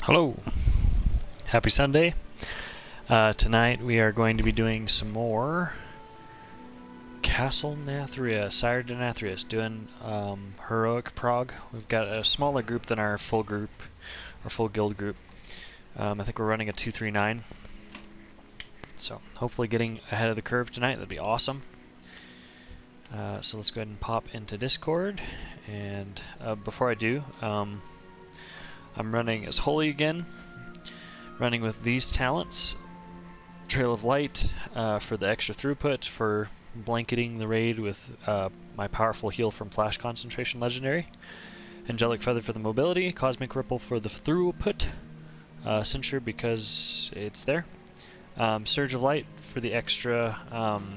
Hello. Happy Sunday. Tonight we are going to be doing some more Castle Denathrius, Sire Denathrius, doing heroic prog. We've got a smaller group than our full group, our full guild group. I think we're running a 239. So hopefully getting ahead of the curve tonight. That'd be awesome. So let's go ahead and pop into Discord. And before I do, I'm running as Holy again, running with these talents. Trail of Light for the extra throughput, for blanketing the raid with my powerful heal from Flash Concentration Legendary. Angelic Feather for the mobility, Cosmic Ripple for the throughput, Censure because it's there. Surge of Light for the extra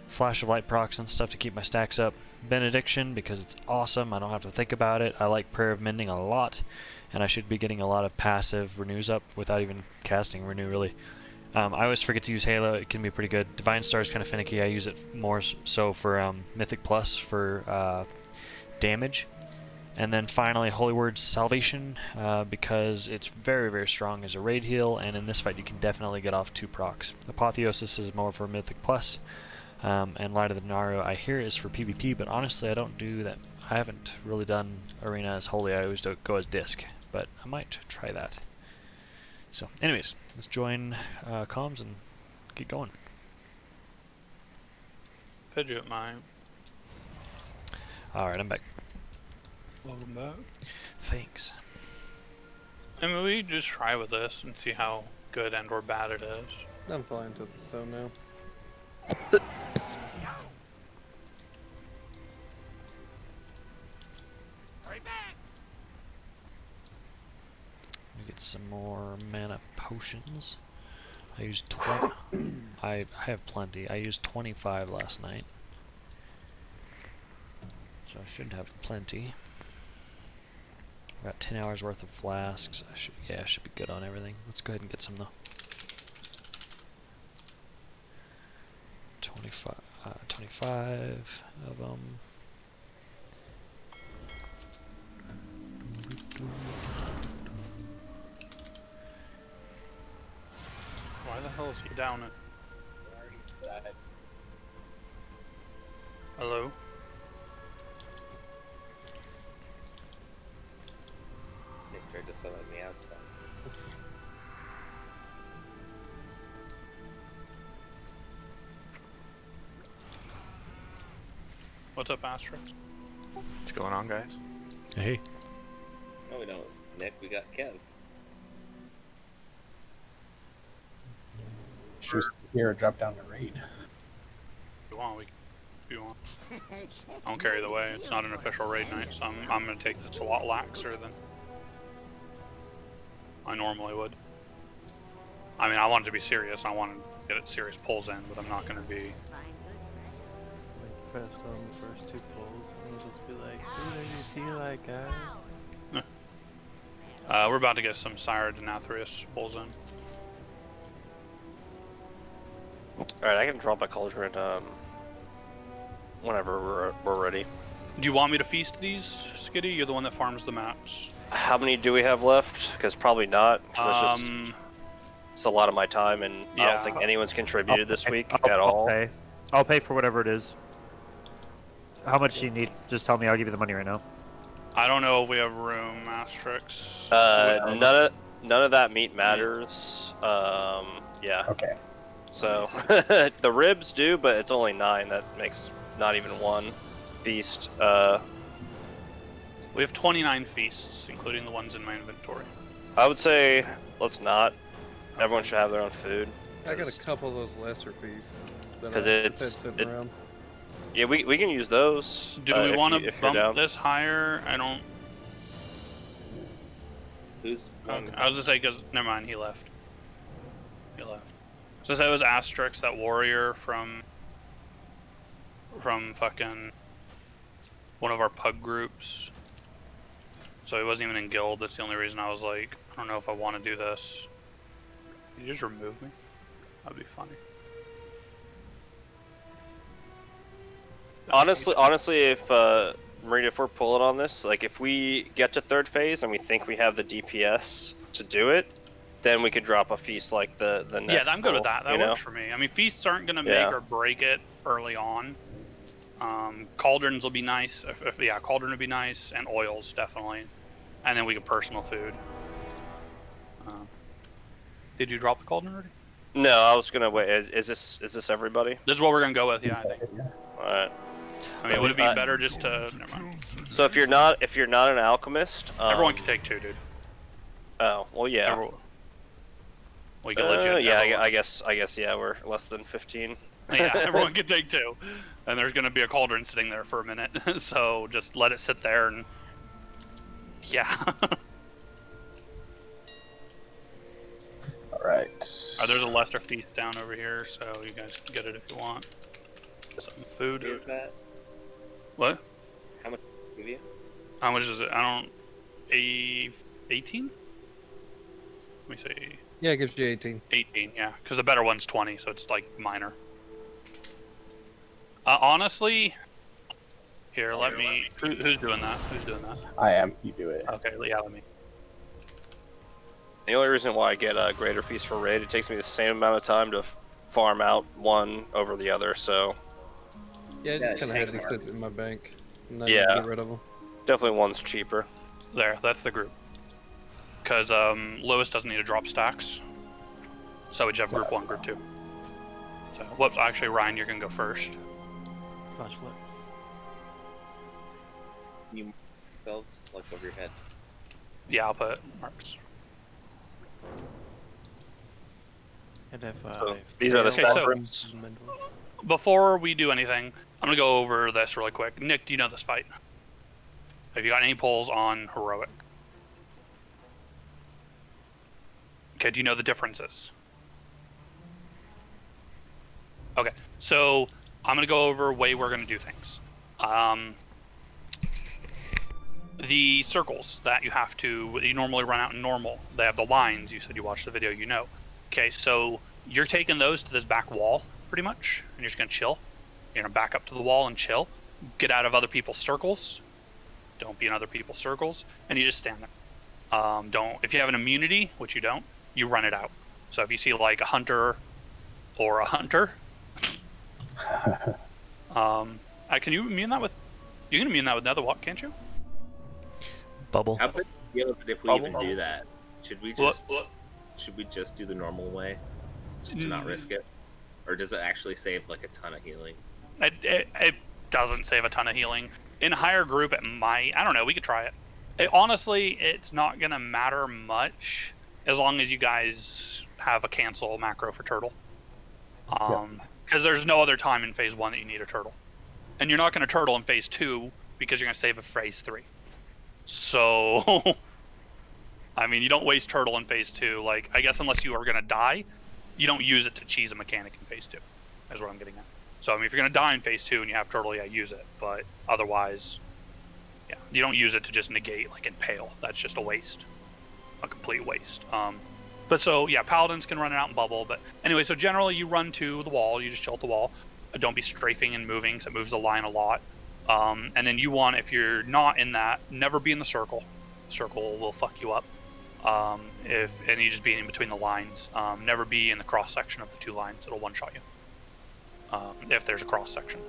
Flash of Light procs and stuff to keep my stacks up. Benediction because it's awesome, I don't have to think about it. I like Prayer of Mending a lot, and I should be getting a lot of passive renews up without even casting renew really. I always forget to use Halo, it can be pretty good. Divine Star is kind of finicky, I use it more so for Mythic Plus for damage. And then finally Holy Word's Salvation, because it's very, very strong as a raid heal, and in this fight you can definitely get off 2 procs. Apotheosis is more for Mythic Plus, and Light of the Naru I hear is for PvP, but honestly I don't do that. I haven't really done Arena as Holy, I always go as Disc, but I might try that. So anyways, let's join comms and get going. Fidget mine. Alright, I'm back. Welcome back. Thanks. I mean, we just try with this and see how good and or bad it is. I'm flying to the stone now. Get some more mana potions. I used 20. I have plenty. I used 25 last night, so I should have plenty. Got 10 hours worth of flasks. I should be good on everything. Let's go ahead and get some though. 25 of them. Why the hell is he down it? Hello? Nick tried to sell me outside. What's up, Astra? What's going on, guys? Hey. No, we don't. Nick, we got Kev. Should we stay here or drop down the raid? If you want, if you want. I don't care either way. It's not an official raid night, so I'm gonna take this a lot laxer than I normally would. I mean, I want it to be serious. I want to get it serious pulls in, but I'm not gonna be. Like press on the first 2 pulls and just be like, who do you feel like, guys? We're about to get some Sire Denathrius pulls in. Alright, I can drop a cauldron whenever we're ready. Do you want me to feast these, Skitty? You're the one that farms the maps. How many do we have left? Because probably not. Cause it's a lot of my time, and I Yeah. don't think anyone's contributed this week I'll at all. Pay. I'll pay for whatever it is. How much do you need? Just tell me, I'll give you the money right now. I don't know if we have room, Asterix. None of that meat matters. Yeah. Okay. So the ribs do, but it's only 9. That makes not even 1 feast. We have 29 feasts, including the ones in my inventory. I would say let's not. Everyone should have their own food. I got a couple of those lesser feasts that 'Cause I've been sitting around. Yeah, we can use those. Do we want to if you're bump down. this higher? I don't. Who's Okay. I was gonna say because never mind, he left. He left. So that was Asterix, that warrior from fucking one of our pug groups. So he wasn't even in guild. That's the only reason I was like, I don't know if I want to do this. Can you just remove me? That'd be funny. Honestly, if Marita, if we're pulling on this, like if we get to third phase and we think we have the DPS to do it, then we could drop a feast like the next. Yeah, I'm good with pull, that. That you know? works for me. I mean, feasts aren't gonna Yeah. make or break it early on. Cauldrons will be nice. Yeah, cauldron would be nice, and oils definitely, and then we can personal food. Did you drop the cauldron already? No, I was gonna wait. Is this everybody? This is what we're gonna go with. Yeah, I think. All right. I mean, would it be better just to? Never mind. So if you're not an alchemist, Everyone can take 2, dude. Oh well, yeah. Everyone. We can legit. Yeah, everyone. I guess yeah, we're less than 15. Yeah, everyone can take 2, and there's gonna be a cauldron sitting there for a minute, so just let it sit there and. Yeah. Alright. There's a lesser feast down over here, so you guys can get it if you want. Some food. Is that? What? How much give you? How much is it? I don't. 18? Let me see. Yeah, it gives you 18. 18, yeah. Because the better one's 20, so it's like minor. Honestly. Here, let me. Who's doing that? Who's doing that? I am. You do it. Okay, yeah, let me. The only reason why I get a greater feast for raid, it takes me the same amount of time to farm out one over the other, so Yeah, I Yeah, just kind of take had these them. sit in my bank. And I Yeah. just get rid of them. definitely one's cheaper. There, that's the group. Because Lewis doesn't need to drop stacks. So we just have group 1, group 2. So, whoops, actually, Ryan, you're going to go first. Slash flex. You spells like over your head. Yeah, I'll put marks. And if So, these are the Okay, spell so- groups. Before we do anything, I'm going to go over this really quick. Nick, do you know this fight? Have you got any pulls on Heroic? Okay, do you know the differences? Okay, so I'm going to go over way we're going to do things. The circles that you normally run out in normal, they have the lines. You said you watched the video, you know. Okay, so you're taking those to this back wall, pretty much, and you're just going to chill. You're going to back up to the wall and chill. Get out of other people's circles. Don't be in other people's circles, and you just stand there. If you have an immunity, which you don't, you run it out. So if you see like a hunter or a hunter, can you immune that with? You can immune that with Nether Walk, can't you? Bubble. How big deal is it if we Bubble. even do that? Should we What- just do the normal way, just to not risk it, or does it actually save like a ton of healing? It doesn't save a ton of healing. In a higher group, it might. I don't know. We could try it. Honestly, it's not gonna matter much as long as you guys have a cancel macro for turtle. Because there's no other time in phase 1 that you need a turtle, and you're not gonna turtle in phase 2 because you're gonna save a phase 3. So, I mean, you don't waste turtle in phase 2. Like, I guess unless you are gonna die, you don't use it to cheese a mechanic in phase 2. Is what I'm getting at. So, I mean, if you're gonna die in phase 2 and you have turtle, yeah, use it. But otherwise, yeah, you don't use it to just negate, like impale. That's just a waste, a complete waste. But so yeah, paladins can run it out and bubble. But anyway, so generally you run to the wall. You just chill at the wall. Don't be strafing and moving, because it moves the line a lot. And then you want, if you're not in that, never be in the circle. Circle will fuck you up. And you just be in between the lines. Never be in the cross section of the 2 lines. It'll one shot you. If there's a cross section.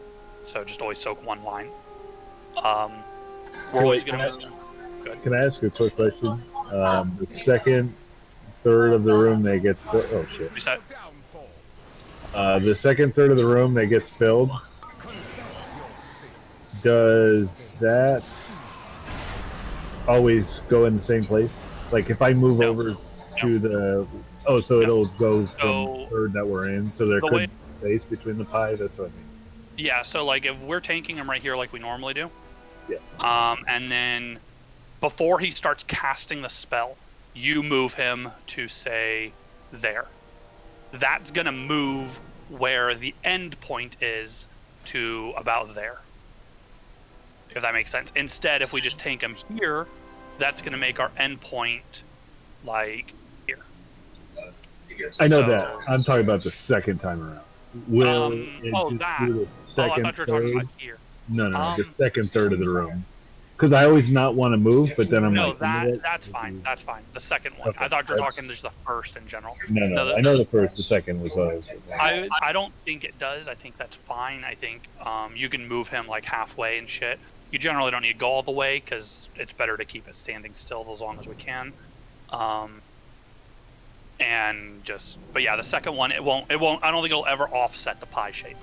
So just always soak one line. We're always gonna. Can I ask you a quick question? The second third of the room that gets oh shit. Reset. The second third of the room that gets filled. Does that always go in the same place? Like if I move over to the so it'll go from the third that we're in. So there could be space between the pie. That's what I mean. Yeah. So like if we're tanking him right here, like we normally do. Yeah. And then before he starts casting the spell, you move him to say there. That's gonna move where the end point is to about there. If that makes sense. Instead, if we just tank him here, that's gonna make our end point like here. I know that. I'm talking about the second time around. Will that. the second I thought you were talking third about here. No, the second third of the room. Because I always not want to move, but then I'm No, like, you know what? that's fine. That's fine. The second one. Okay, I thought you were that's- talking just the first in general. No, I know the first, the second was what I was saying. I don't think it does. I think that's fine. I think you can move him like halfway and shit. You generally don't need to go all the way because it's better to keep it standing still as long as we can. And just, but yeah, the second one, it won't. I don't think it'll ever offset the pie shape.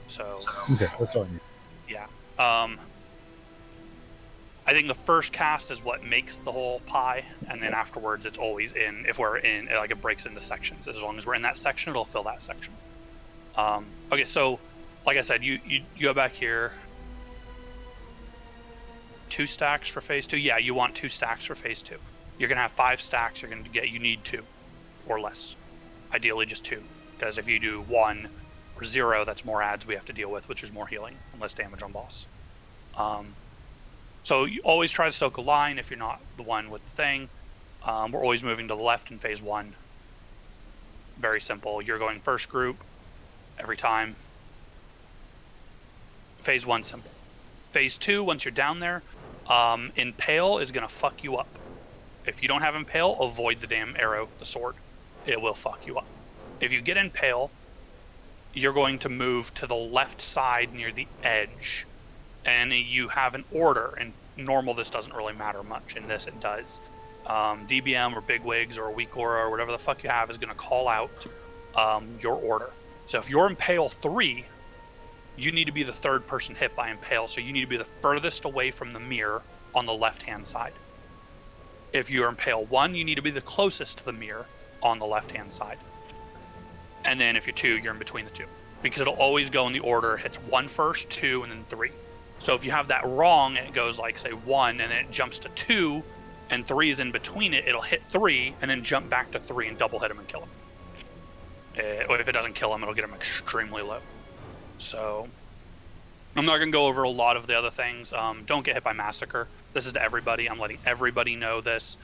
So. Okay, that's all I need. Yeah. I think the first cast is what makes the whole pie, and then afterwards it's always in. If we're in, like it breaks into sections. As long as we're in that section, it'll fill that section. Okay, so like I said, you go back here. 2 stacks for phase 2. Yeah, you want 2 stacks for phase 2. You're gonna have 5 stacks. You're gonna get. You need 2 or less. Ideally, just 2, because if you do 1 or 0, that's more adds we have to deal with, which is more healing and less damage on boss. So you always try to stoke a line if you're not the one with the thing. We're always moving to the left in phase 1. Very simple. You're going first group every time. Phase 1 simple. Phase 2, once you're down there, Impale is going to fuck you up. If you don't have Impale, avoid the damn arrow, the sword. It will fuck you up. If you get Impale, you're going to move to the left side near the edge. And you have an order. In normal, this doesn't really matter much. In this, it does. DBM or Bigwigs or Weak Aura or whatever the fuck you have is going to call out your order. So if you're Impale 3, you need to be the 3rd person hit by Impale. So you need to be the furthest away from the mirror on the left-hand side. If you're Impale 1, you need to be the closest to the mirror on the left-hand side. And then if you're 2, you're in between the 2. Because it'll always go in the order. It hits 1 first, 2, and then 3. So if you have that wrong, and it goes like, say, 1, and then it jumps to 2, and 3 is in between it, it'll hit 3, and then jump back to 3 and double hit him and kill him. Or if it doesn't kill him, it'll get him extremely low. So, I'm not going to go over a lot of the other things. Don't get hit by Massacre. This is to everybody. I'm letting everybody know this.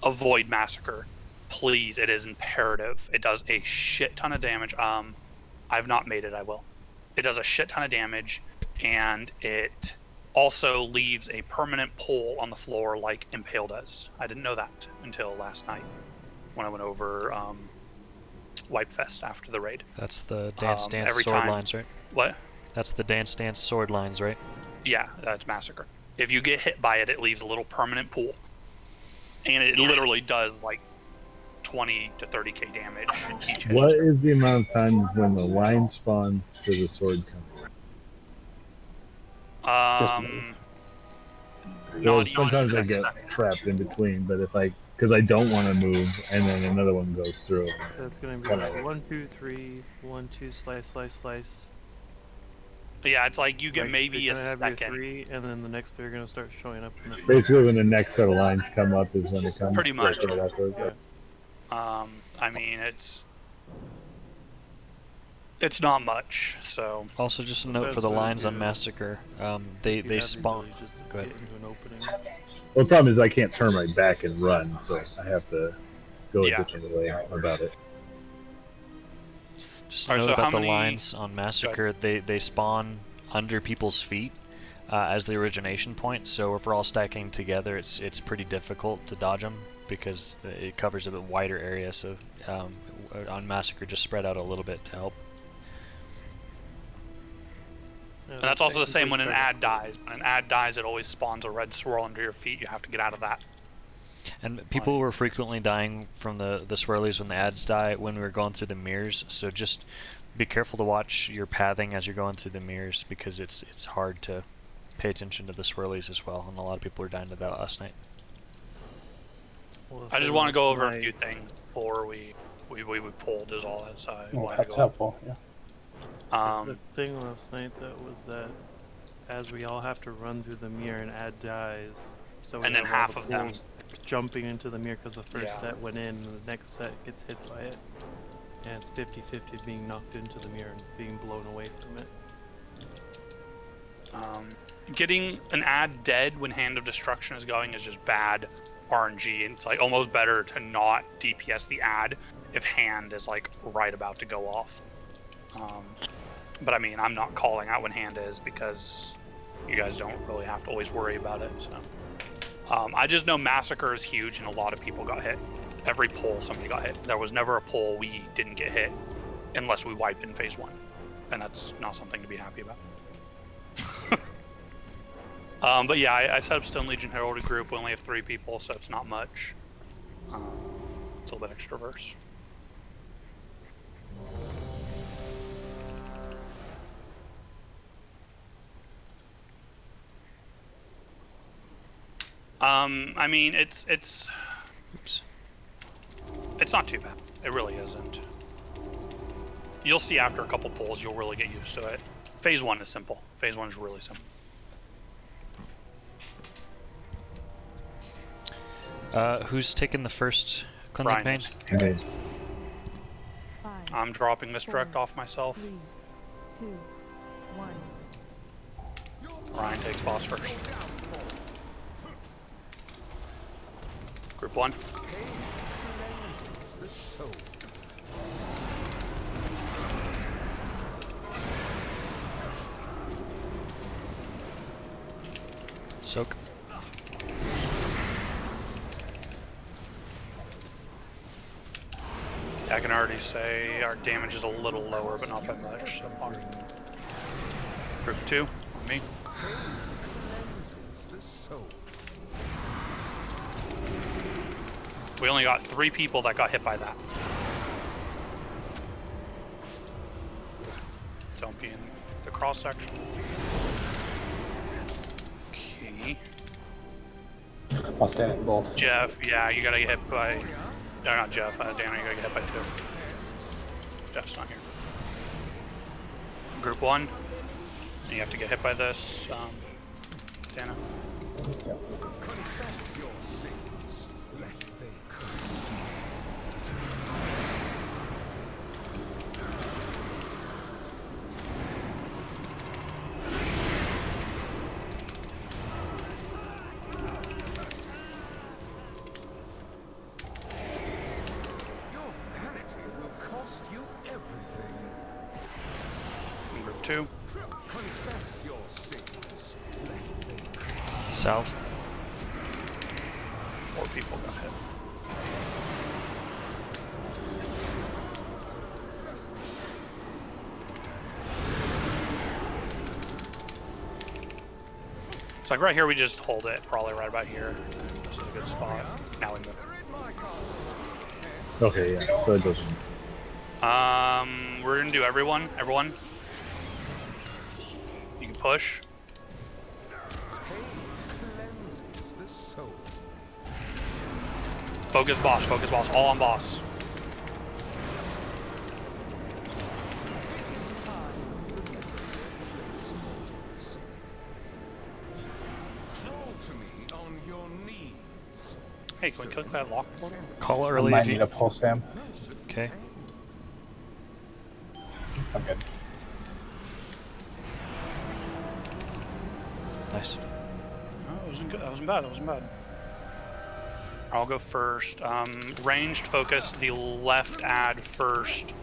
Avoid Massacre. Please, it is imperative. It does a shit ton of damage. I've not made it, I will. It does a shit ton of damage, and it also leaves a permanent pull on the floor like Impale does. I didn't know that until last night when I went over Wipefest after the raid. That's the Dance Dance every sword time. lines, right? What? That's the Dance Dance sword lines, right? Yeah, that's Massacre. If you get hit by it, it leaves a little permanent pool. And it literally does like 20 to 30k damage each hit. What is the amount of time when the line spawns to the sword comes? Not Sometimes I even get second. trapped in between, but because I don't want to move, and then another one goes through. So it's gonna be Kinda. like 1, 2, 3, 1, 2, slice, slice, slice. Yeah, it's like you get Like, maybe you're a gonna have your second. 3, and then the next 3 are gonna start showing up. In the Basically, when the next set of lines come up is when it comes. Pretty much. Right after. Yeah. I mean, it's not much, so. Also, just a note for the Best lines on is Massacre. They you have the spawn. ability just to Go ahead. get into an opening. Well, the problem is I can't turn my back and run, so I have to go Yeah. a different way about it. Just a Alright, note so how about the many- lines on Massacre. They spawn under people's feet as the origination point. So if we're all stacking together, it's pretty difficult to dodge them because it covers a bit wider area. So on Massacre, just spread out a little bit to help. Yeah, And that's also the same when an technically ad dies. When an ad dies, it always spawns a red swirl under your feet. You have to get out of that. And people were frequently dying from the swirlies when the ads die when we were going through the mirrors. So just be careful to watch your pathing as you're going through the mirrors because it's hard to pay attention to the swirlies as well. And a lot of people were dying to that last night. Well, I just so want to go over a my- few things before we pulled is all that. So I Oh, wanted to that's go helpful. Yeah. The thing last night that was that as we all have to run through the mirror and ad dies, so we And then have all half the of them- pools jumping into the mirror because the first Yeah. set went in and the next set gets hit by it, and it's 50-50 being knocked into the mirror and being blown away from it. Getting an ad dead when Hand of Destruction is going is just bad RNG. It's like almost better to not DPS the ad if Hand is like right about to go off. But I mean, I'm not calling out when Hand is because you guys don't really have to always worry about it. So I just know Massacre is huge and a lot of people got hit. Every pull somebody got hit. There was never a pull we didn't get hit unless we wiped in phase 1, and that's not something to be happy about. But yeah, I set up Stone Legion Heralded group. We only have 3 people, so it's not much. It's a little bit extroverse. I mean, it's not too bad. It really isn't. You'll see after a couple pulls, you'll really get used to it. Phase 1 is simple. Phase 1 is really simple. Who's taking the first cleansing Brian pain? is. I'm dropping Misdirect off myself. 3, 2, 1. Ryan takes boss first. Group 1. Soak. I can already say our damage is a little lower, but not by much so far. Group 2, on me. We only got 3 people that got hit by that. Don't be in the cross section. Okay. I'll stand at both. Jeff, yeah, you gotta get hit by. No, not Jeff. Dana, you gotta get hit by 2. Jeff's not here. Group 1. You have to get hit by this. Dana. Yep. Group 2. South. 4 people got hit. So like right here, we just hold it, probably right about here. This is a good spot. Now we move. Okay, yeah. So it doesn't. We're gonna do everyone. Everyone. You can push. Focus boss, all on boss. Hey, can we click that lock portal? Call I early might if need you... a pull, Sam. Okay. I'm good. Nice. No, it wasn't good. That wasn't bad. That wasn't bad. I'll go first. Ranged focus, the left ad first.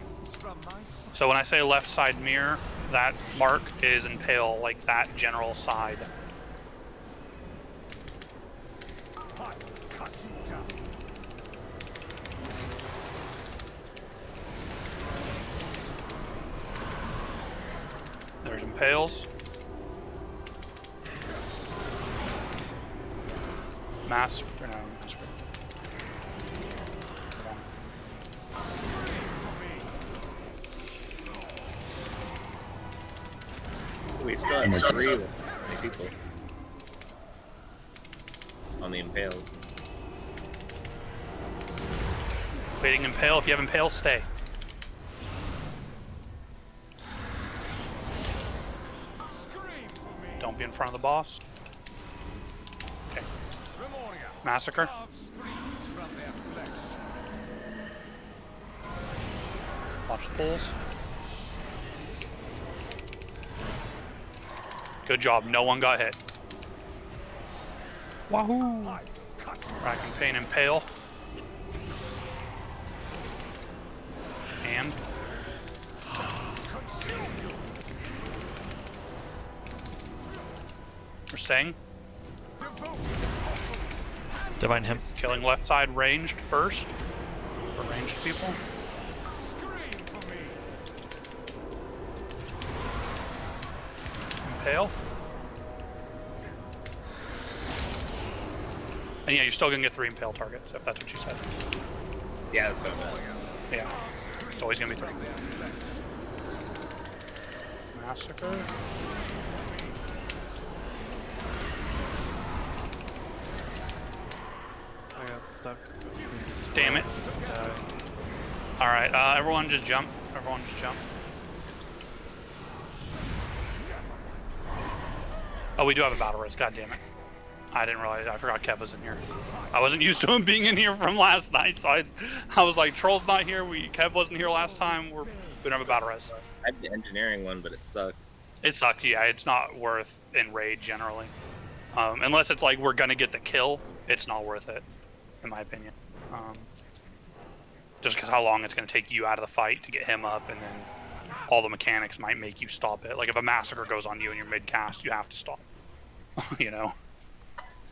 So when I say left side mirror, that mark is impale, like that general side. There's impales. Mass. We still have 3 with 3 people on the impaled. Waiting impale. If you have impale, stay. Don't be in front of the boss. Okay. Massacre. Watch the pulls. Good job. No one got hit. Wahoo! Rack and Pain Impale. And We're staying. Divine him. Killing left side ranged first. For ranged people. Impale. And yeah, you're still gonna get 3 impale targets, if that's what you said. Yeah, that's what I meant. Yeah. It's always gonna be 3. Massacre. I got stuck. Damn it. Alright, everyone just jump. Everyone just jump. Oh, we do have a battle res, god damn it. I didn't realize, I forgot Kev was in here. I wasn't used to him being in here from last night, so I was like, Troll's not here, Kev wasn't here last time, we don't have a battle res. I have the engineering one, but it sucks. It sucks, yeah, it's not worth in raid generally. Unless it's like we're gonna get the kill, it's not worth it, in my opinion. Just because how long it's gonna take you out of the fight to get him up, and then all the mechanics might make you stop it. Like if a massacre goes on you and you're mid-cast, you have to stop. You know?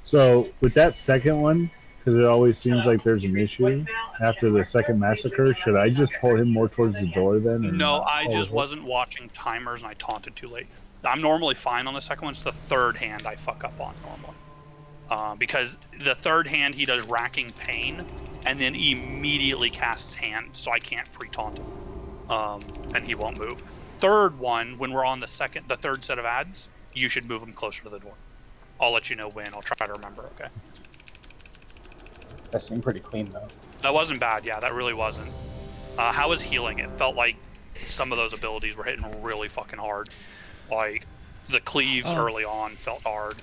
So with that second one, because it always seems like there's an issue after the second massacre, should I just pull him more towards the door then? and No, not I pull just him? wasn't watching timers and I taunted too late. I'm normally fine on the second one. It's the third hand I fuck up on normally. Because the third hand he does racking pain and then immediately casts hand, so I can't pre-taunt him. And he won't move. Third one, when we're on the third set of ads, you should move him closer to the door. I'll let you know when. I'll try to remember, okay? That seemed pretty clean though. That wasn't bad, yeah, that really wasn't. How was healing? It felt like some of those abilities were hitting really fucking hard. Like, the cleaves early on felt hard.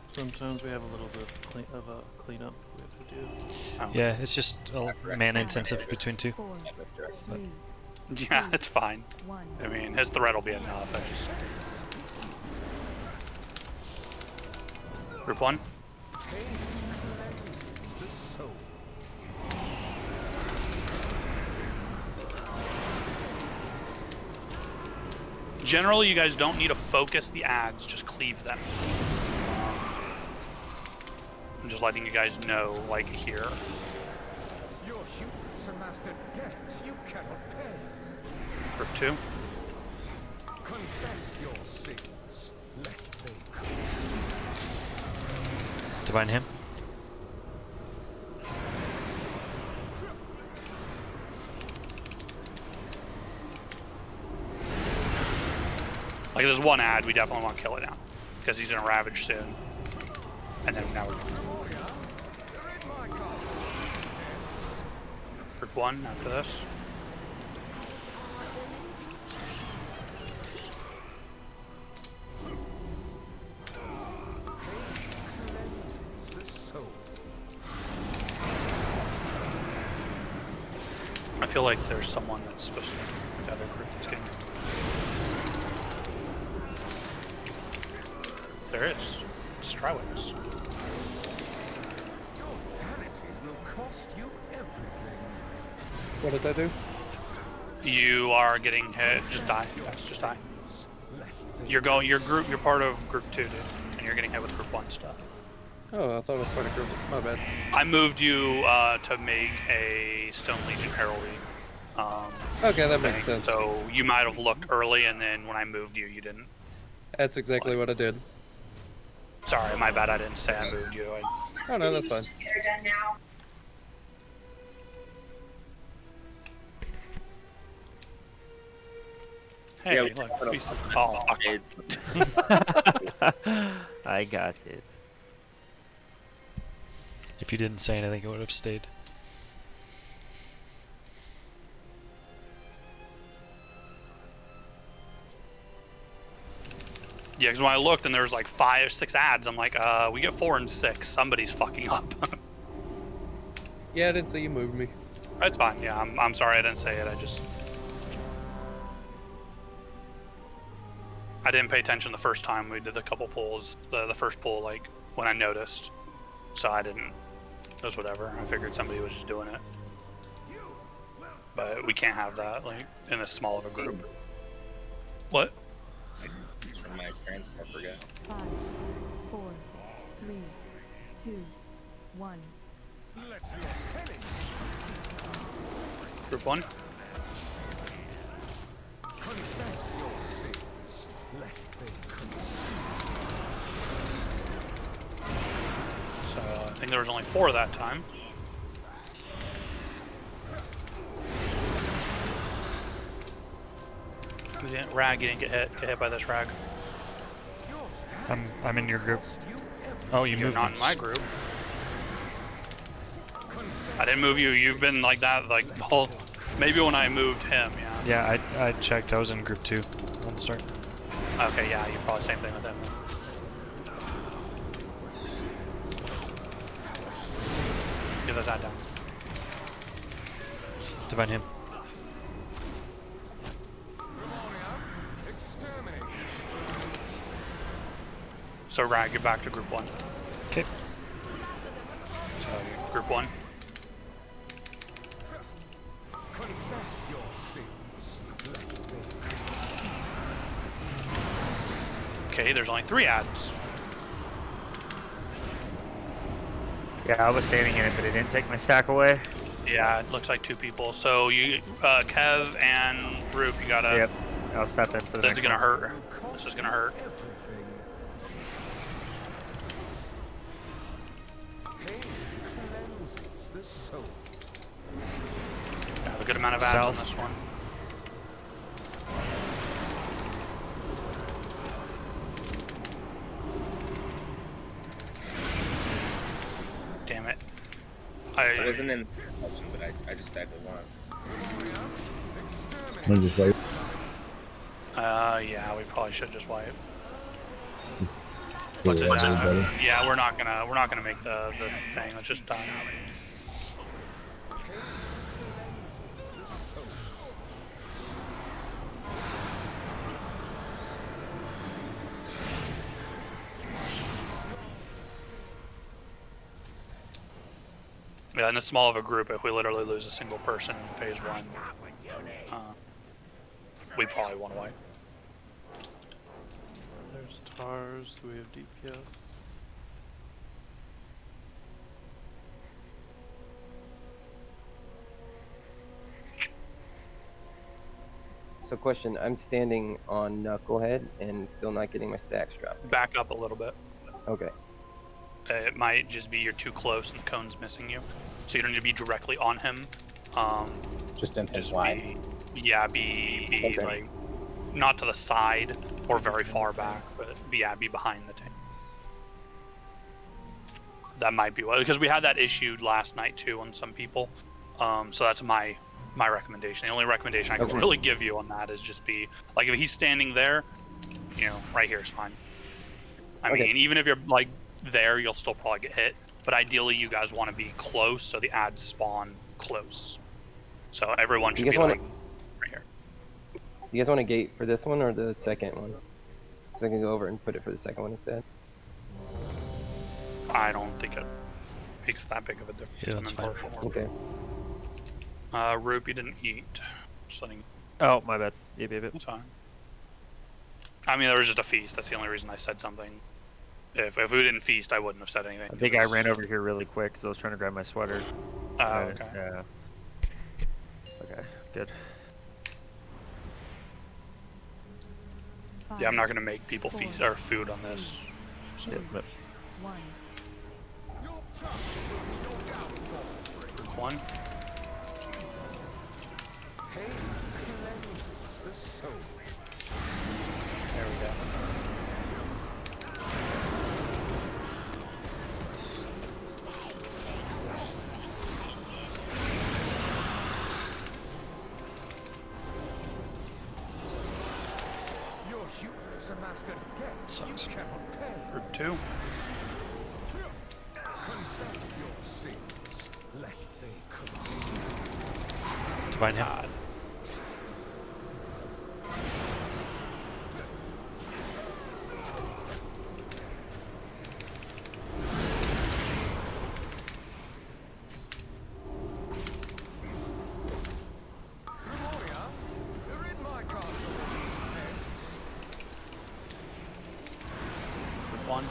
Sometimes we have a little bit of a cleanup we have to do. Oh. Yeah, it's just mana intensive between 2. 4, 3, Yeah, it's fine. 1. I mean, his threat will be enough. Group 1. Generally, you guys don't need to focus the ads, just cleave them. I'm just letting you guys know, like here. Your humans amassed a debt you cannot pay. Group 2. Confess your sins, lest they curse. Divine him. Like, there's one ad, we definitely want to kill it now. Because he's gonna ravage soon. And then now we're Group 1 after this. I feel like there's someone that's supposed to be the other group that's getting. There is. It's Triwix. Your vanity will cost you everything. What did I do? You are getting hit. Just die. Yes, just die. You're part of group 2, dude. And you're getting hit with group 1 stuff. Oh, I thought it was part of group. My bad. I moved you to make a Stone Legion heraldry. Okay, that makes sense. So you might have looked early, and then when I moved you, you didn't. That's exactly what I did. Sorry, my bad. I didn't say I moved you. Oh no, that's fine. Hey, Yeah, look, piece of... Oh, I got it. If you didn't say anything, it would have stayed. Yeah, because when I looked and there was like 5 or 6 ads, I'm like, we get 4 and 6. Somebody's fucking up. Yeah, I didn't say you moved me. That's fine. Yeah, I'm sorry I didn't say it. I didn't pay attention the first time we did the couple pulls. The first pull, like, when I noticed. So I didn't. It was whatever. I figured somebody was just doing it. But we can't have that, like, in this small of a group. What? From my transport forgot. 5, 4, 3, 2, 1. Let your penance Group 1. confess your sins, lest they consume. So I think there was only 4 that time. Who didn't? Rag, you didn't get hit. Get hit by this rag. I'm in your group. Oh, you You're moved not me. in my group. I didn't move you. You've been like that, like the whole. Maybe when I moved him, yeah. Yeah, I checked. I was in group 2 on the start. Okay, yeah, you probably same thing with him. Get this ad down. Divine him. Exterminate. So Rag, get back to group 1. Okay. So group 1. Confess your sins, lest they Okay, there's only 3 ads. Yeah, I was saving it, but it didn't take my stack away. Yeah, it looks like 2 people. So you, Kev and Roop, you gotta. Yep. I'll step in for the This next is gonna one. hurt. This is gonna hurt. pain cleanses the soul. I have a good amount of ads South. on this one. Damn it. I wasn't in option, but I just died to one. I'm just like, Yeah, we probably should just wipe. so Let's just, that's better. yeah, we're not gonna make the thing. Let's just die. Yeah, in this small of a group, if we literally lose a single person in phase 1, we probably want to wipe. There's TARS. Do we have DPS? So question, I'm standing on Knucklehead and still not getting my stacks dropped. Back up a little bit. Okay. It might just be you're too close and the cone's missing you. So you don't need to be directly on him. Just in his Just line. be Okay. like, not to the side or very far back, but be behind the tank. That might be what, because we had that issue last night too on some people. So that's my recommendation. The only recommendation I can Okay. really give you on that is just be, like, if he's standing there, you know, right here is fine. I Okay. mean, even if you're like there, you'll still probably get hit. But ideally, you guys want to be close, so the ads spawn close. So everyone should You be guys like wanna- right here. Do you guys want to gate for this one or the second one? So I can go over and put it for the second one instead. I don't think it makes that big of a difference. Yeah, that's fine. Okay. Roop, you didn't eat. Just letting. Oh, my bad. Yep, yep, yep. That's fine. I mean, there was just a feast. That's the only reason I said something. If we didn't feast, I wouldn't have said anything. I think I ran over here really quick because I was trying to grab my sweater. Oh, okay. Yeah. Okay, good. Yeah, I'm not gonna make people feast or food on this. So. Yep, but 1. Group 1. Pain cleanses the soul. There we go. Your hubris amassed a debt Sucks. you cannot pay. Group 2. Confess your sins, lest they consume. Divine him. Grimoria, rid my castle of these pests. Group 1.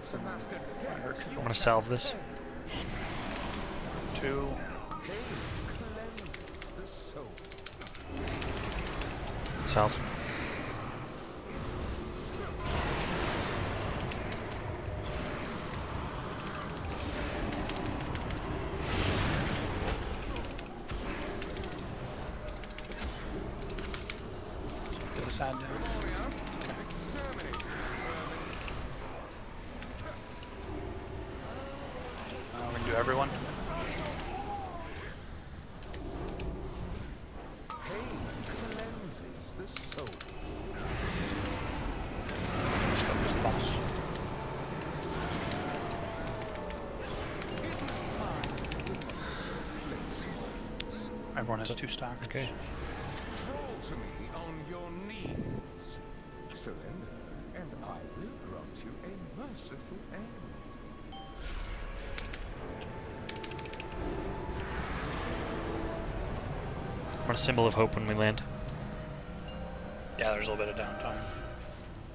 Sir Master Dex, I'm gonna salve this. 2. cleanses the soul. Salve. Get this ad down. We're gonna do everyone. Pain cleanses the soul. Let's go this boss. Everyone has 2 stacks. Okay. Crawl to me on your knees. Surrender, and I will grant you a merciful end. I'm gonna symbol of hope when we land. Yeah, there's a little bit of downtime.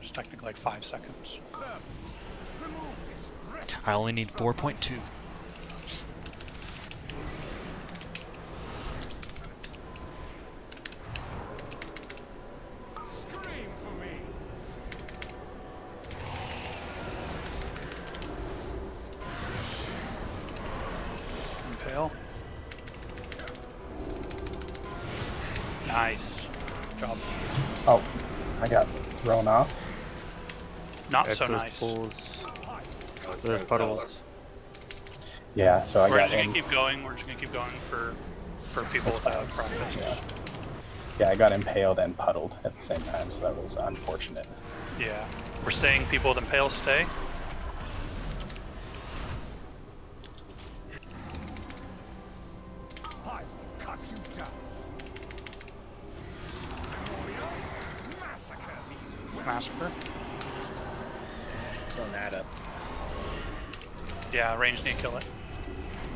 It's technically like 5 seconds. Servants, remove this wretch. I only need 4.2. Scream for me. Impale. Nice. Good job. Oh, I got thrown off. Not so Exos nice. pulls. There's puddles. Yeah, so I We're got just gonna in. keep going. We're just gonna keep going for people That's without fine. practice. Yeah. Yeah, I got impaled and puddled at the same time, so that was unfortunate. Yeah. We're staying. People with impale stay. I will cut you down. Massacre these Massacre. Fill that up. Yeah, range need to kill it.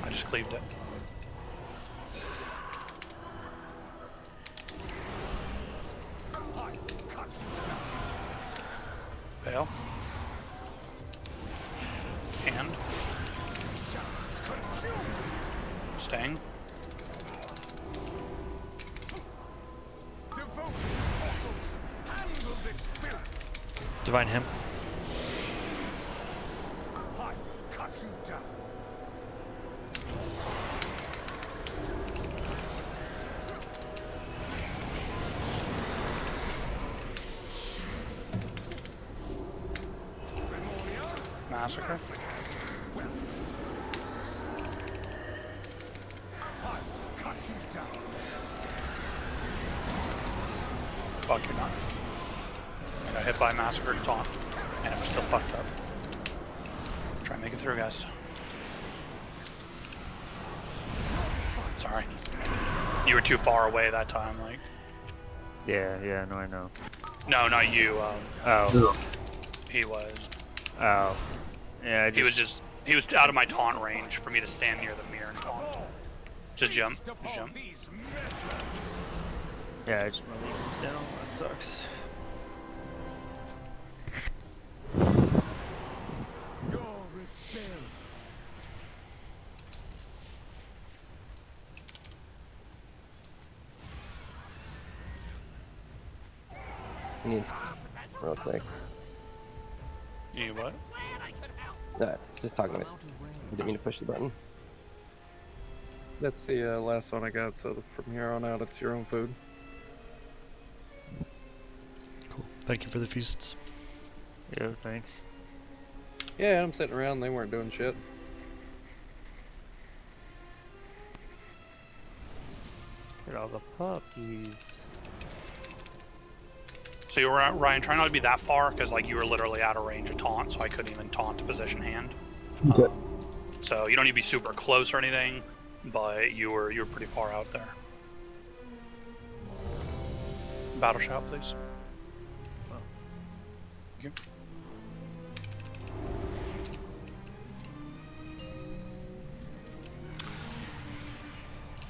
I just cleaved it. Fail. Hand. Stang. devoted apostles. Handle this filth. Divine him. I will cut you down. Massacre. I will cut you down. Fuck, you're not. I got hit by Massacre and Taunt, and I'm still fucked up. Try and make it through, guys. Sorry. You were too far away that time, like. Yeah, no, I know. No, not you. Oh. He was. Oh. Yeah, He was out of my taunt range for me to stand near the mirror and taunt. Just jump. Just jump. Yeah, I just want to leave him down. That sucks. Your rebellion. Needs real quick. You what? No, just talking to it. Didn't mean to push the button. That's the last one I got, so from here on out, it's your own food. Cool. Thank you for the feasts. Yeah, thanks. Yeah, I'm sitting around, they weren't doing shit. Get all the puppies. So you were, Ryan, trying not to be that far, because like you were literally out of range of taunt, so I couldn't even taunt to position hand. Okay. So you don't need to be super close or anything, but you were pretty far out there. Battle shout, please. Thank you.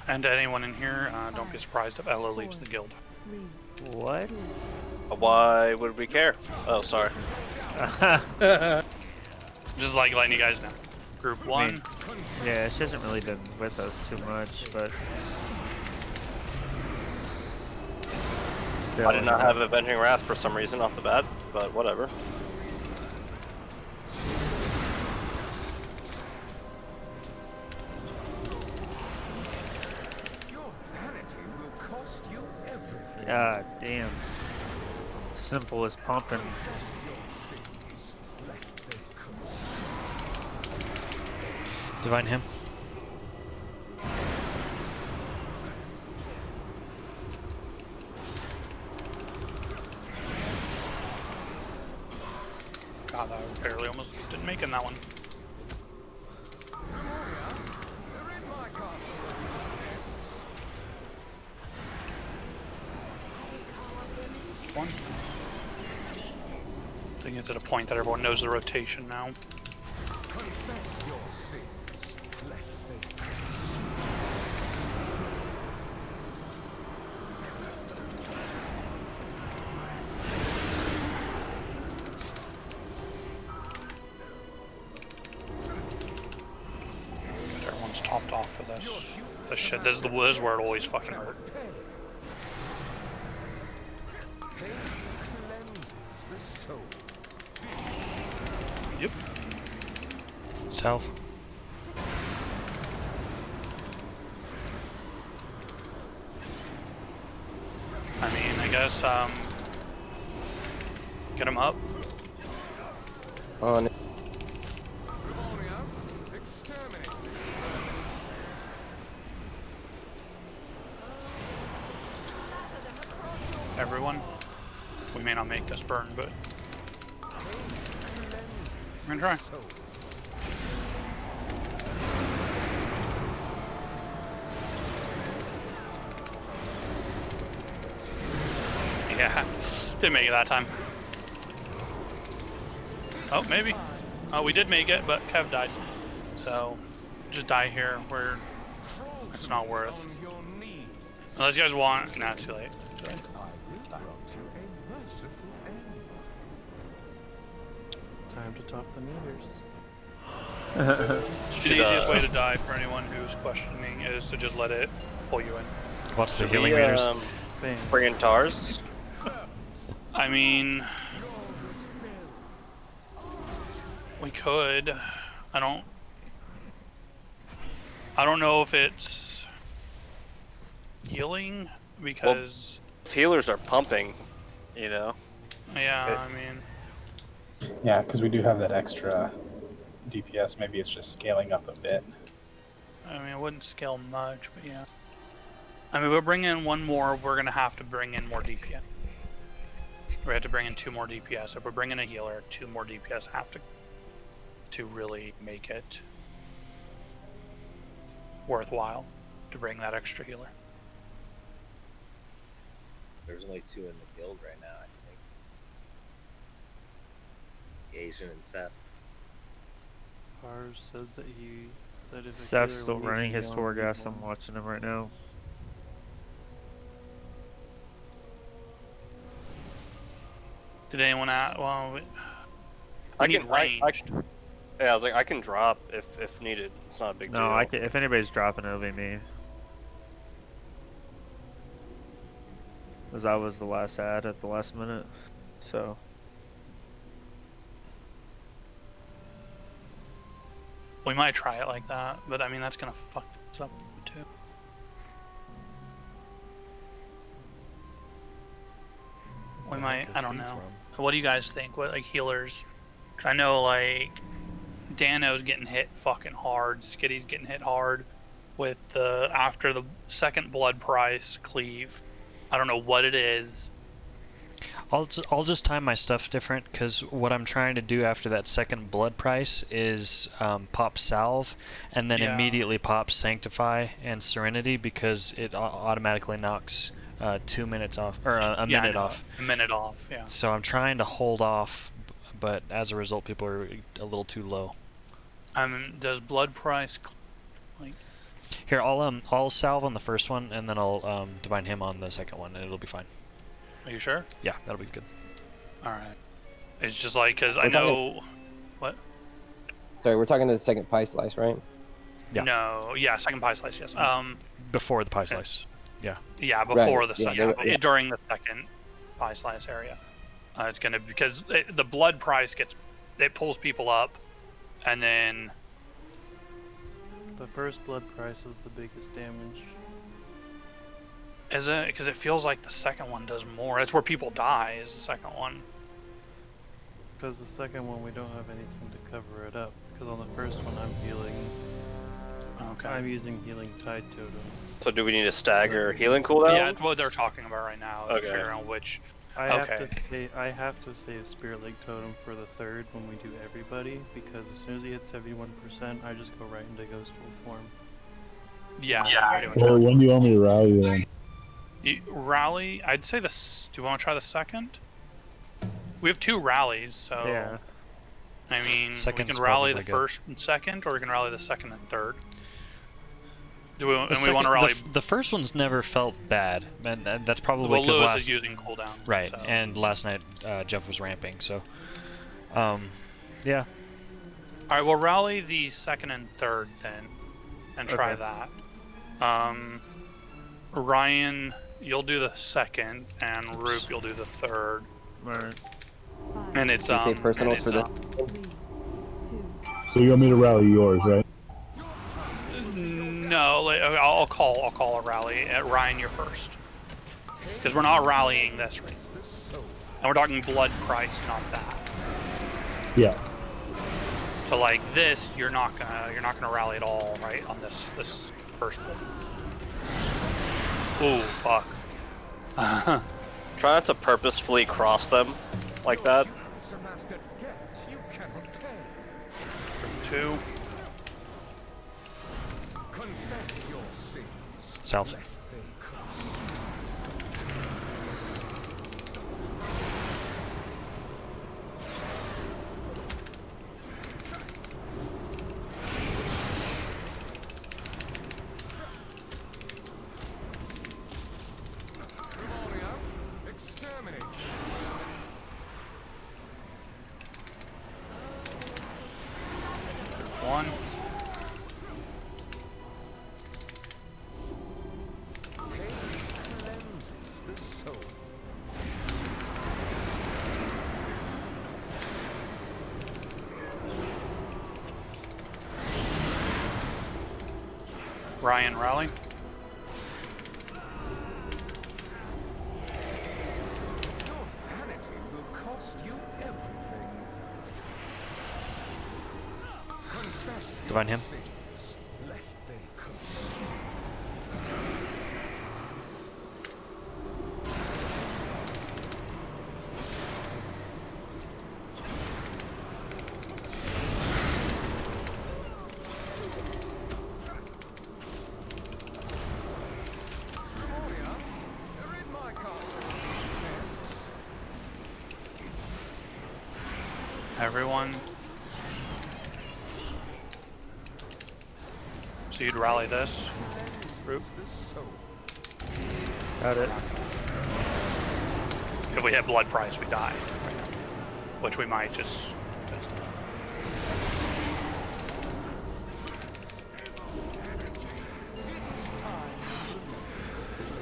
And to anyone in here, don't be surprised if Ella leaves the guild. What? Why would we care? Oh, sorry. Just like letting you guys know. Group I 1. mean, yeah, she hasn't really been with us too much, but still, I did not have Avenging Wrath for some reason off the bat, but whatever. Your vanity will cost you everything. God damn. Simple as pumping. Confess your sins, lest they curse. Divine him. God, I barely almost didn't make it in that one. One. I think it's at a point that everyone knows the rotation now. Confess your sins, lest they curse. Everyone's topped off for this. This shit, this is where it always fucking hurt. Pain cleanses the soul. Yep. South. I mean, I guess, get him up. On it. Exterminate. Everyone. We may not make this burn, but we're gonna try. Yeah, didn't make it that time. Oh, maybe. Oh, we did make it, but Kev died. So, just die here where it's not worth. Unless you guys want. Nah, too late. Too late. Time to top the meters. The easiest way to die for anyone who's questioning is to just let it pull you in. What's the Should healing we, meters? bring in TARS? I mean, we could. I don't know if it's healing because Healers are pumping, you know. yeah, I mean, Yeah, because we do have that extra DPS. Maybe it's just scaling up a bit. it wouldn't scale much, but yeah. I mean, we'll bring in one more. We're gonna have to bring in more DPS. We have to bring in 2 more DPS. If we're bringing a healer, 2 more DPS have to really make it worthwhile to bring that extra healer. There's only 2 in the guild right now, I think. Asian and Seth. Pars said that he said if a Seth's healer still needs running to his go on Torghast. one. I'm watching him right now. Did anyone add? Well, we I need can ranged. Yeah, I was like, I can drop if needed. It's not a big deal. No, I can, if anybody's dropping, it'll be me. Because I was the last ad at the last minute, so. We might try it like that, but I mean that's gonna fuck this up too. We might. I don't know. What do you guys think? What like healers? 'Cause I know like Dano's getting hit fucking hard. Skitty's getting hit hard with the after the second blood price cleave. I don't know what it is. I'll just time my stuff different because what I'm trying to do after that second blood price is pop salve and then Yeah. immediately pop sanctify and serenity because it automatically knocks 2 minutes off or a Yeah, I minute know. off. A minute off. Yeah. So I'm trying to hold off, but as a result, people are a little too low. Does blood price like? Here, I'll salve on the first one and then I'll divine him on the second one, and it'll be fine. Are you sure? Yeah, that'll be good. All right. It's just like because I know what. Sorry, we're talking to the second pie slice, right? Yeah. No, yeah, second pie slice, yes. Before the pie slice. Yeah. Yeah, before Right, the yeah, second, yeah. during the second pie slice area. It's gonna, because the blood price it pulls people up, and then The first blood price is the biggest damage. is it? Because it feels like the second one does more. That's where people die. Is the second one? Because the second one we don't have anything to cover it up. Because on the first one I'm healing. Okay. I'm using healing tide totem. So do we need a stagger healing cooldown? Yeah, it's what they're talking about right now. Okay. Figuring out which. I Okay. have to save Spirit Lake Totem for the third when we do everybody, because as soon as he hits 71%, I just go right into Ghost Full form. Yeah. Pretty much. Well, when do you want me to rally then? Rally. I'd say this. Do you want to try the second? We have 2 rallies, so. Yeah. I mean, Second's we can rally the probably good. first and second, or we can rally the second and third. Do we? And we second- want to rally. The first one's never felt bad, and that's probably Well, because Lewis last is using cooldown. right, So. and last night Jeff was ramping, so yeah. All right, we'll rally the second and third then, and try Okay. that. Ryan, you'll do the second, and Roop, you'll do the third. Right. And it's Can you say personals for this? 3, 2, So you want me to rally yours, right? No, I'll call a rally. Ryan, you're first, because we're not rallying this right, and we're talking blood price, not that. Yeah. So like this, you're not gonna rally at all, right? On this first one. Ooh, fuck. Try not to purposefully cross them like that. It's amassed a debt you cannot pay. 2. Confess your sins. South. Lest they curse. Demonia, exterminate. One. Pain cleanses the soul. Ryan, rally. Your vanity will cost you everything. Confess your Divine him. sins, lest they curse. Demonia, they're in my castle. Everyone. So you'd rally this. Roop. Got it. If we hit blood price, we die. Which we might just.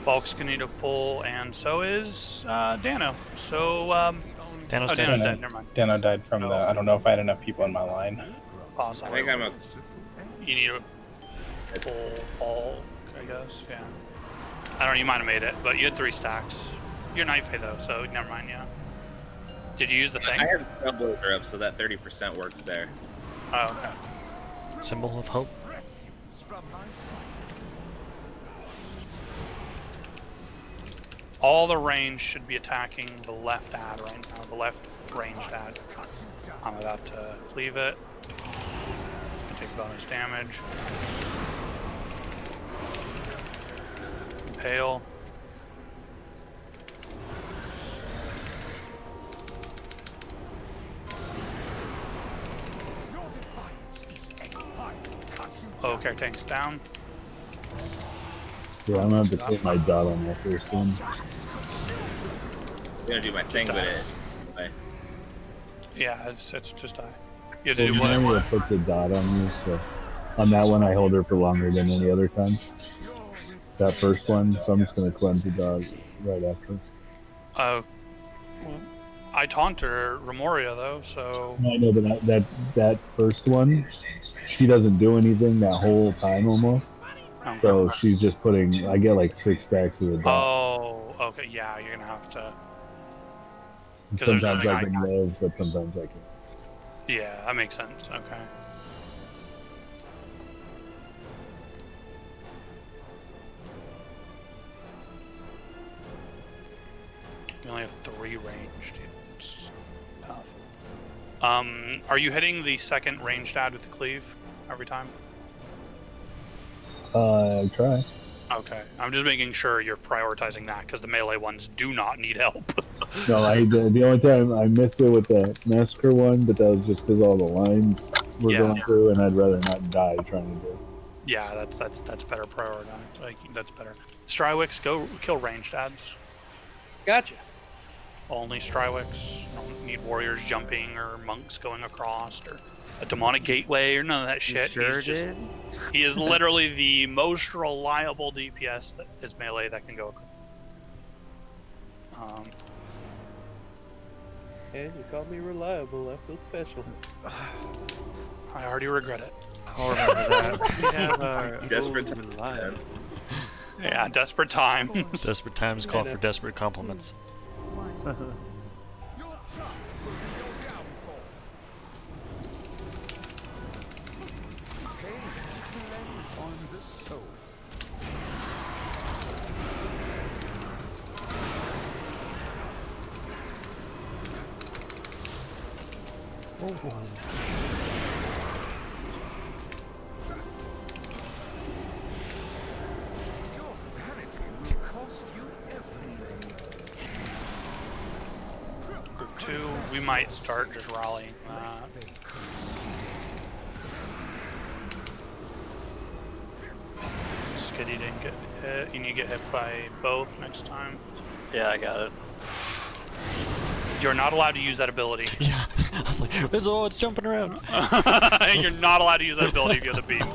Bulk's gonna need a pull, and so is Dano. So Dano's oh, dead. Dano's dead. Never mind. Dano died from the. I don't know if I had enough people in my line. Awesome. I think I'm a. You need a pull all, I guess. Yeah. I don't know. You might have made it, but you had 3 stacks. You're knife pay though, so never mind. Yeah. Did you use the thing? I have Trailblazer up, so that 30% works there. Oh, okay. Symbol of hope. From my sight. All the range should be attacking the left ad right now. The left ranged ad. I'm about to cleave it. Take bonus damage. Impale. Your defiance is ended. I will cut you Oh, okay, tank's down. Yeah, I'm gonna have to take my dot on that first one. I'm gonna do my thing with it. But Yeah, it's just die. You have to do Maria whatever. puts a dot on you, so on that one I hold her for longer than any other time. That first one, so I'm just gonna cleanse the dog right after. I taunt her Remoria though, so. I know, but that first one, she doesn't do anything that whole time almost. Okay. So she's just putting. I get like 6 stacks of the dot. Oh, okay. Yeah, you're gonna have to. Sometimes I can live, but sometimes I can't. Yeah, that makes sense. Okay. You only have 3 ranged. It's tough. Are you hitting the second ranged ad with the cleave every time? I try. Okay, I'm just making sure you're prioritizing that because the melee ones do not need help. No, the only time I missed it with the massacre one, but that was just because all the lines were going through, and I'd rather not die trying to do it. Yeah, that's better prioritized. Like that's better. Strywicks, go kill ranged ads. Gotcha. Only Strywicks. You don't need warriors jumping or monks going across or a demonic gateway or none of that shit. Sure did. He is literally the most reliable DPS that is melee that can go across. And you called me reliable. I feel special. I already regret it. I'll remember that. We have our Desperate time. Yeah, desperate times. Desperate times call for desperate compliments. Group 2, we might start just rallying that. Skitty didn't get hit. You need to get hit by both next time. Yeah, I got it. You're not allowed to use that ability. Yeah, I was like, it's jumping around. You're not allowed to use that ability if you have the beam.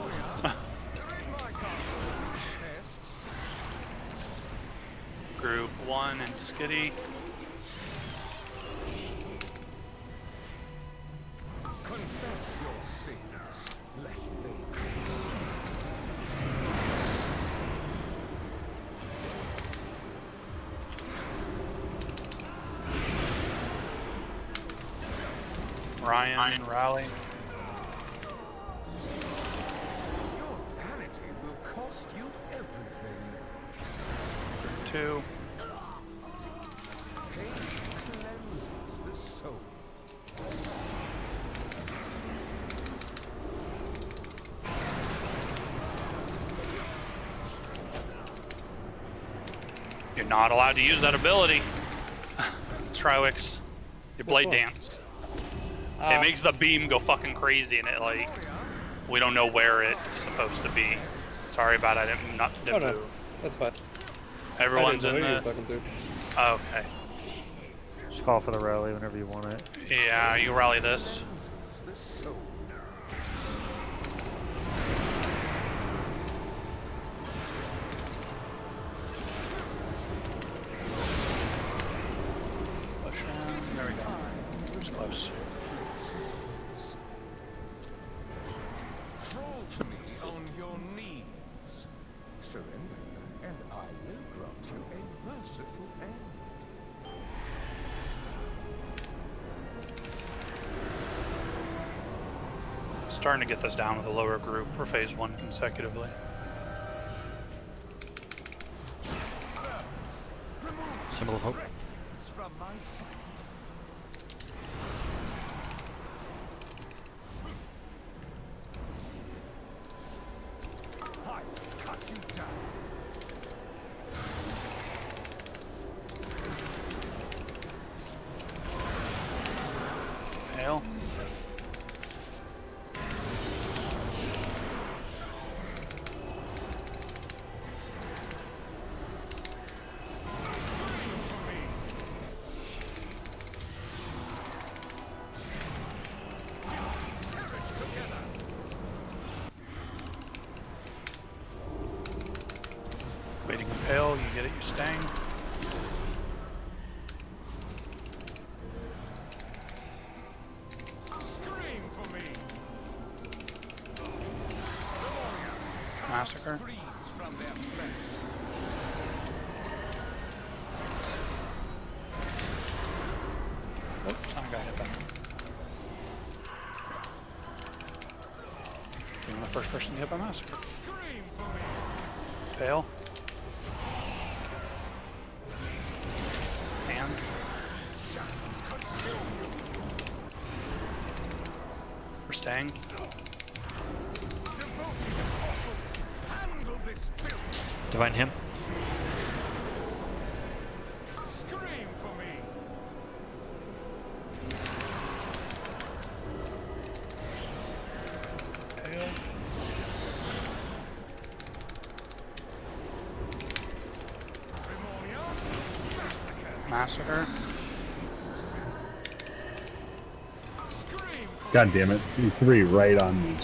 Group 1 and Skitty. Confess your sins, lest they Ryan, rally. Your vanity will cost you everything. Group 2. Pain cleanses the soul. You're not allowed to use that ability. Strywicks, your blade dance. It makes the beam go fucking crazy and it like, we don't know where it's supposed to be. Sorry about it, I didn't move. That's fine. Everyone's in the... the... Okay. Just call for the rally whenever you want it. Yeah, you rally this. The soul. Push in. There we go. It's close. Crawl to me on your knees. Surrender, and I will grant you a merciful end. Starting to get this down with a lower group for phase 1 consecutively. Symbol of hope. From my sight. I cut you down. Hail. Pale, you get it, you sting. Scream for me. Massacre. Screams from their flesh. Oops, I got hit by him. Being the first person hit by Massacre. Scream for me. Pale. Hand. Shadows consume you. We're staying. Devoted apostles, handle this filth. Divine him. Scream for me. Pale. Grimoire, massacre. Massacre. Scream for God damn it. C3 right on me.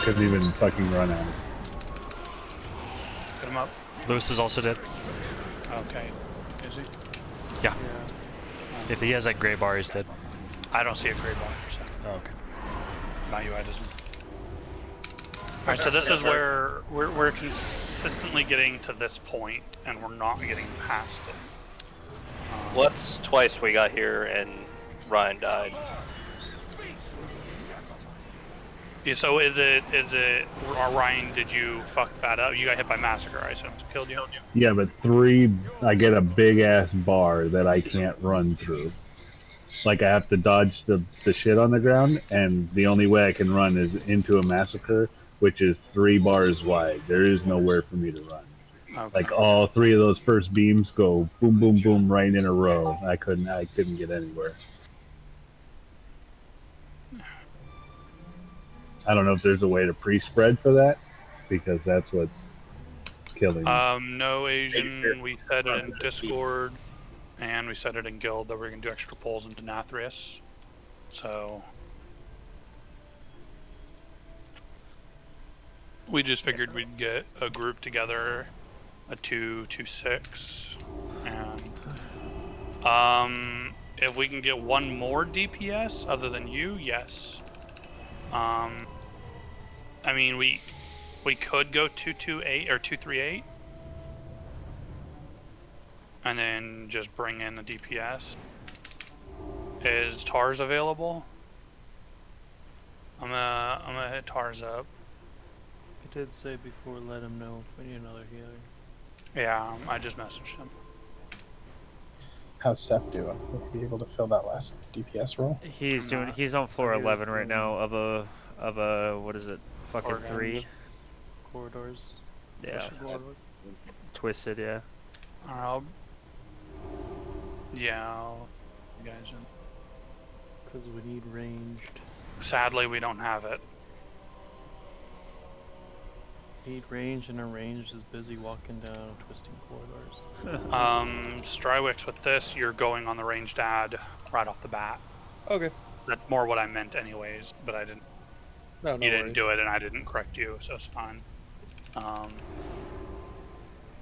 Couldn't even fucking run out. Put him up. Lewis is also dead. Okay. Is he? Yeah. If he has that gray bar, he's dead. I don't see a gray bar, so. Oh, okay. Not you, I doesn't. Alright, so this is where we're consistently getting to this point, and we're not getting past it. Well, that's twice we got here and Ryan died. Yeah, so is it, Ryan, did you fuck that up? You got hit by Massacre, I assume. Killed you? Yeah, but 3, I get a big ass bar that I can't run through. Like I have to dodge the shit on the ground, and the only way I can run is into a Massacre, which is 3 bars wide. There is nowhere for me to run. Okay. Like all 3 of those first beams go boom, boom, boom right in a row. I couldn't get anywhere. I don't know if there's a way to pre-spread for that, because that's what's killing me. No Asian, we said it in Discord, and we said it in Guild that we're gonna do extra pulls in Denathrius. So we just figured we'd get a group together, a 2-2-6, and if we can get one more DPS other than you, yes. I mean, we could go 2-2-8 or 2-3-8, and then just bring in the DPS. Is Tars available? I'm gonna hit Tars up. I did say before, let him know if we need another healer. Yeah, I just messaged him. How's Seth doing? Will he be able to fill that last DPS role? He's doing. He's on floor 11 right now of a what is it? Fucking 3. Corridors. Yeah. Twisted, yeah. Yeah, you guys. Because we need ranged. Sadly, we don't have it. Need range, and our range is busy walking down twisting corridors. Strywix, with this, you're going on the ranged ad right off the bat. Okay. That's more what I meant anyways, but I didn't. No, you didn't do it, and I didn't correct you, so it's fine.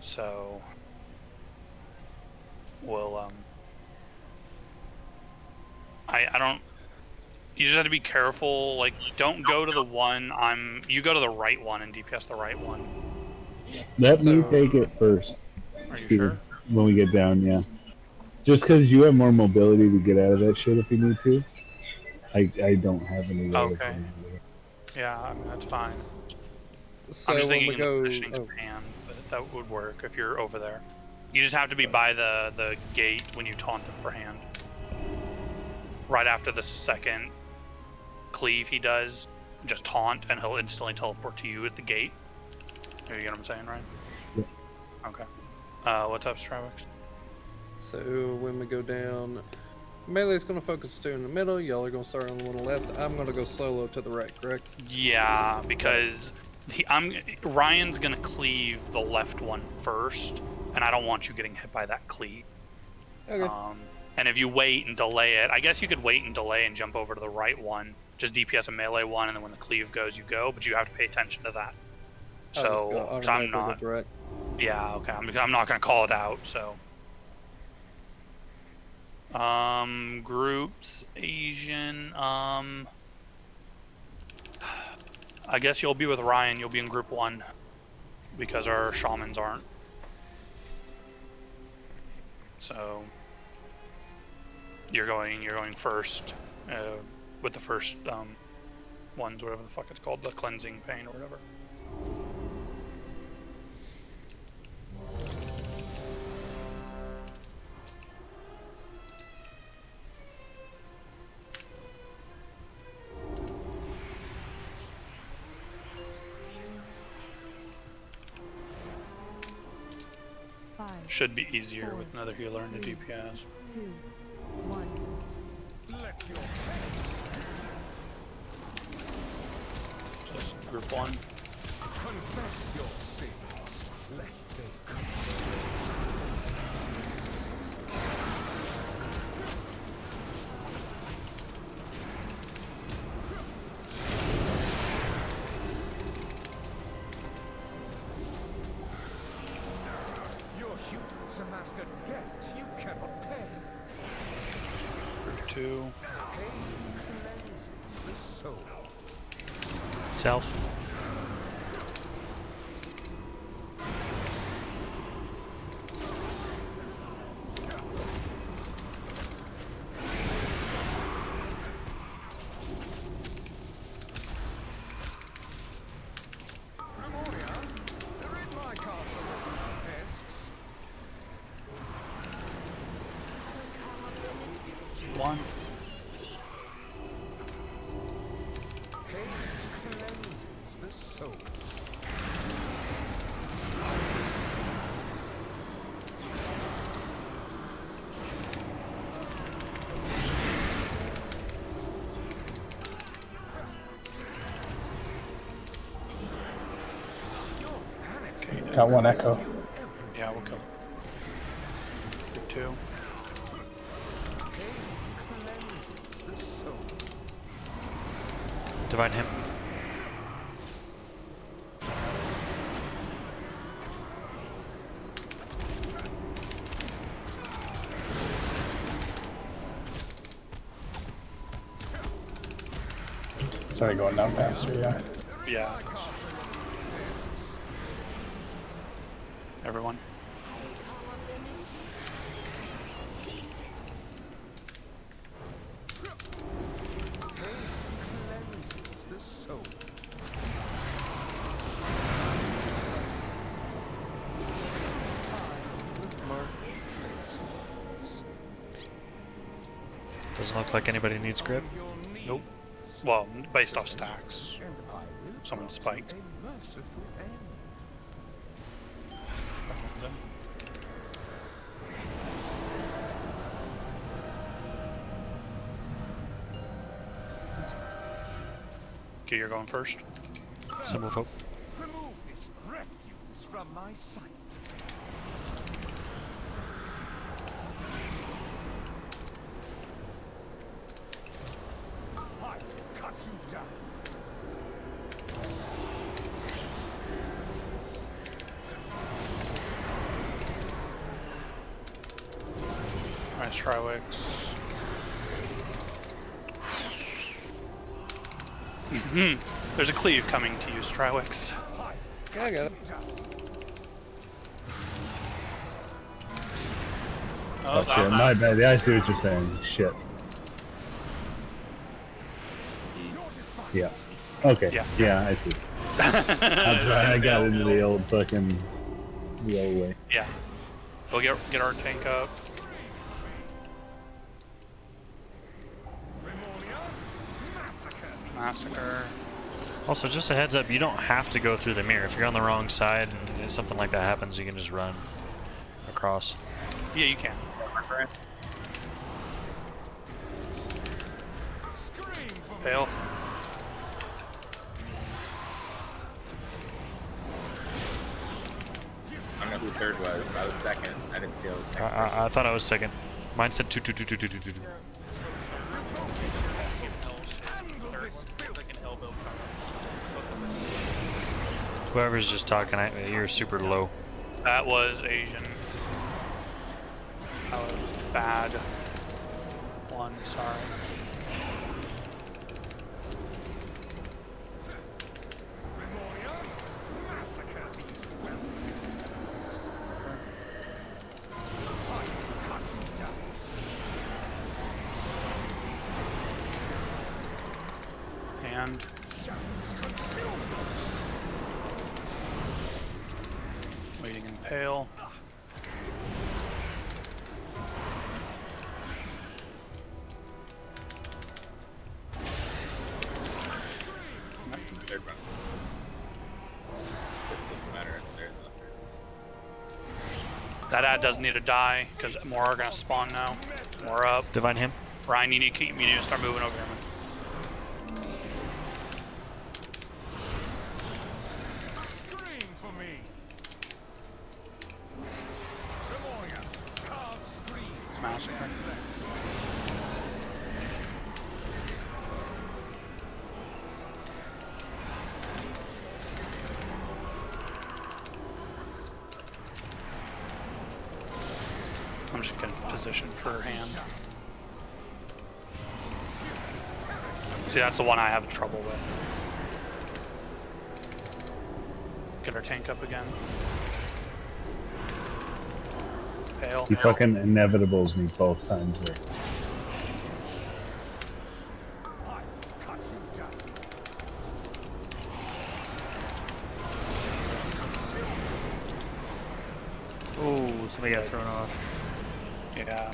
So we'll I don't. You just have to be careful. Like, don't go to the one. You go to the right one and DPS the right one. Let me take it first. Are you sure? When we get down, yeah. Just because you have more mobility to get out of that shit if you need to. I don't have any way of Okay. Yeah, I mean, that's fine. So I'm just when thinking we go, of positioning hand, but that would work if you're over there. You just have to be by the gate when you taunt him for hand. Right after the second cleave he does, just taunt and he'll instantly teleport to you at the gate. You get what I'm saying, right? Yeah. Okay. What's up, Stravix? So when we go down, Melee's gonna focus two in the middle. Y'all are gonna start on the one on the left. I'm gonna go solo to the right, correct? Yeah, because Ryan's gonna cleave the left one first, and I don't want you getting hit by that cleave. Okay. And if you wait and delay it, I guess you could wait and delay and jump over to the right one, just DPS a melee one, and then when the cleave goes, you go. But you have to pay attention to that. So, 'cause I'm not. Yeah, okay. I'm not gonna call it out, so. Groups, Asian, I guess you'll be with Ryan, you'll be in group 1. Because our shamans aren't. So you're going first, with the first ones, whatever the fuck it's called, the cleansing pain or whatever. Should be easier with another healer and a DPS. 2, 1. Let your Just group 1. confess your sins, lest they come. Your humans amassed a debt you cannot pay. Group 2. Pain cleanses the soul. Self. Memoria, they're in my castle with these pests. 1. Pain cleanses the soul. Got one echo. Yeah, we'll kill. Group 2. Cleanses the soul. Divine him. Sorry, going down faster, yeah. Yeah. Everyone. Cleanses the soul. Doesn't look like anybody needs grip. Nope. Well, based off stacks. And I will Someone grant spiked. you a merciful end. Okay, you're going first. Symbol folk. Remove this refuse from my sight. I will cut you down. Alright, Strywix. There's a cleave coming to you, Strywix. Yeah, I got it. Oh, shit, my bad. Yeah, I see what you're saying. Shit. Yeah. Okay. Yeah. I see. I'm sorry, I got into the old fucking the old way. Yeah. We'll get our tank up. Massacre. Also, just a heads up, you don't have to go through the mirror. If you're on the wrong side and something like that happens, you can just run across. Yeah, you can. Fail. I don't know who third was. I was second. I didn't see all the I thought I was second. Mine said 2. Whoever's just talking, you're super low. That was Asian. That was bad. One, sorry. And waiting in pale. That ad doesn't need to die because more are gonna spawn now. More up. Divine him. Ryan, you need to start moving over here, man. Massacre. I'm just gonna position for her hand. See, that's the one I have trouble with. Get our tank up again. Pale. He fucking inevitables me both times there. Ooh, somebody got thrown off. Yeah.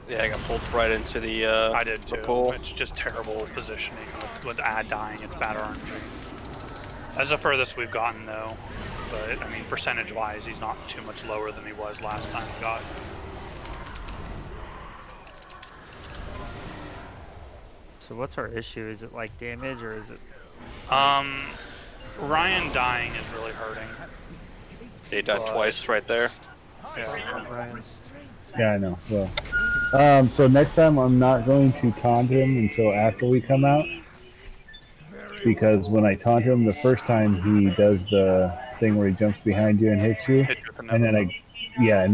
Yeah, I got pulled right into the I did the too. pool. It's just terrible positioning with ad dying. It's bad RNG. That's the furthest we've gotten though. But I mean, percentage-wise, he's not too much lower than he was last time we got. So what's our issue? Is it like damage or is it? Ryan dying is really hurting. He died twice right there. Yeah. Ryan. Yeah, I know. Well, so next time I'm not going to taunt him until after we come out, because when I taunt him the first time, he does the thing where he jumps behind you and hits you, and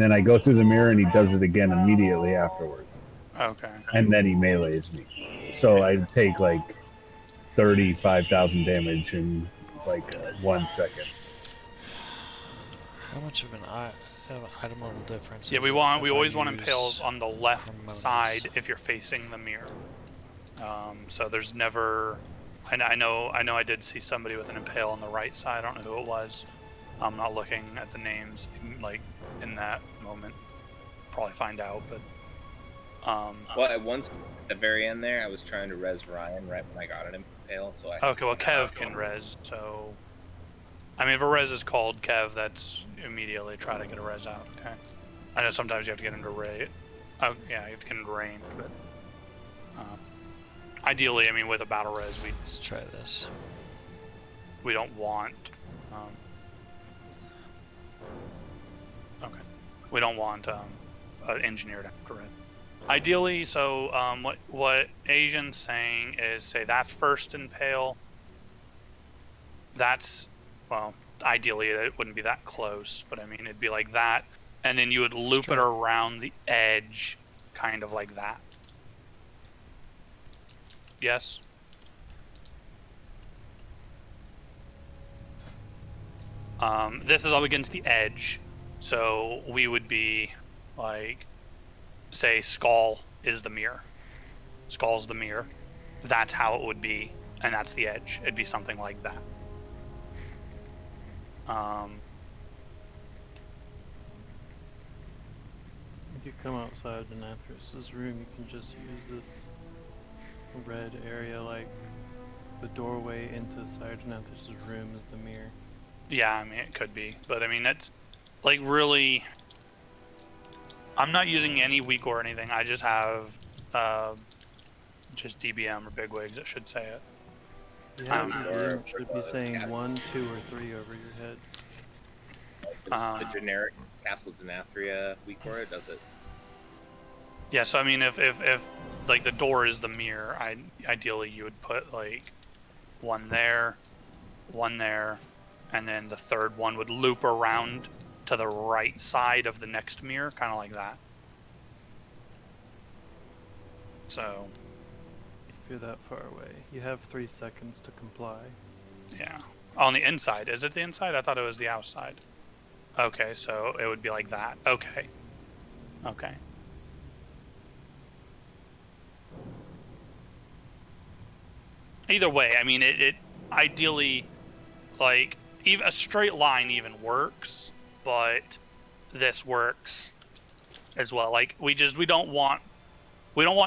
then I go through the mirror and he does it again immediately afterwards. Okay. And then he melees me. So I take like 35,000 damage in like 1 second. How much of an item level difference? Yeah, is we it if I always want use impales on the left hormones? side if you're facing the mirror. So there's never. I know I did see somebody with an impale on the right side. I don't know who it was. I'm not looking at the names like in that moment. Probably find out, but. Well, at once at the very end there, I was trying to res Ryan right when I got an impale, so I. Okay, well Kev can res, so. I mean, if a res is called Kev, that's immediately try to get a res out. Okay. I know sometimes you have to get into raid. Oh yeah, you have to get into range, but. Ideally, I mean, with a battle res, Let's try this. we don't want. Okay. We don't want an engineered after it. Ideally, so what Asian's saying is, say that's first impale. That's, well, ideally it wouldn't be that close, but I mean it'd be like that, and then you would loop it around the edge, kind of like that. Yes. This is up against the edge, so we would be like, say Skull is the mirror. Skull's the mirror. That's how it would be, and that's the edge. It'd be something like that. If you come outside of Denathrius' room, you can just use this red area, like the doorway into Sire Denathrius' room is the mirror. Yeah, I mean, it could be, but I mean, that's like really. I'm not using any weak or anything. I just have just DBM or bigwigs that should say it. Yeah, DBM should be saying 1, 2, or 3 over your head. The generic Castle Denathria weak aura does it. Yeah, so I mean, if like the door is the mirror, ideally you would put like one there, and then the third one would loop around to the right side of the next mirror, kind of like that. So, If you're that far away, you have 3 seconds to comply. yeah. On the inside. Is it the inside? I thought it was the outside. Okay, so it would be like that. Okay. Okay. Either way, I mean, it ideally, like, even a straight line even works, but this works as well. Like, we don't want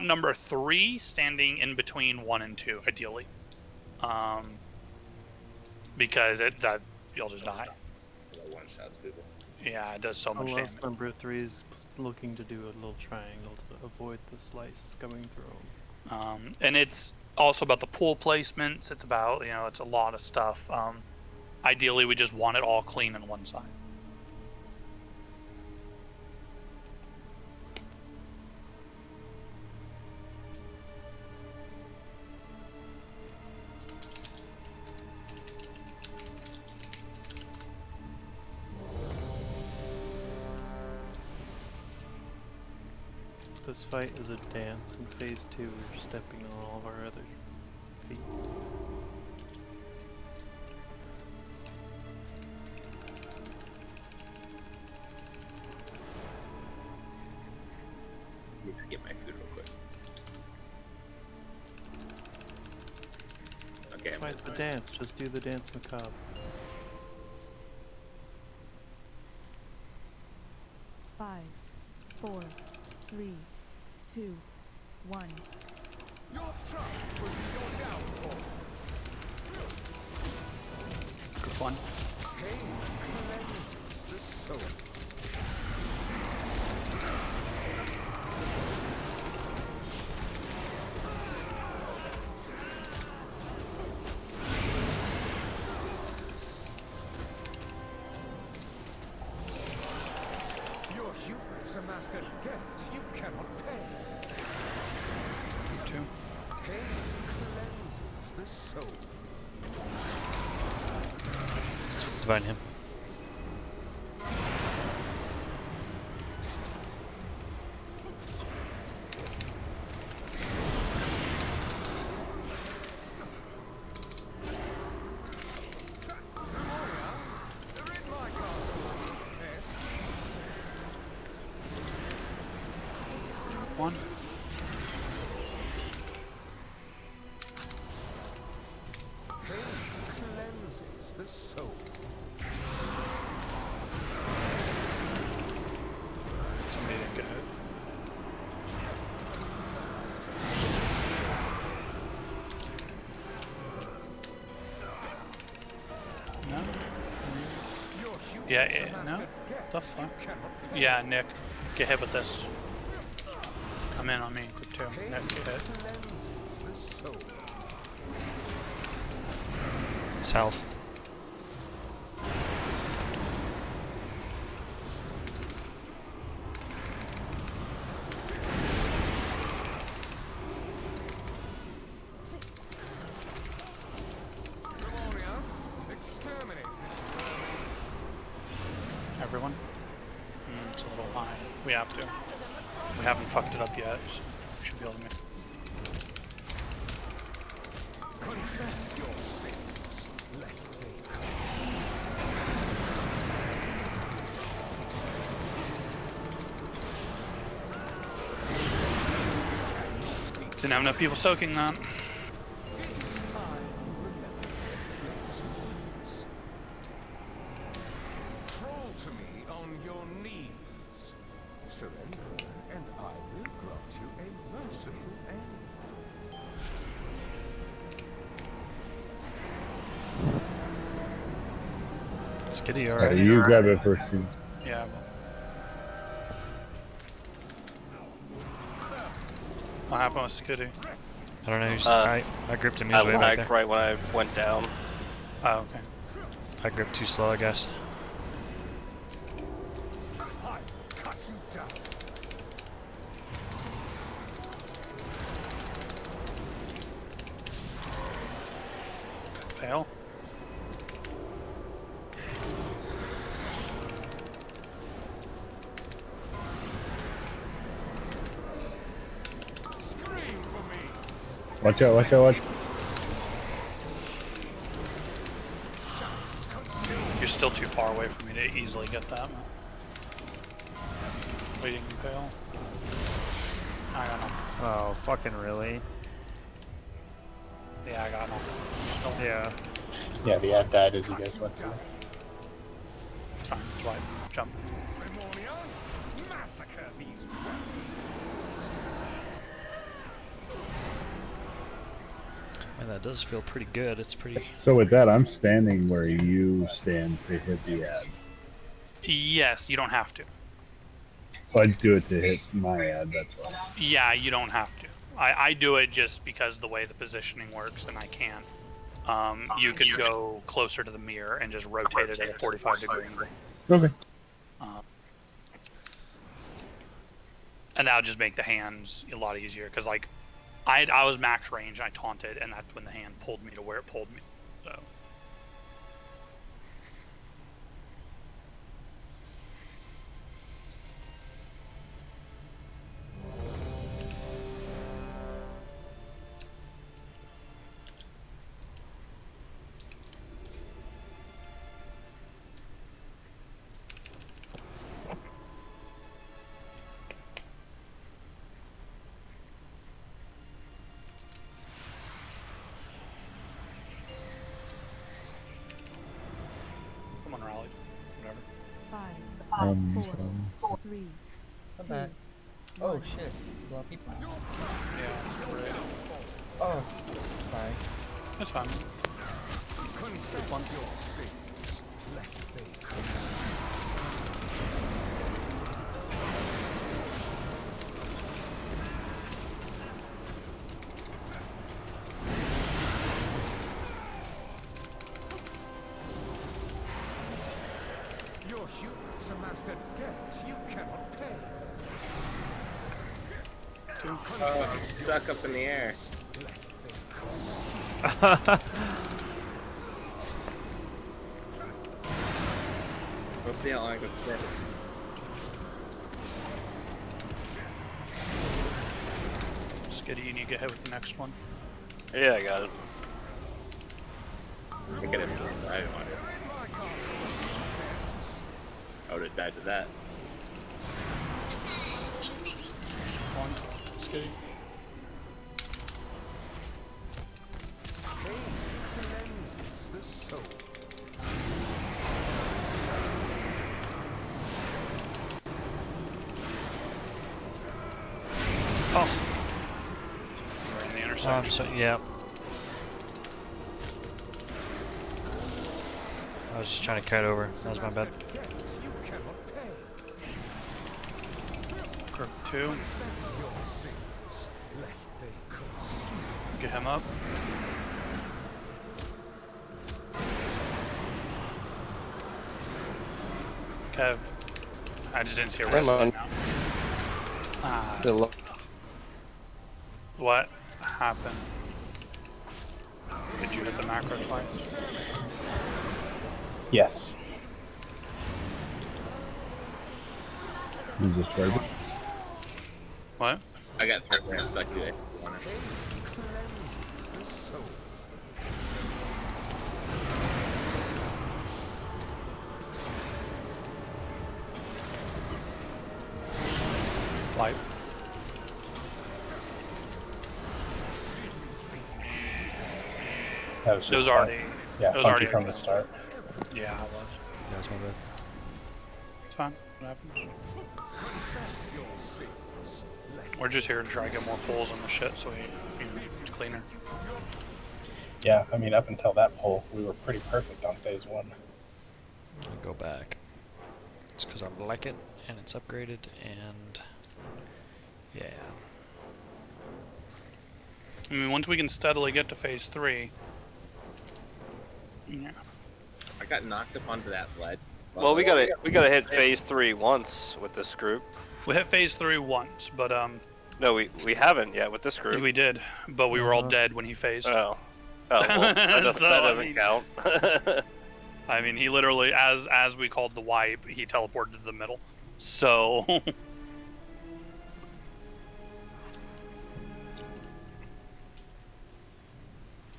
number 3 standing in between 1 and 2, ideally, because you'll just die. One shots people. Yeah, it does so much damage. Unless number 3 is looking to do a little triangle to avoid the slice coming through. And it's also about the pool placements. It's about, it's a lot of stuff. Ideally, we just want it all clean on one side. This fight is a dance. In phase 2, we're stepping on all of our other feet. Need to get my food real quick. Okay, I'm Fight the dance. Just do the dance macabre. Five, 4, 3, 2, 1. Your trust will be your downfall. Good one. Pain cleanses the soul. Your hubris amassed a debt you cannot pay. 2. Pain cleanses the soul. Divine him. One. Pain cleanses the soul. Somebody didn't get it. No? Yeah, no? The fuck? Yeah, Nick, get hit with this. Come in on me, quick too. Nick, get hit. Cleanses the soul. South. Demonio, exterminate this vermin. Everyone? It's a little high. We have to. We haven't fucked it up yet. So we should be able to make. Confess your sins, lest they curse. Didn't have enough people soaking that. Crawl to me on your knees. Surrender, and I will grant you a merciful end. Skitty Yeah, already. you grab it first. Yeah. What happened with Skitty? I don't know. I gripped him. He I was way back lagged there. right when I went down. Oh, okay. I gripped too slow, I guess. I cut you down. Fail. Watch out, watch out, watch. You're still too far away for me to easily get that. Waiting fail. I got him. Oh, fucking really? Yeah, I got him. Yeah. Yeah, the ad died as you guys went through. It's fine. It's right. Jump. Massacre these rats. Man, that does feel pretty good. It's pretty. So with that, I'm standing where you stand to hit the ad. Yes, you don't have to. I do it to hit my ad, that's why. Yeah, you don't have to. I do it just because the way the positioning works, and I can. You could go closer to the mirror and just rotate it at a 45-degree angle. Okay. And that would just make the hands a lot easier, because like, I was max range, and I taunted, and that's when the hand pulled me to where it pulled me. So. Come on, rally. Whatever. 5, 4, 3, Come 2, back. Oh shit. A lot of people. Yeah, right. Oh, sorry. That's fine. Confess your sins, lest they consume. Your humans amassed a debt you cannot pay. Oh, I'm stuck up in the air. Lest they consume. We'll see how long I can stay. Skitty, you need to get hit with the next one. Yeah, I got it. I could have stayed, but I didn't want to. I would have died to that. One. Skitty. Pain cleanses the soul. Oh. Right in the intersection. So yeah. I was just trying to cut over. That was my bad. Crook 2. Get him up. Kev. I just didn't see a Come rest on. now. Ah. The lo- What happened? Did you hit the macro twice? Yes. You just tried it. What? I got third where I stuck to it. Cleanses the soul. Light. That was It just was already. yeah, it was funky already from the start. Yeah, it was. Yeah, that's my bad. It's fine. What happens? Confess your sins, lest We're just here to try to get more pulls on the shit so it's cleaner. Yeah, I mean, up until that pull, we were pretty perfect on phase 1. I'll go back. It's because I like it and it's upgraded and yeah. I mean, once we can steadily get to phase 3. Yeah. I got knocked up onto that ledge. Well, we gotta hit phase 3 once with this group. We hit phase 3 once, but No, we haven't yet with this group. we did, but we were all dead when he phased. Oh. Oh, well, that doesn't, So, that I doesn't mean- count. I mean, he literally, as we called the wipe, he teleported to the middle. So.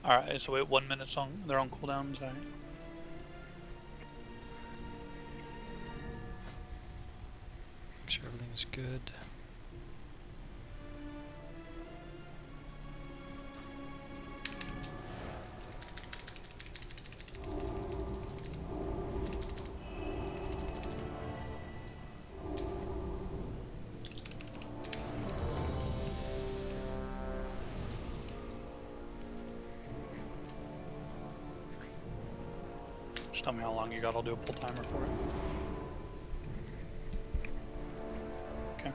Alright, so wait 1 minute on they're on cooldown, sorry. Make sure everything's good. Just tell me how long you got, I'll do a pull timer for it. Okay.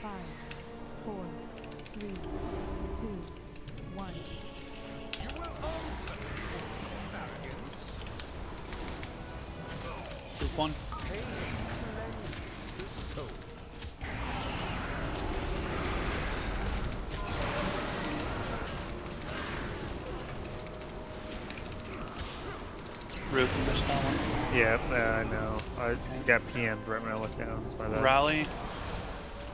Five, four, three, two, one. You will answer for arrogance. Group 1. Pain cleanses the soul. Root, you missed that one. Yeah, I know. I got PM'd right when I looked down. That's my bad. Rally.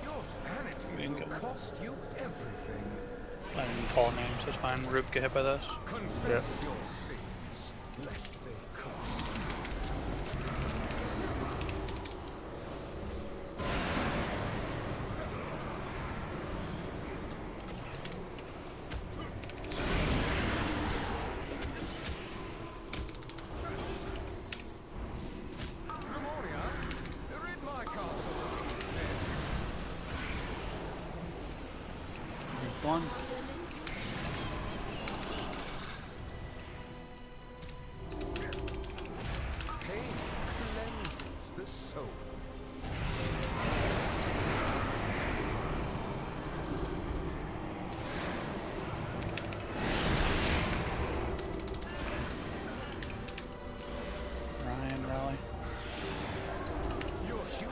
Your vanity We didn't will get- cost you everything. I didn't call names, that's fine. Root, get hit by this. Confess your sins, lest they cost. Memoria, rid my castle of these pests. Group 1. Pain cleanses the soul. Ryan, rally.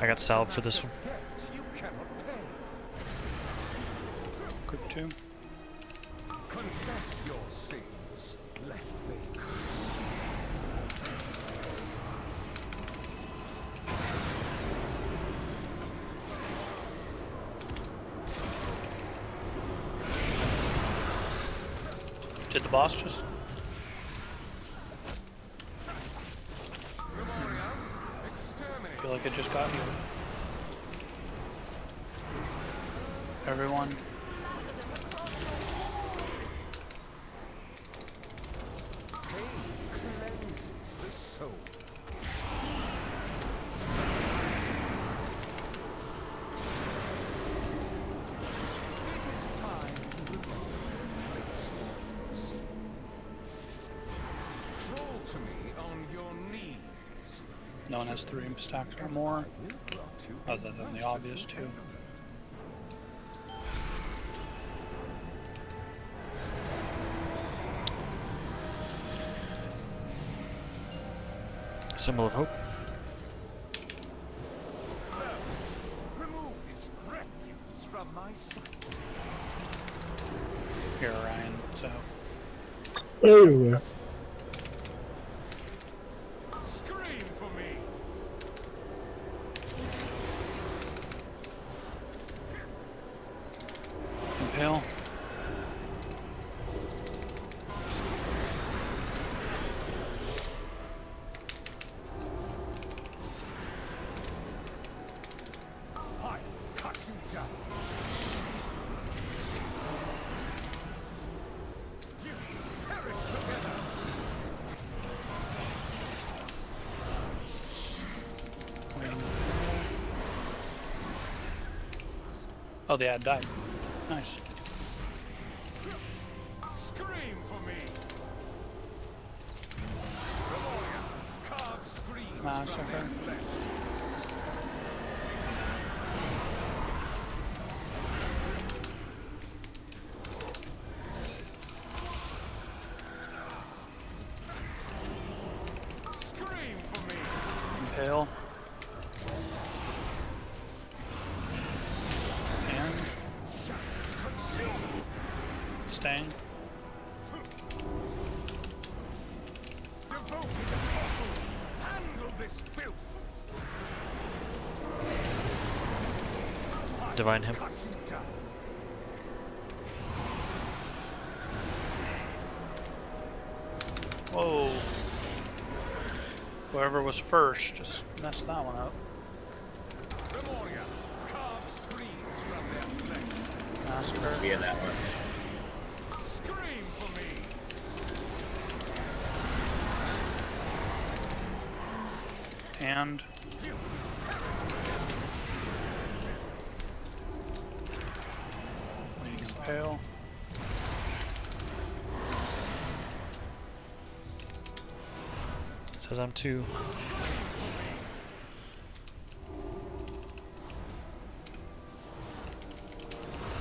I got salve for this one. Debt you cannot pay. Group 2. Confess your sins, lest they curse. Did the boss just? Memoria, I exterminate. feel like it just got you. Everyone. Pain cleanses the soul. It is time to remove place orders. Crawl to me on your knees. No one has 3 stacks or more, I will grant you a other than the obvious 2. merciful Symbol of hope. Servants, remove this refuse from my sight. Here, Ryan, so. Anyway. Scream for me. Impale. I cut you down. You perish together. Oh, the ad died. Nice. Scream for me. Memoria, carve screams Massacre. from their flesh. Scream for me. Impale. And Stain. Devoted apostles, handle this filth. divine him. Whoa. Whoever was first just messed that one up. Massacre. Yeah, that one. And leading impale. Says I'm 2.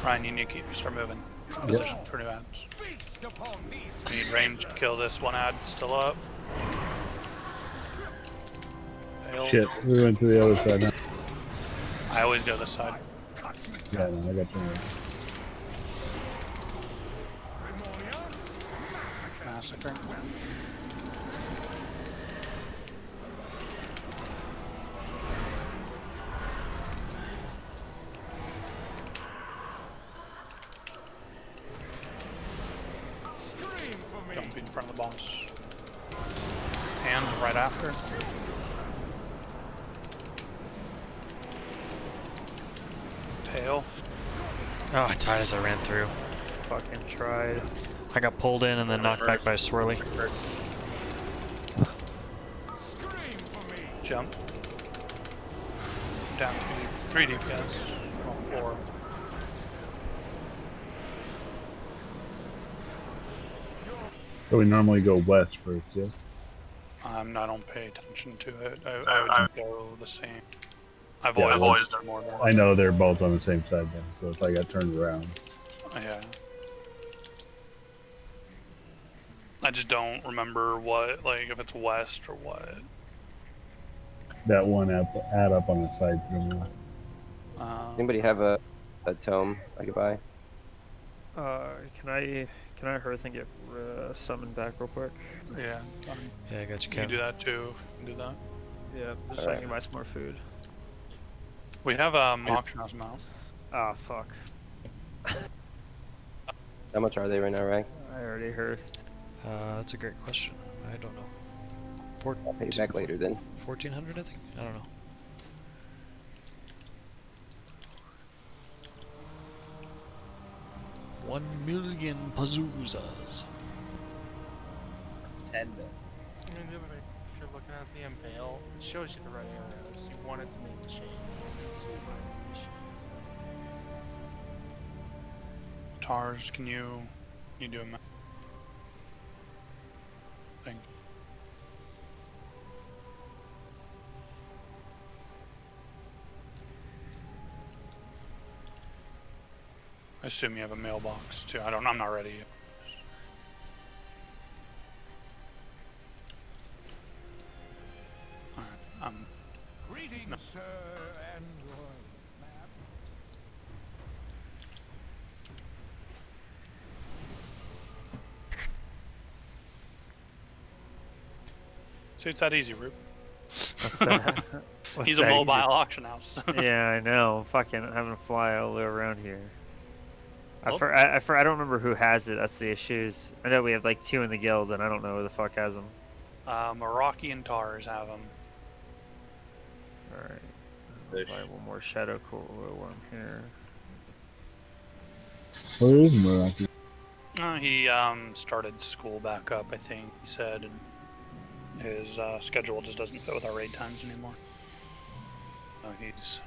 Ryan, you need to start moving. Position for new ads. You need range to kill this one ad still up. Failed. Shit, we went to the other side now. I always go this side. Yeah, no, I got you. Massacre. Don't be in front of the boss. And right after. Pale. Oh, I died as I ran through. Fucking tried. I got pulled in and then knocked back by a swirly. Jump. Down to 3 DPS. Well, 4. So we normally go west first, yes? I don't pay attention to it. I would just go the same. I've Yeah, always done more than I know they're both on the same side then, so if I got turned around. Yeah. I just don't remember what, like, if it's west or what. That one add up on the side for me. Does anybody have a tome I could buy? Can I Hearth and get summoned back real quick? Yeah. Yeah, I got you, You can Kevin. do that too. You can do that. Yeah, just so I can buy some more food. We have auction house mount. Ah, fuck. How much are they right now, Rag? I already Hearthed. That's a great question. I don't know. I'll pay you back later then. 1400, I think? I don't know. $1 million Pazoozas. 10 though. I mean, the other way, if you're looking at the impale, it shows you the right arrows. You want it to make the chain. You can see where it to be chains. Tars, can you do a map? Thank you. I assume you have a mailbox too. I'm not ready yet. Alright, Greetings, sir, and ma'am. See, it's that easy, Rube. What's that? What's He's a that mobile easy? auction house. Yeah, I know. Fucking having to fly all the way around here. I Well- don't remember who has it. That's the issues. I know we have like 2 in the guild, and I don't know who the fuck has them. Meraki and Tars have them. All right. Fish. Buy one more shadow core while I'm here. Where is Meraki? He started school back up, I think he said, and his schedule just doesn't fit with our raid times anymore. So he's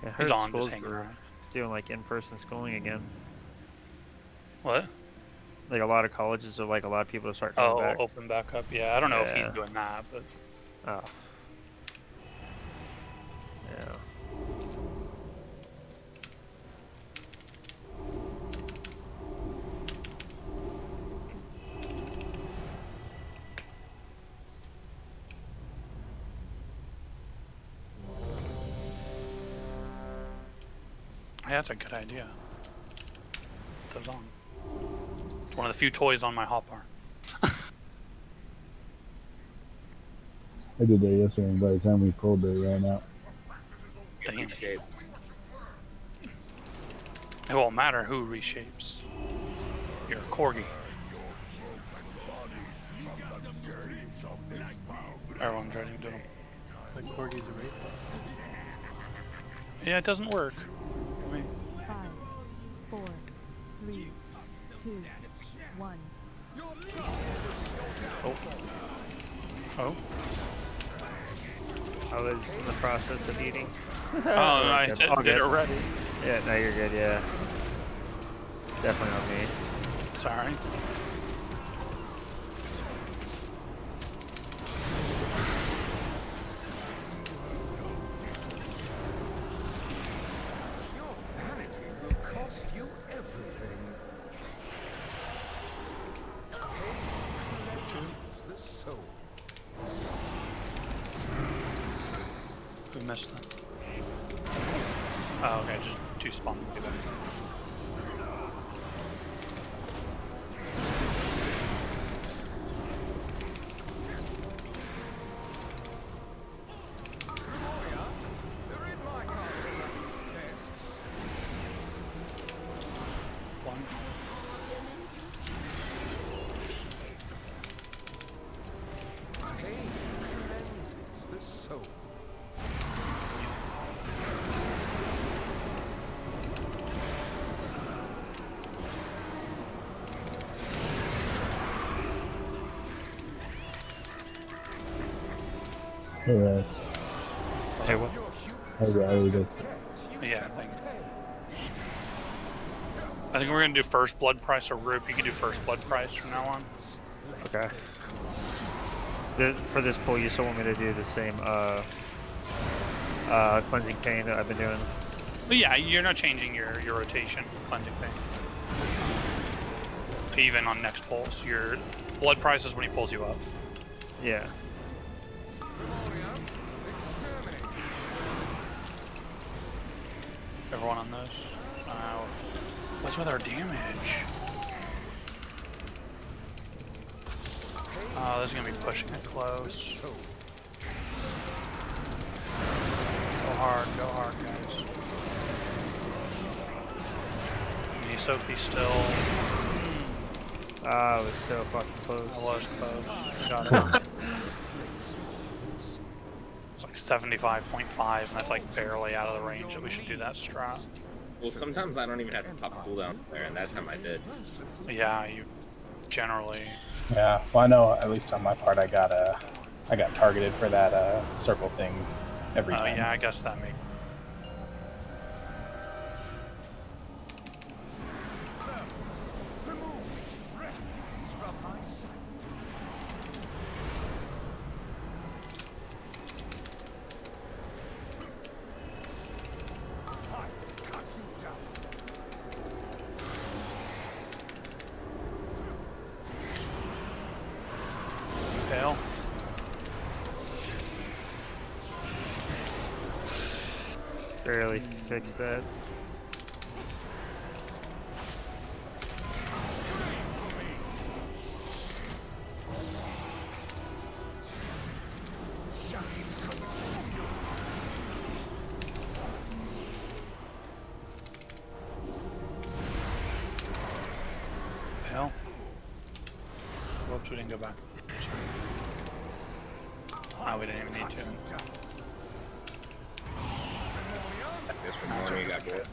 Yeah, I he's heard on just schools hanging were around. doing like in-person schooling again. What? Like a lot of colleges are like a lot of people to start coming Oh, back. open back up. Yeah, I don't know if Yeah. he's doing that, but Oh. Yeah. yeah, that's a good idea. Put those on. It's one of the few toys on my hotbar. I did that yesterday, and by the time we pulled, they ran out. Damn. It won't matter who reshapes. You're a corgi. Everyone's ready to do them. Like corgis are rape. Yeah, it doesn't work. I mean, 5, 4, 3, 2, 1. Oh. oh. I was in the process of eating. Oh, I Good. did All it good. already. Yeah, no, you're good, yeah. Definitely on me. Sorry. Your vanity will cost you everything. Pain cleanses the soul. Who missed that? Oh, okay, just 2 spawn. Do that. They're in my castle, these pests. One. Pain cleanses the soul. Alright. Hey, what? Yeah, I think we're gonna do first blood price or Roop. You can do first blood price from now on. Okay. For this pull, you still want me to do the same cleansing pain that I've been doing? But yeah, you're not changing your rotation for cleansing pain. Even on next pulse, your blood price is when he pulls you up. Yeah. Everyone on those. What's with our damage? Oh, this is gonna be pushing it close. Go hard, guys. Me, Sophie still. Ah, it was so fucking close. I was close. Got it. It's like 75.5, and that's like barely out of the range that we should do that strat. Well, sometimes I don't even have to pop cooldown there, and that time I did. Yeah, you generally. Yeah, well, I know at least on my part, I got targeted for that circle thing every time. Yeah, I guess that makes. Servants, remove this refuse from my sight. I cut you down. Fail. Barely fixed that. Fail. Whoops, we didn't go back. Ah, we didn't even need to. I guess from morning you got good.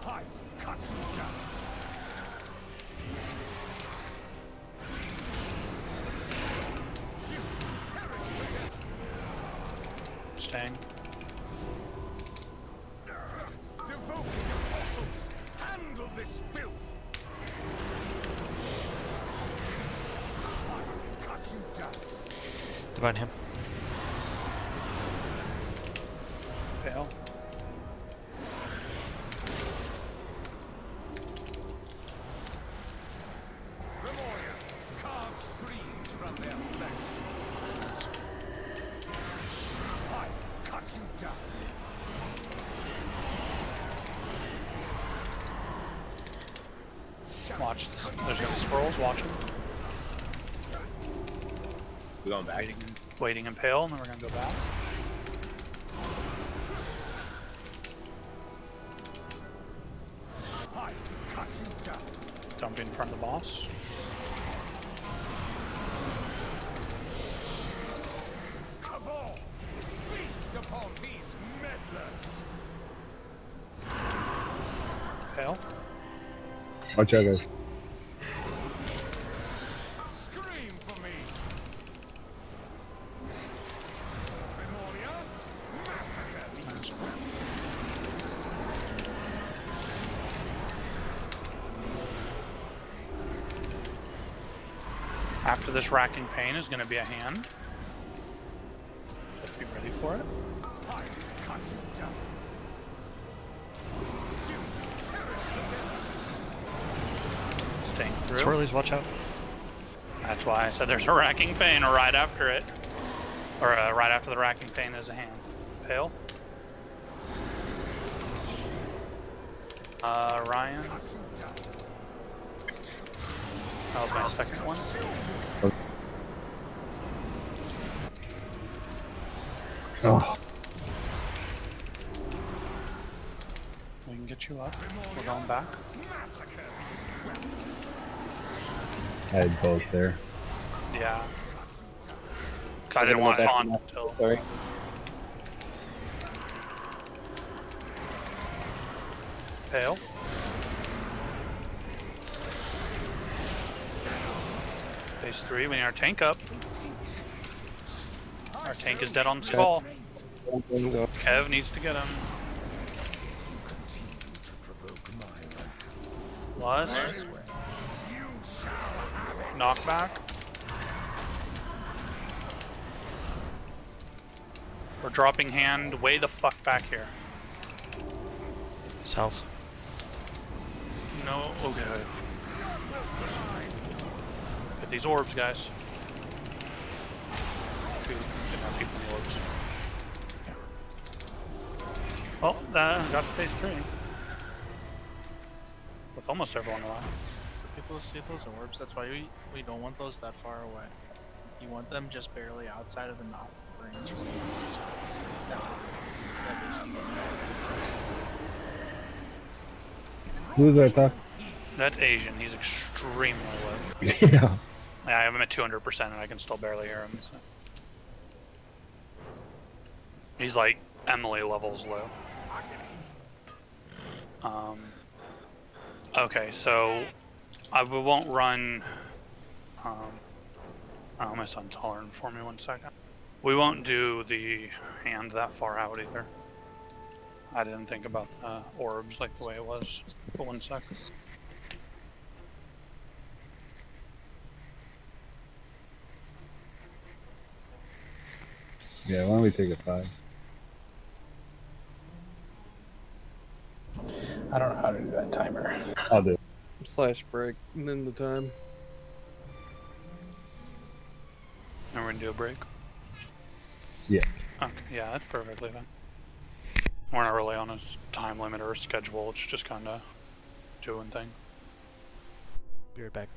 I cut you down. Staying. Devoted apostles, handle this filth. I cut you down. Divine him. Fail. Memoria, carve screens from their flesh. I cut you down. Watch Watch this. There's gonna be squirrels watching. We going back? Waiting in pale, and then we're gonna go back. Don't be in front of the boss. Cabal, feast upon these meddlers. Pale. Watch out, guys. Scream for me. Memoria, massacre. After this racking pain is going to be a hand. Just be ready for it. Staying through. Swirlies, watch out. That's why I said there's a racking pain right after it. Or right after the racking pain is a hand. Pale. Ryan. That was my second one. Oh. We can get you up. We're going back. I had both there. Yeah. Cause I didn't want it on until. Sorry. Pale. Phase 3, we need our tank up. Our tank is dead on skull. Kev needs to get him. Lust. Knockback. We're dropping hand way the fuck back here. South. No, okay. Get these orbs, guys. Get more people in the orbs. Well, got to phase 3. With almost everyone alive. People see those orbs, that's why we don't want those that far away. You want them just barely outside of the knock range. Who's that talk? That's Asian, he's extremely low. Yeah. I have him at 200% and I can still barely hear him. So. He's like Emily levels low. Okay, so we won't run. Oh, my son's hollering for me 1 second. We won't do the hand that far out either. I didn't think about orbs like the way it was. For 1 second. Yeah, why don't we take a 5? I don't know how to do that timer. I'll do it. Slash break, and then the time. And we're gonna do a break? Yeah. Okay, yeah, that's perfectly fine. We're not really on a time limit or a schedule, it's just kinda doing thing. Be right back.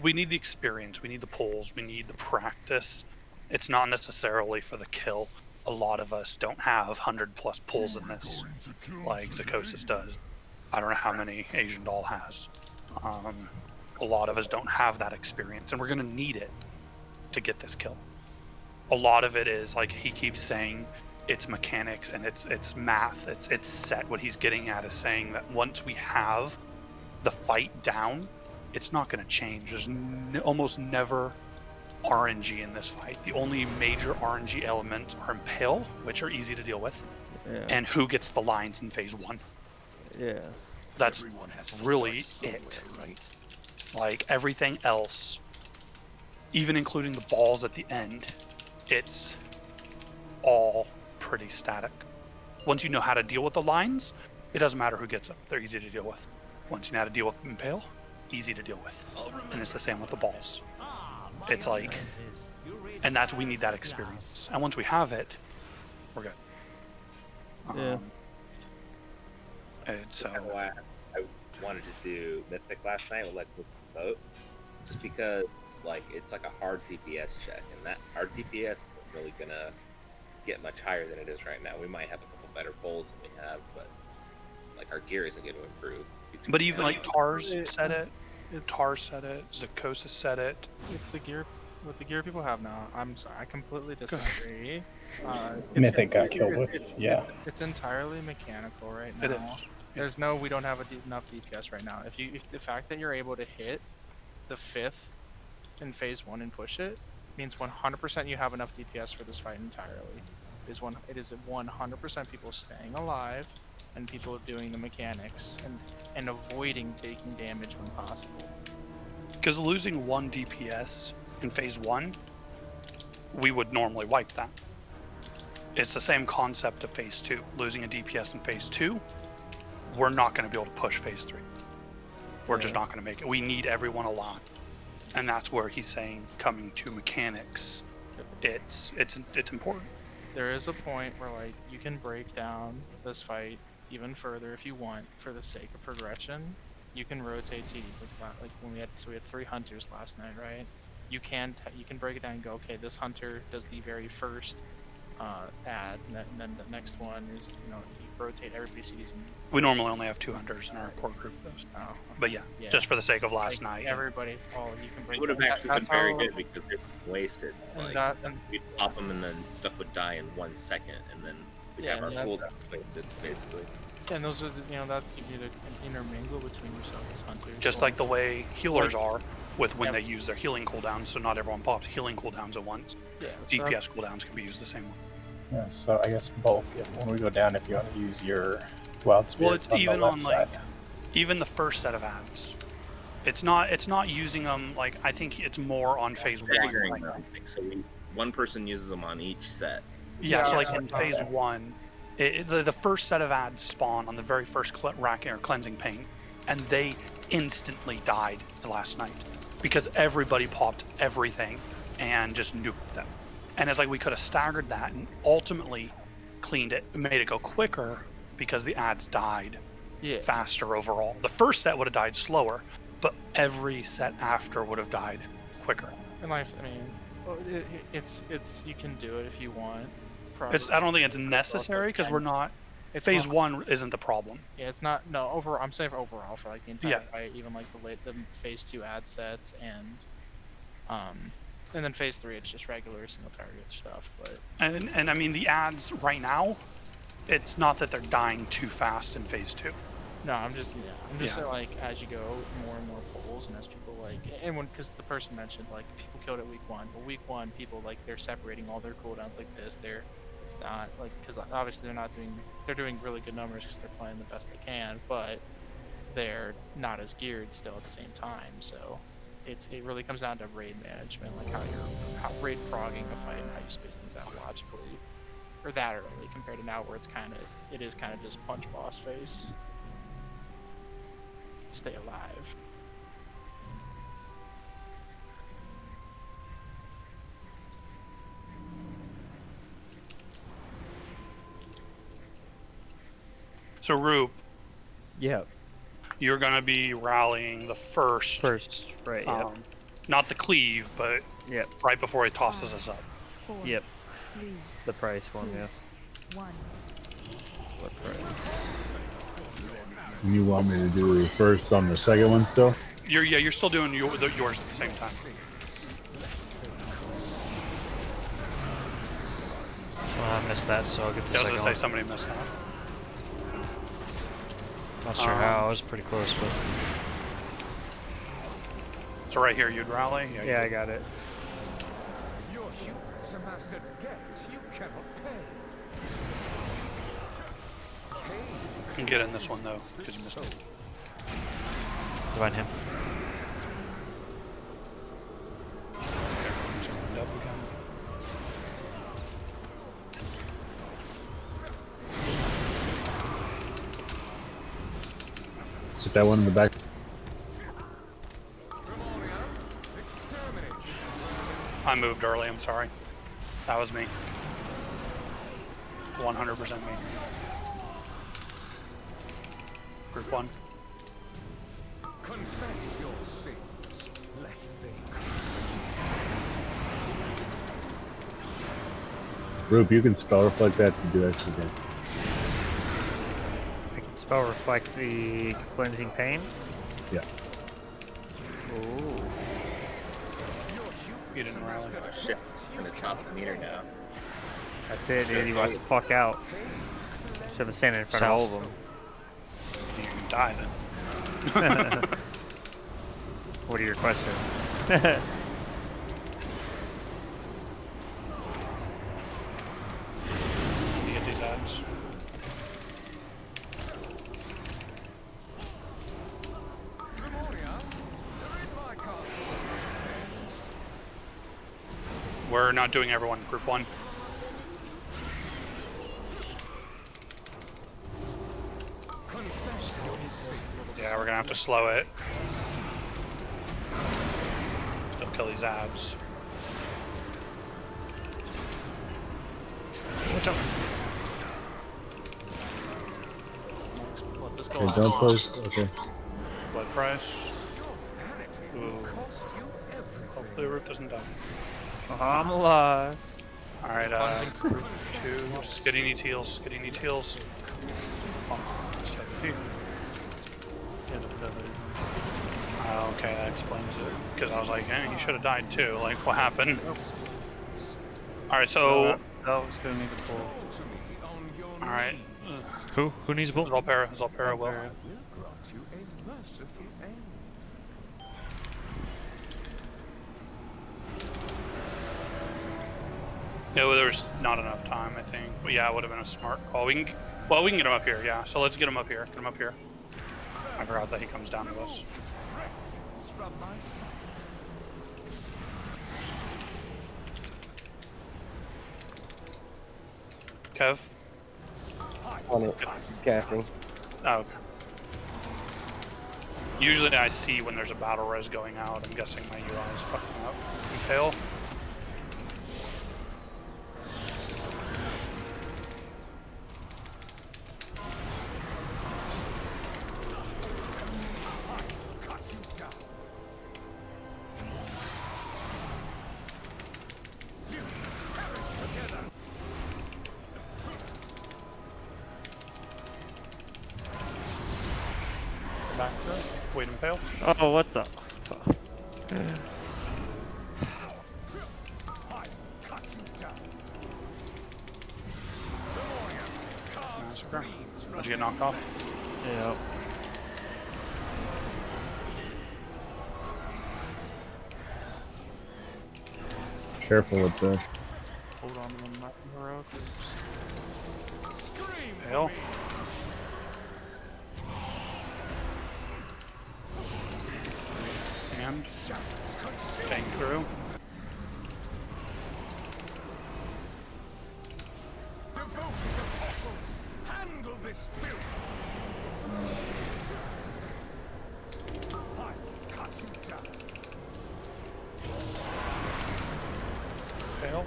we need the experience, we need the pulls, we need the practice. It's not necessarily for the kill. A lot of us don't have 100+ pulls in this, like Zakosis does. I don't know how many Asian Doll has. A lot of us don't have that experience, and we're going to need it to get this kill. A lot of it is, like he keeps saying, it's mechanics and it's math, it's set. What he's getting at is saying that once we have the fight down, it's not going to change. There's almost never RNG in this fight. The only major RNG elements are Impale, which are easy to deal with, and who gets the lines in phase 1. Yeah. That's really it. Like everything else, even including the balls at the end, it's all pretty static. Once you know how to deal with the lines, it doesn't matter who gets them. They're easy to deal with. Once you know how to deal with Impale, easy to deal with. And it's the same with the balls. It's like, and we need that experience. And once we have it, we're good. Yeah. And so why I wanted to do Mythic last night with like with the boat, just because like it's like a hard DPS check, and that hard DPS isn't really gonna get much higher than it is right now. We might have a couple better pulls than we have, but like our gear isn't going to improve. But even like Tars said it, Tars said it, Zakosis said it. With the gear people have now, I'm sorry, I completely disagree. Mythic got killed with, yeah. It's entirely mechanical right now. It is. There's no, we don't have enough DPS right now. If the fact that you're able to hit the 5th in phase 1 and push it means 100% you have enough DPS for this fight entirely. It is 100% people staying alive and people doing the mechanics and avoiding taking damage when possible. Because losing 1 DPS in phase 1, we would normally wipe that. It's the same concept of phase 2. Losing a DPS in phase 2, we're not going to be able to push phase 3. We're just not going to make it. We need everyone alive. And that's where he's saying, coming to mechanics, it's important. There is a point where like you can break down this fight even further if you want, for the sake of progression. You can rotate CDs like when we had 3 hunters last night, right? You can break it down and go, okay, this hunter does the very first ad, and then the next one is, you rotate everybody's CDs. We normally only have 2 hunters in our core group, though. Oh. But yeah, just for the sake of last night. Everybody, it's all you can break. It would have down. actually been very good because they're wasted. And Like, we'd pop them and then stuff would die in 1 second, and then we'd have our cooldown wasted, basically. And those are that's you need to intermingle between yourself as hunters. Just like the way healers are with when they use their healing cooldowns, so not everyone pops healing cooldowns at once. Yeah, DPS cooldowns can be used the same way. Yeah, so I guess bulk, when we go down, if you want to use your wild spirits Well, it's on even the left on side. even the first set of ads. It's not using them like, I think it's more on phase 1. Staggering them. So one person uses them on each set. Yeah, so like in phase 1, the first set of ads spawn on the very first rack or cleansing paint, and they instantly died last night because everybody popped everything and just nuked them. And it's like we could have staggered that and ultimately cleaned it, made it go quicker because the ads died faster overall. The first set would have died slower, but every set after would have died quicker. And I mean, it's you can do it if you want. I don't think it's necessary because we're not. Phase 1 isn't the problem. Yeah, it's not. No, overall, I'm saying overall for like the entire fight, even like the phase 2 ad sets and then phase 3, it's just regular single target stuff. But and I mean the ads right now, it's not that they're dying too fast in phase 2. No, I'm just saying, like, as you go more and more polls and as people like, and because the person mentioned like people killed at week 1, but week 1 people like they're separating all their cooldowns like this. It's not like, because obviously they're doing really good numbers because they're playing the best they can, but they're not as geared still at the same time. So it really comes down to raid management, like how raid progging a fight and how you space things out logically, or that early compared to now where it is kind of just punch boss face. Stay alive. So Rube. Yeah. You're gonna be rallying the first. Right. Yeah. Not the cleave, but Yep. right before he tosses us up. 4, Yep. 3, The price one, 2, yeah. 1. What price? You want me to do first on the second one still? You're still doing yours at the same time. Somehow I missed that, so I'll get the I was second gonna one. say somebody missed that. Not sure how, I was pretty close, but... So right here, you'd rally? Yeah, I got it. Your humans amassed a debt you cannot pay. You can get in this one though, because you missed it. Divine him. Up again. Sit that one in the back. I moved early, I'm sorry. That was me. 100% me. Group 1. Confess your sins, lest they Roop, you can spell reflect that to do extra damage. I can spell reflect the cleansing pain. Yeah. Ooh. You didn't rally. Oh shit, I'm gonna top the meter now. That's it, dude. You watch the fuck out. Should have been standing in front of all of them. You can die then. What are your questions? You get these ads. We're not doing everyone. Group 1. Yeah, we're gonna have to slow it. Still kill these abs. Watch out. Let this go Okay, on. don't post. Okay. Blood price. Ooh. Hopefully Root doesn't die. I'm alive. Alright, group 2. Skiddy needs heals. Skiddy needs heals. Oh, 70. Okay, that explains it. Because I was like, he should have died too. Like, what happened? Alright, so... That was gonna need a pull. Alright. Who? Who needs a bull? Zalpera will. grant you a merciful end. Yeah, well, there's not enough time, I think. But yeah, it would have been a smart call. We can get him up here, yeah. So let's get him up here. Get him up here. I forgot that he comes down to us. From my sight. Kev? On it. It's casting. Oh, okay. Usually I see when there's a battle res going out. I'm guessing my UI is fucking up. Impale. Back to it. Wait, Impale. Oh, what the? Massacre. Did you get knocked off? Yeah. Careful with this. Hold on to them heroically. Impale. And staying through. Devoted apostles, handle this filth. I cut you down. Impale.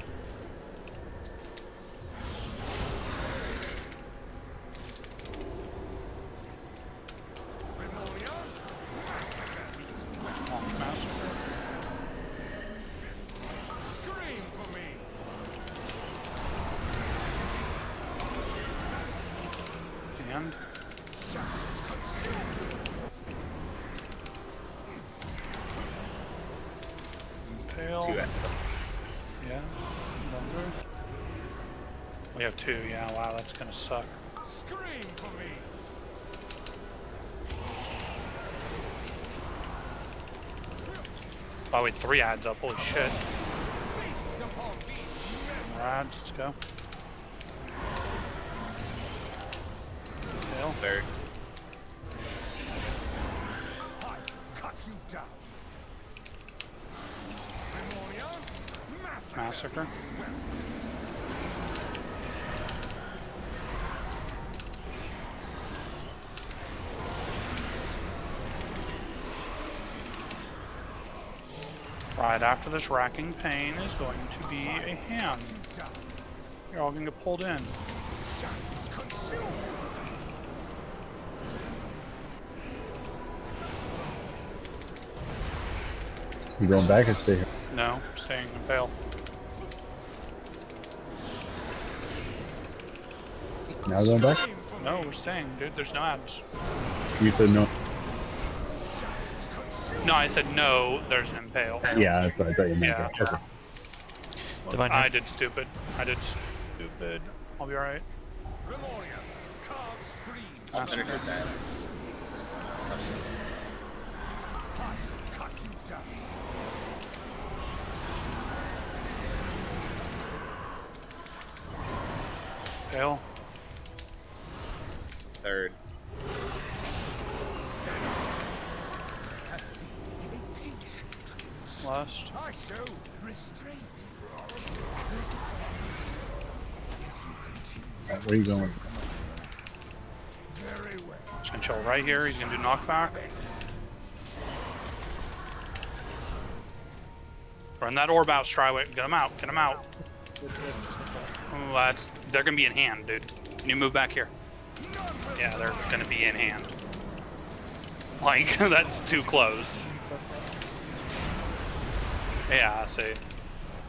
Massacre. Yeah. Going through. We have 2. Yeah. Wow, that's gonna suck. Scream for me. Oh wait, 3 adds up. Holy shit. More ads. Let's go. Tail. Third. Cut you down. Massacre. Right after this racking pain is going to be a hand. You're all going to get pulled in. You going back and stay here? No, staying in Pale. Now going back? No, we're staying, dude. There's no ads. You said no. No, I said no, there's an impale. Yeah, that's what I thought you meant. Yeah. Okay. Divine I Hand. did stupid. I'll be alright. Massacre. 100%. Pale. Third. Last. I show restraint. Where are you going? Very well. Just gonna chill right here. He's gonna do knockback. Run that orb out, Stryway. Get him out. Get him out. Oh, they're gonna be in hand, dude. Can you move back here? Yeah, they're gonna be in hand. Like, that's too close. Yeah, see.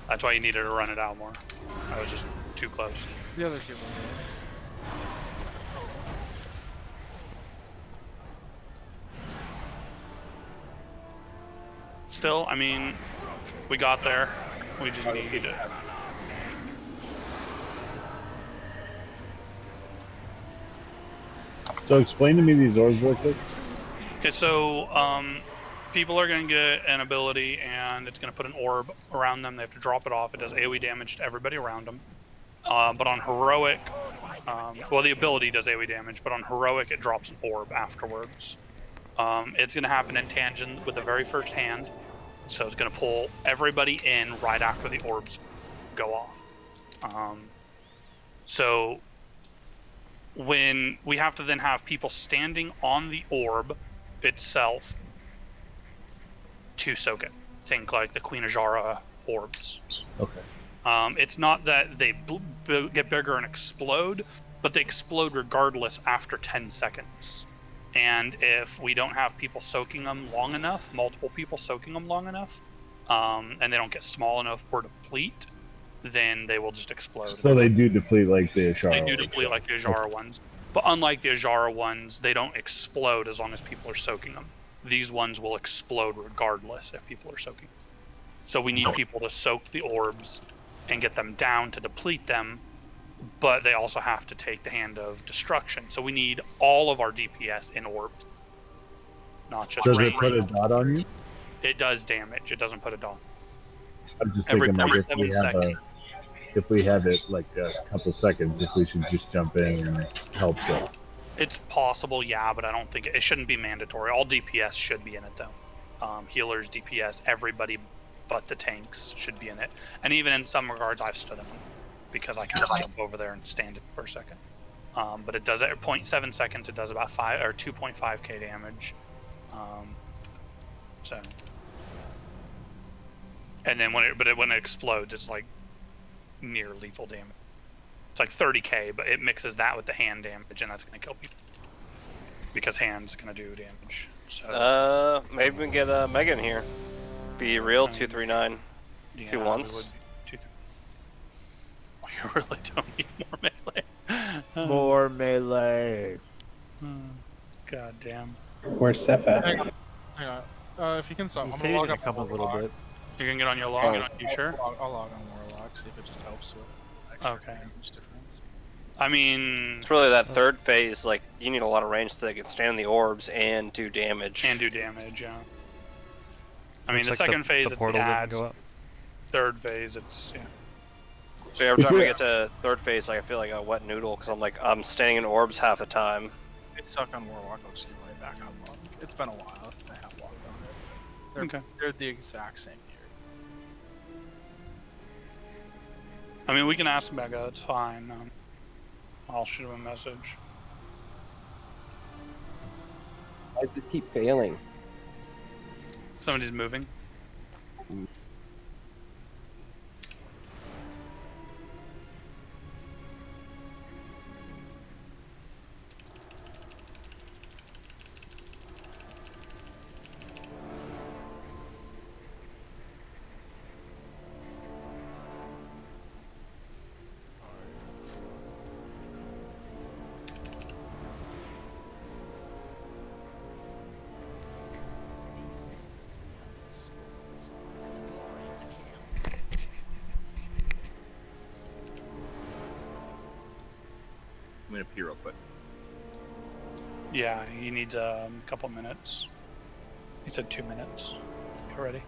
That's why you needed to run it out more. I was just too close. The other 2 were Still, I mean, we got there. We just need it. So explain to me these orbs real quick. Okay, so people are going to get an ability, and it's going to put an orb around them. They have to drop it off. It does AoE damage to everybody around them. But on heroic, well, the ability does AoE damage, but on heroic, it drops an orb afterwards. It's going to happen in tangent with the very first hand, so it's going to pull everybody in right after the orbs go off. So when we have to then have people standing on the orb itself to soak it. Think like the Queen Ajara orbs. Okay. It's not that they get bigger and explode, but they explode regardless after 10 seconds. And if we don't have people soaking them long enough, multiple people soaking them long enough, and they don't get small enough or deplete, then they will just explode. So they do deplete like the Ashara. They do deplete like the Ajara ones. But unlike the Ajara ones, they don't explode as long as people are soaking them. These ones will explode regardless if people are soaking. So we need people to soak the orbs and get them down to deplete them, but they also have to take the Hand of Destruction. So we need all of our DPS in orbs, not just Does range. it put a dot on you? It does damage. It doesn't put a dot. I'm just Every thinking like 7 seconds. if we have it like a couple seconds, if we should just jump in and help so. It's possible, yeah, but I don't think it shouldn't be mandatory. All DPS should be in it though. Healers, DPS, everybody but the tanks should be in it. And even in some regards, I've stood in them because I can just jump over there and stand it for a second. But it does at 0.7 seconds. It does about 2.5k damage. So, and then when it explodes, it's like near lethal damage. It's like 30k, but it mixes that with the hand damage, and that's gonna kill people because hand's gonna do damage. So. Maybe we can get Megan here. Be real, 239. Yeah, If he wants. we would be you really don't need more melee. More melee. God damn. Where's Seth at? Hang on. If you can stop, He I'm said gonna he's log gonna up come a on little log. bit. You can get on your log. You sure? I'll log on more log. warlock, see if it just helps with extra damage difference. I mean, It's really that third phase. Like you need a lot of range so they can stand the orbs and do damage. And do damage, yeah. I mean, Looks the like second phase, the it's portal the didn't ads. go up. Third phase, it's yeah. So every time we get to third phase, like, I feel like a wet noodle because I'm standing in orbs half the time. They suck on warlock. I'll just get right back up on. It's been a while since I have walked on it. They're, Okay. They're the exact same here. I mean, we can ask him back out. It's fine. I'll shoot him a message. I just keep failing. Somebody's moving. I'm gonna pee real quick. Yeah, he needs a couple minutes. He said 2 minutes. Get ready.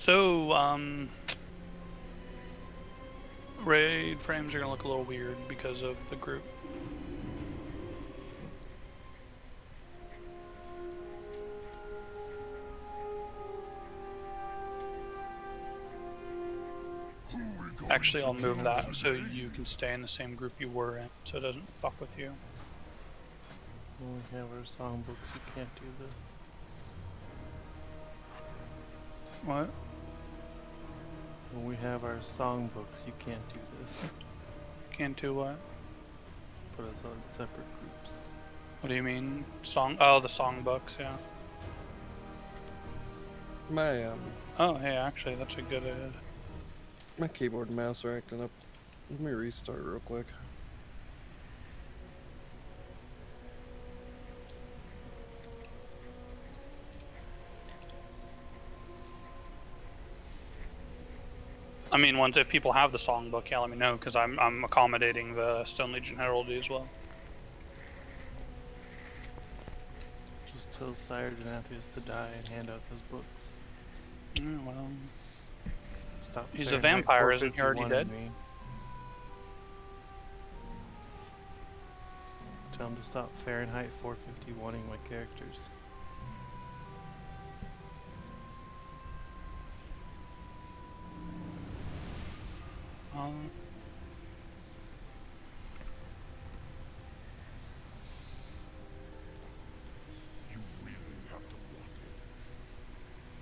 So, raid frames are gonna look a little weird because of the group. Actually, I'll move that so you can stay in the same group you were in, so it doesn't fuck with you. When we have our songbooks, you can't do this. What? When we have our songbooks, you can't do this. Can't do what? Put us on separate groups. What do you mean? Song? Oh, the songbooks, yeah. My Oh, hey, actually, that's a good idea. my keyboard and mouse are acting up. Let me restart real quick. I mean, once if people have the songbook, yeah, let me know because I'm accommodating the Stone Legion Heraldry as well. Just tell Sire Denathrius to die and hand out those books. Yeah, well, Stop. he's a Fahrenheit vampire, isn't he already 451 dead? me. Tell him to stop Fahrenheit 451ing my characters.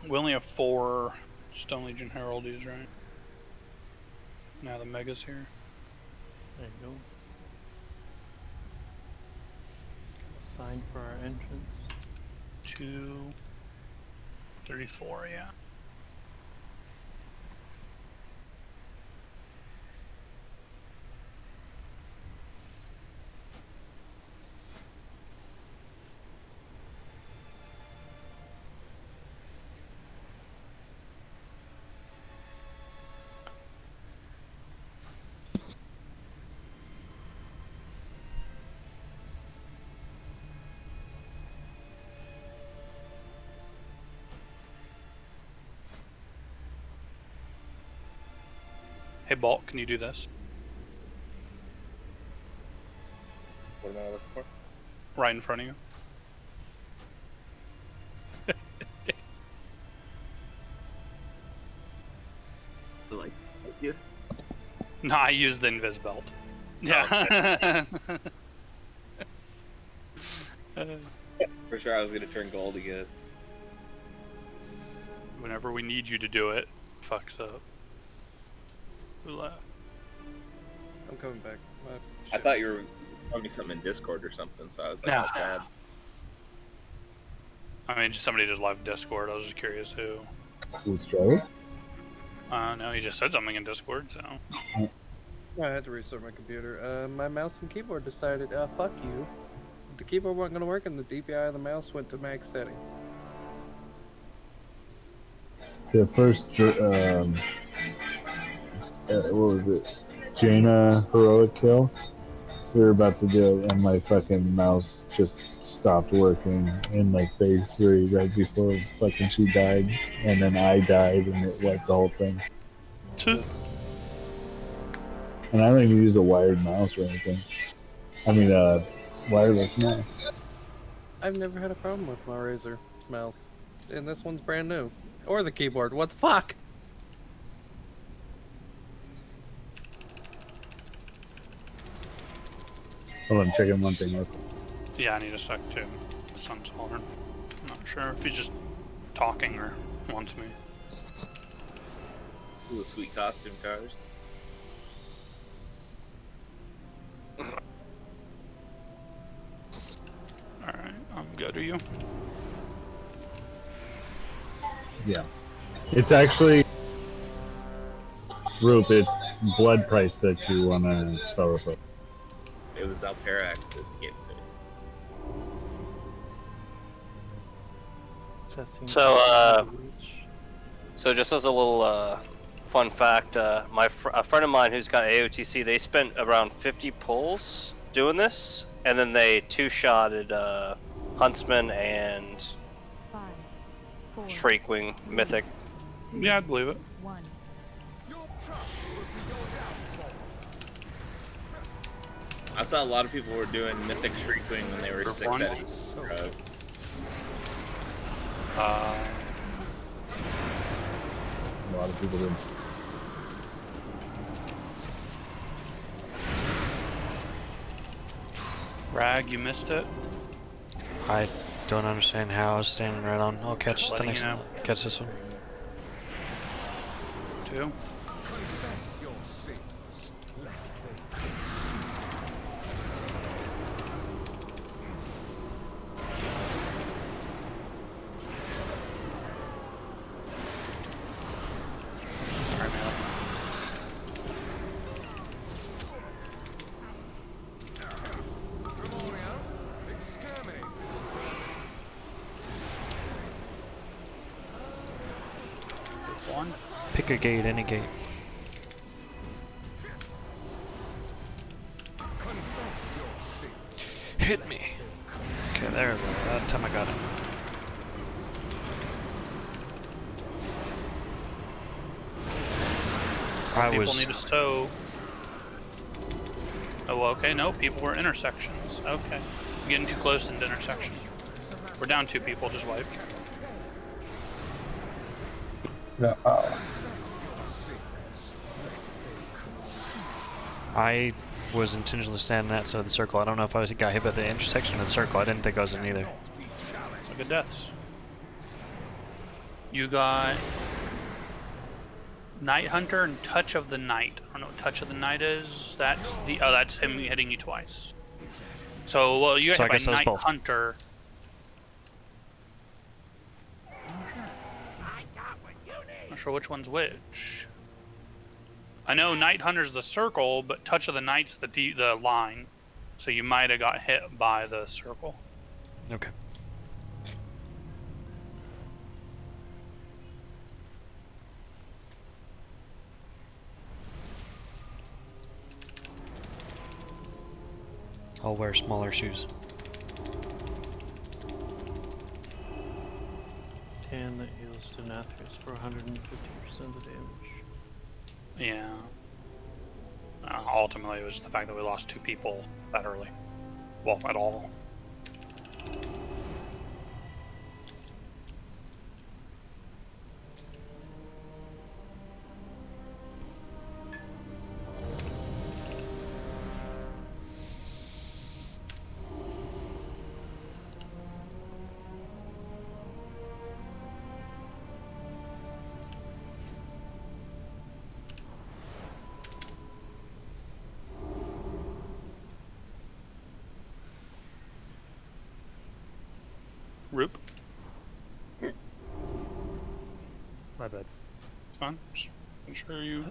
We only have 4 Stone Legion Heraldies, right? Now the Mega's here. There you go. Sign for our entrance. 234, yeah. Hey, Bolt, can you do this? What am I looking for? Right in front of you. Like, you? No, I used the invis belt. Yeah. For sure, I was gonna turn gold again. whenever we need you to do it, fucks up. Who left? I'm coming back. I thought you were telling me something in Discord or something, so I was like, Nah. oh god. I mean, somebody just left Discord. I was just curious who. Who's Trevor? No, he just said something in Discord, so. I had to restart my computer. My mouse and keyboard decided, fuck you. The keyboard wasn't going to work and the DPI of the mouse went to max setting. The first, what was it? Jaina heroic kill. We were about to do it, and my fucking mouse just stopped working in like phase 3 right before fucking she died, and then I died, and it wiped the whole thing. And I don't even use a wired mouse or anything. I mean, wireless mouse. I've never had a problem with my Razer mouse, and this one's brand new. Or the keyboard. What the fuck? Hold on, checking one thing real quick. Yeah, I need a sec too. The sun's hollering. I'm not sure if he's just talking or wants me. Ooh, sweet costume cars. Alright, I'm good. Are you? Yeah. It's actually Roop, it's blood price that you want to spell it for. It was Alperax that gave it to me. So just as a little fun fact, a friend of mine who's got AOTC, they spent around 50 pulls doing this, and then they two-shotted Huntsman and 5, 4, Shriekwing Mythic. Yeah, I'd believe it. 1. I saw a lot of people were doing Mythic Shriekwing when they were 6 one? at A lot of people didn't. Rag, you missed it. I don't understand how I was standing right on. I'll catch Just the letting next you one. know. Catch this one. 2. Confess your sins, lest they Sorry, man. Gremorio, exterminate this. One. Pick a gate, any gate. Confess your sins. Hit me. Okay, there we go. That time I got it. I People was. need to stow. Oh, well, okay. No, people were intersections. Okay. I'm getting too close into intersection. We're down 2 people, just wipe. I was intentionally standing outside the circle. I don't know if I got hit by the intersection of the circle. I didn't think I was in either. So good deaths. You got Night Hunter and Touch of the Night. I don't know what Touch of the Night is. That's the that's him hitting you twice. So well, you got So I hit by guess that was Night both. Hunter. Not sure which one's which. I know Night Hunter's the circle, but Touch of the Night's the line. So you might have got hit by the circle. Okay. I'll wear smaller shoes. And that heals Denathrius for 150% of the damage. Yeah. Ultimately, it was the fact that we lost 2 people that early. Well, at all. Roop. My bad. It's fine. Just I'm sure you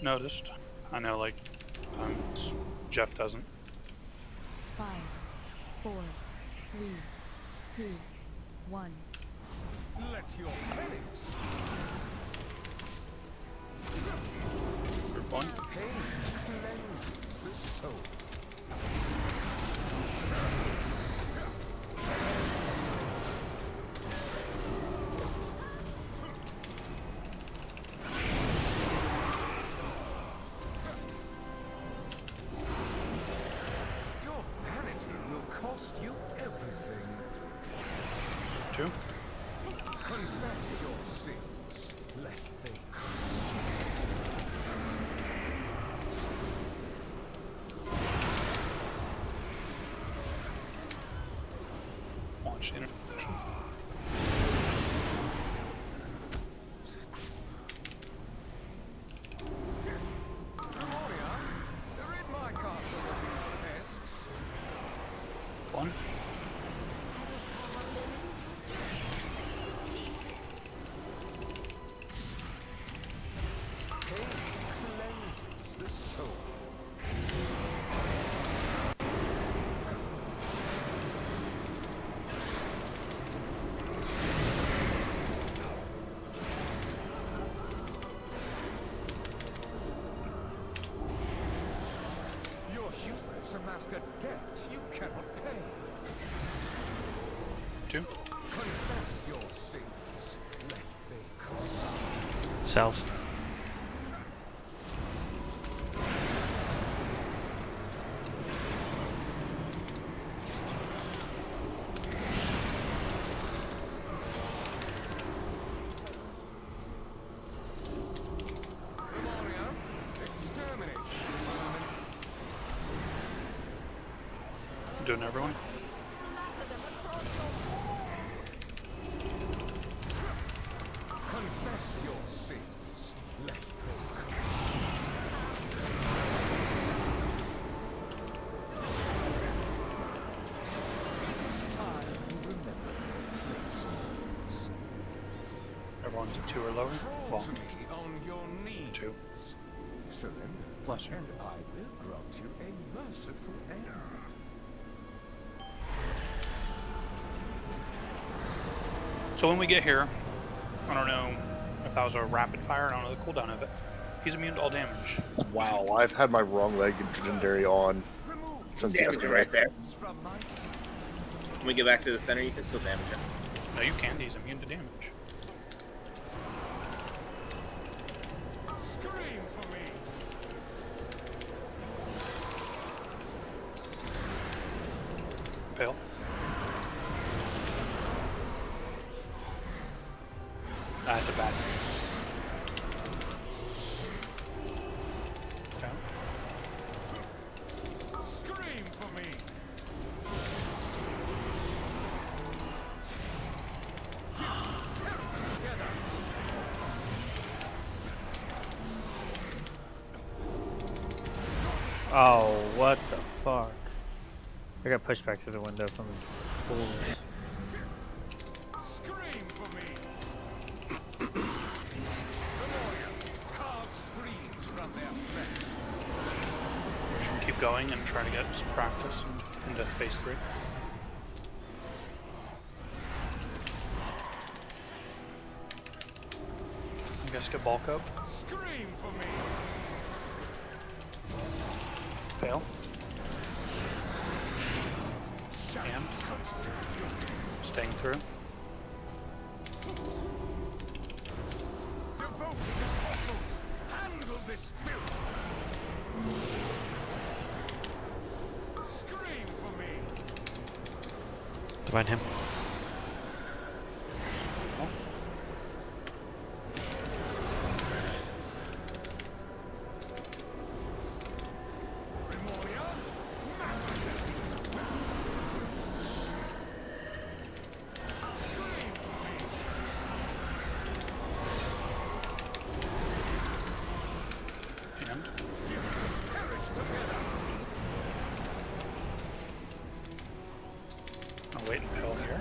noticed. I know, like, Jeff doesn't. 5, 4, 3, 2, 1. Let your penance. Group 1. Pain cleanses the soul. Your vanity will cost you everything. 2. Confess your sins, lest they curse you. Launch intersection. Memoria, rid my castle of these pests. 1. Pain cleanses the soul. Your hubris amassed a debt you cannot pay. 2. Confess your sins, lest they curse you. South. Memoria, exterminate this environment. Doing everyone. Confess your sins, lest they curse you. It is time you remember your place on this. Everyone's at 2 or lower. Crawl Well, to me on your knees. 2. Surrender, Bless you. and I will grant you a merciful end. So when we get here, I don't know if that was a rapid fire. I don't know the cooldown of it. He's immune to all damage. Wow, I've had my wrong leg legendary on since Damage it yesterday. right there. When we get back to the center, you can still damage him. No, you can't. He's immune to damage. Scream for me. Pale. That's a bad. Okay. Scream for me. Oh, what the fuck? I got pushed back through the window from the pool. Scream for me. Memoria, carve screams from their flesh. We should keep going and try to get some practice into phase 3. You guys get bulk up. Scream for me. Fail. And staying through. Devoted apostles, handle this filth. Scream for me. Divine him. Memoria, scream for me. And Perish together. I'll wait and pale here.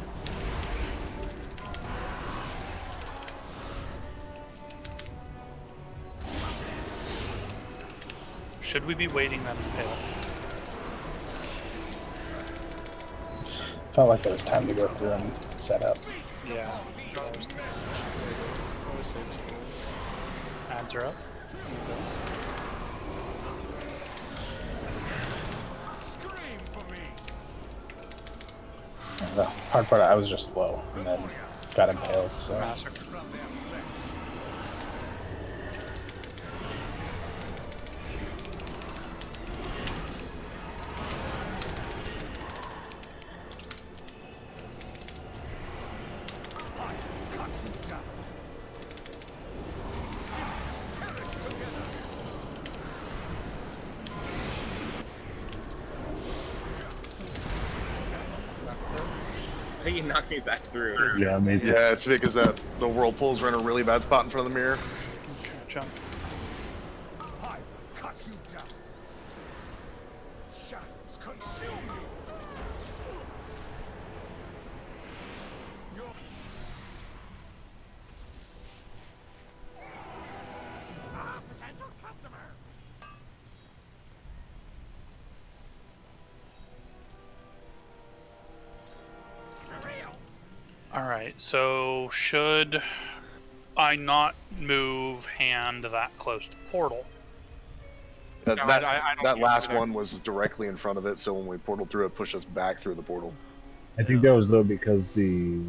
Should we be waiting them to fail? Felt like there was time to go through and set up. Yeah. Ads are up. The hard part, I was just low and then got impaled, so. I think he knocked me back through. Yeah, me too. Yeah, it's because that the whirlpools are in a really bad spot in front of the mirror. Okay, jump. I will cut you down. Shadows consume you. Potential customer. Alright, so should I not move hand that close to the portal? That, No, that, I don't that think last over there. one was directly in front of it, so when we portaled through it, pushed us back through the portal. I think that was though because the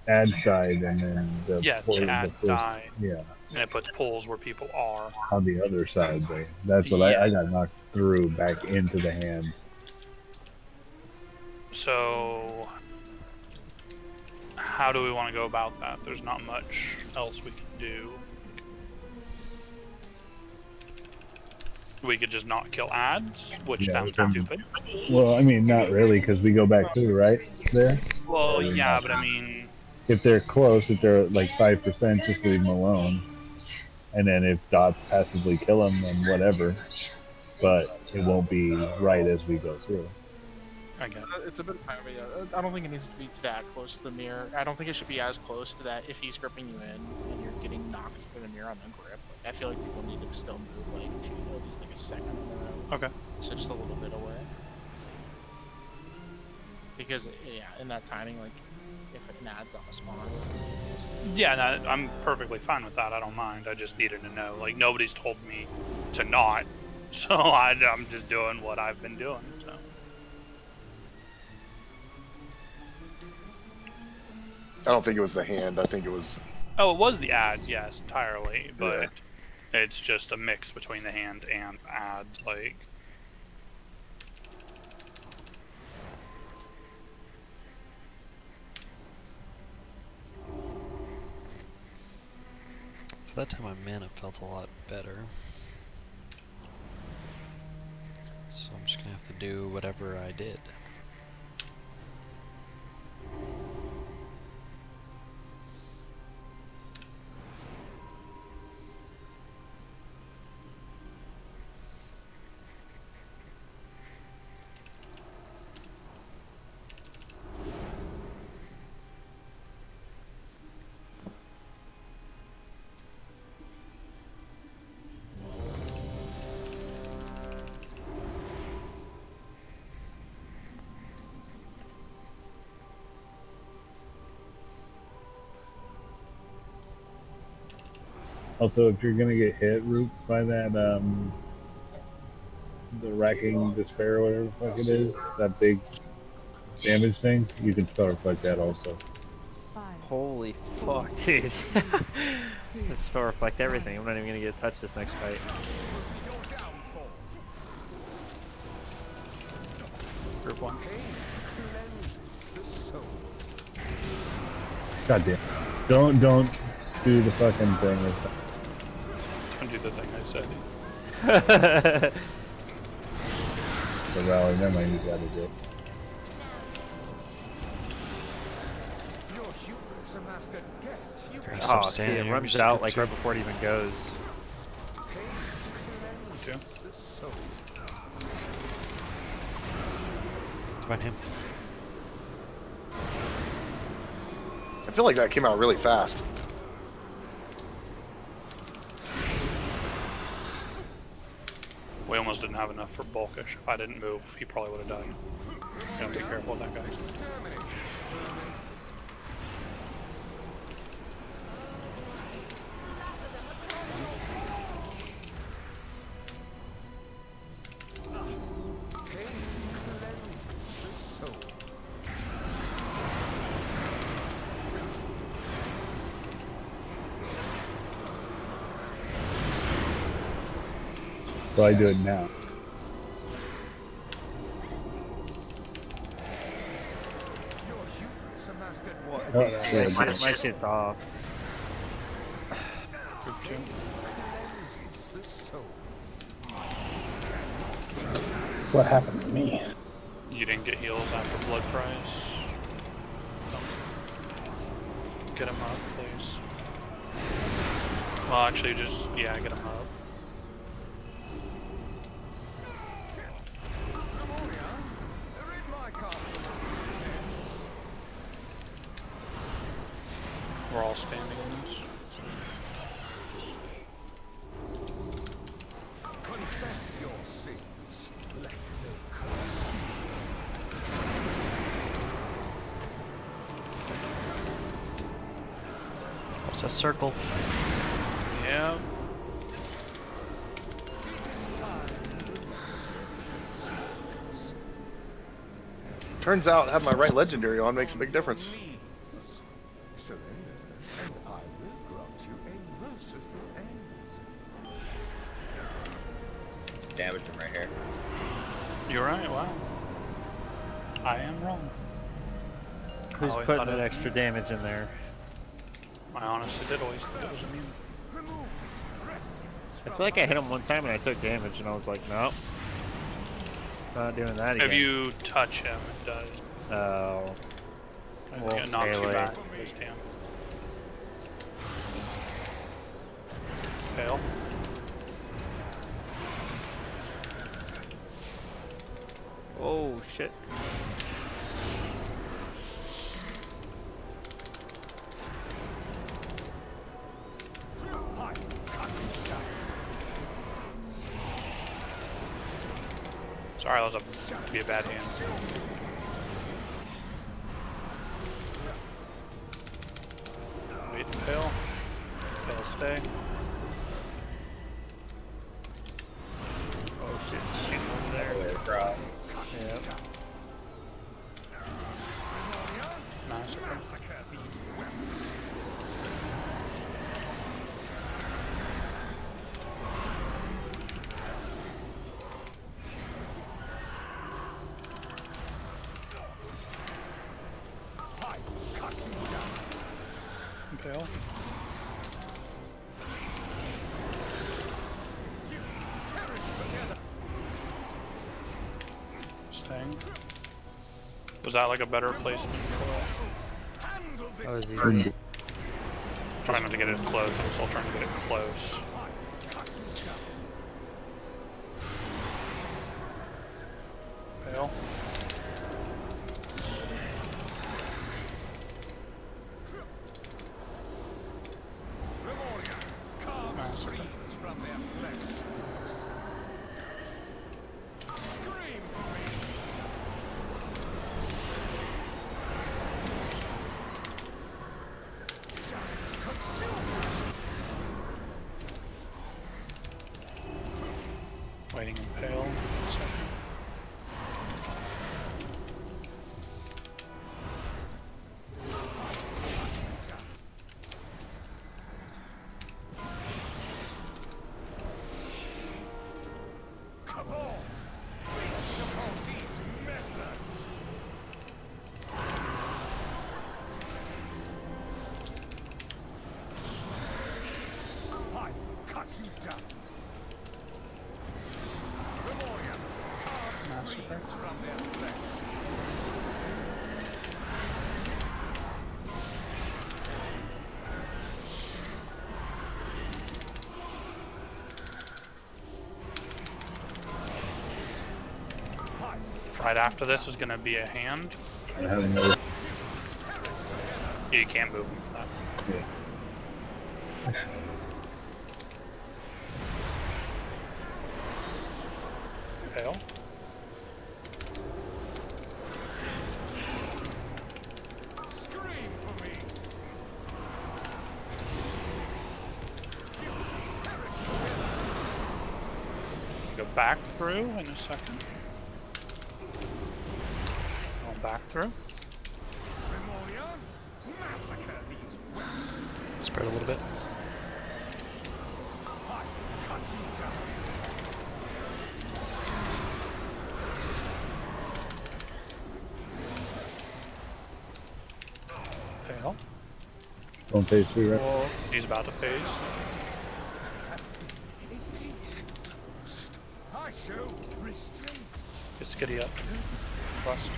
ads died and then the Yeah, portal- the ad first- died. Yeah, And it puts poles where people are. on the other side there. That's what Yeah. I got knocked through back into the hand. So, how do we want to go about that? There's not much else we can do. We could just not kill ads, which Yeah, sounds we can- stupid. Well, I mean, not really, because we go back through, right? There? Well, Or yeah, not? but I mean, If they're close, if they're like 5%, just leave them alone. And then if dots passively kill them, then whatever. But it won't be right as we go through. I get it. It's a bit of time, but yeah, I don't think it needs to be that close to the mirror. I don't think it should be as close to that if he's gripping you in and you're getting knocked through the mirror on the grip. Like, I feel like people need to still move like to at least like a second in a row. Okay. So just a little bit away. Because yeah, in that timing, like if an ad's on a spawn, Yeah, no, I'm perfectly fine with that. I don't mind. I just needed to know. Like, nobody's told me to not, so I'm just doing what I've been doing. So. I don't think it was the hand. I think it was. Oh, it was the ads, yes, entirely, but it's just a mix between the hand and ads, like. So that time my mana felt a lot better. So I'm just gonna have to do whatever I did. Also, if you're gonna get hit, Root, by that, the Racking Despair or whatever the fuck it is, that big damage thing, you can spell reflect that also. Holy fuck, dude. Let's spell reflect everything. I'm not even gonna get a touch this next fight. Group 1. God damn. Don't do the fucking thing. Don't do the thing I said. The rally, never mind, you gotta do it. Your hubris amassed a debt you Oh, see, it runs out like right before it even goes. Two. Find him. I feel like that came out really fast. We almost didn't have enough for bulkish. If I didn't move, he probably would have died. Gotta be careful with that guy. So I do it now. Oh, yeah, my shit's off. What happened to me? You didn't get heals after blood price. Get him up, please. Well, actually, just, yeah, get him up. We're all standing in this. Confess your sins, lest they curse What's that circle? Yeah. Turns out having my right legendary on makes a big difference. Surrender, and I will grant you a merciful end. Damage him right here. You're right, wow. I am wrong. Who's always putting thought that it- extra damage in there? I honestly did always think it was immune. I feel like I hit him one time and I took damage and I was like, nope. Not doing that again. If you touch him, it does. Oh. Well, it knocks you melee. back. Just damn. Fail. Oh, shit. Sorry, that was be a bad hand. Wait, fail. Fail, stay. Oh shit, shoot over there. Yep. Massacre. Fail. Staying. Was that like a better place than That was easy. Trying not to get it close, I'm still trying to get it close. Fail. Massacre. Waiting and pale. Second. Come on! Feast upon these methods! I cut you down! Massacre. From their flesh. Right after this is going to be a hand. I haven't noticed. You can't move him for that. Yeah. go back through in a second. Going back through. Spread a little bit. Fail. Don't phase through, right? Well, he's about to phase. Get skitty up. Bust.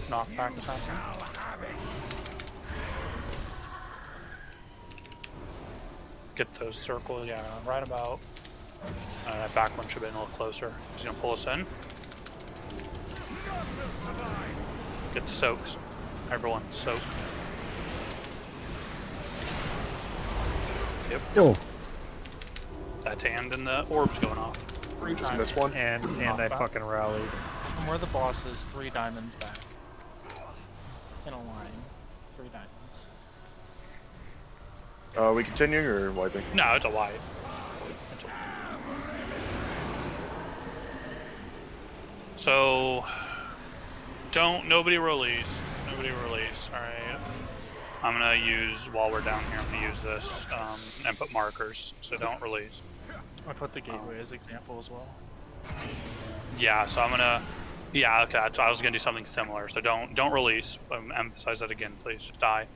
Knockback is happening. Get those circles, yeah, right about. That back one should have been a little closer. He's gonna pull us in. Get the soaks. Everyone, soak. Yep. Oh. That's and the orbs going off. Just missed one. And I fucking rallied. From where the boss is, 3 diamonds back. In a line. 3 diamonds. Are we continuing or wiping? No, it's a wipe. So, nobody release. Nobody release, alright. I'm gonna use, while we're down here, I'm gonna use this, and put markers, so don't release. I put the gateway as example as well. Yeah, so I'm gonna, yeah, okay, so I was gonna do something similar, so don't release. Emphasize that again, please, just die.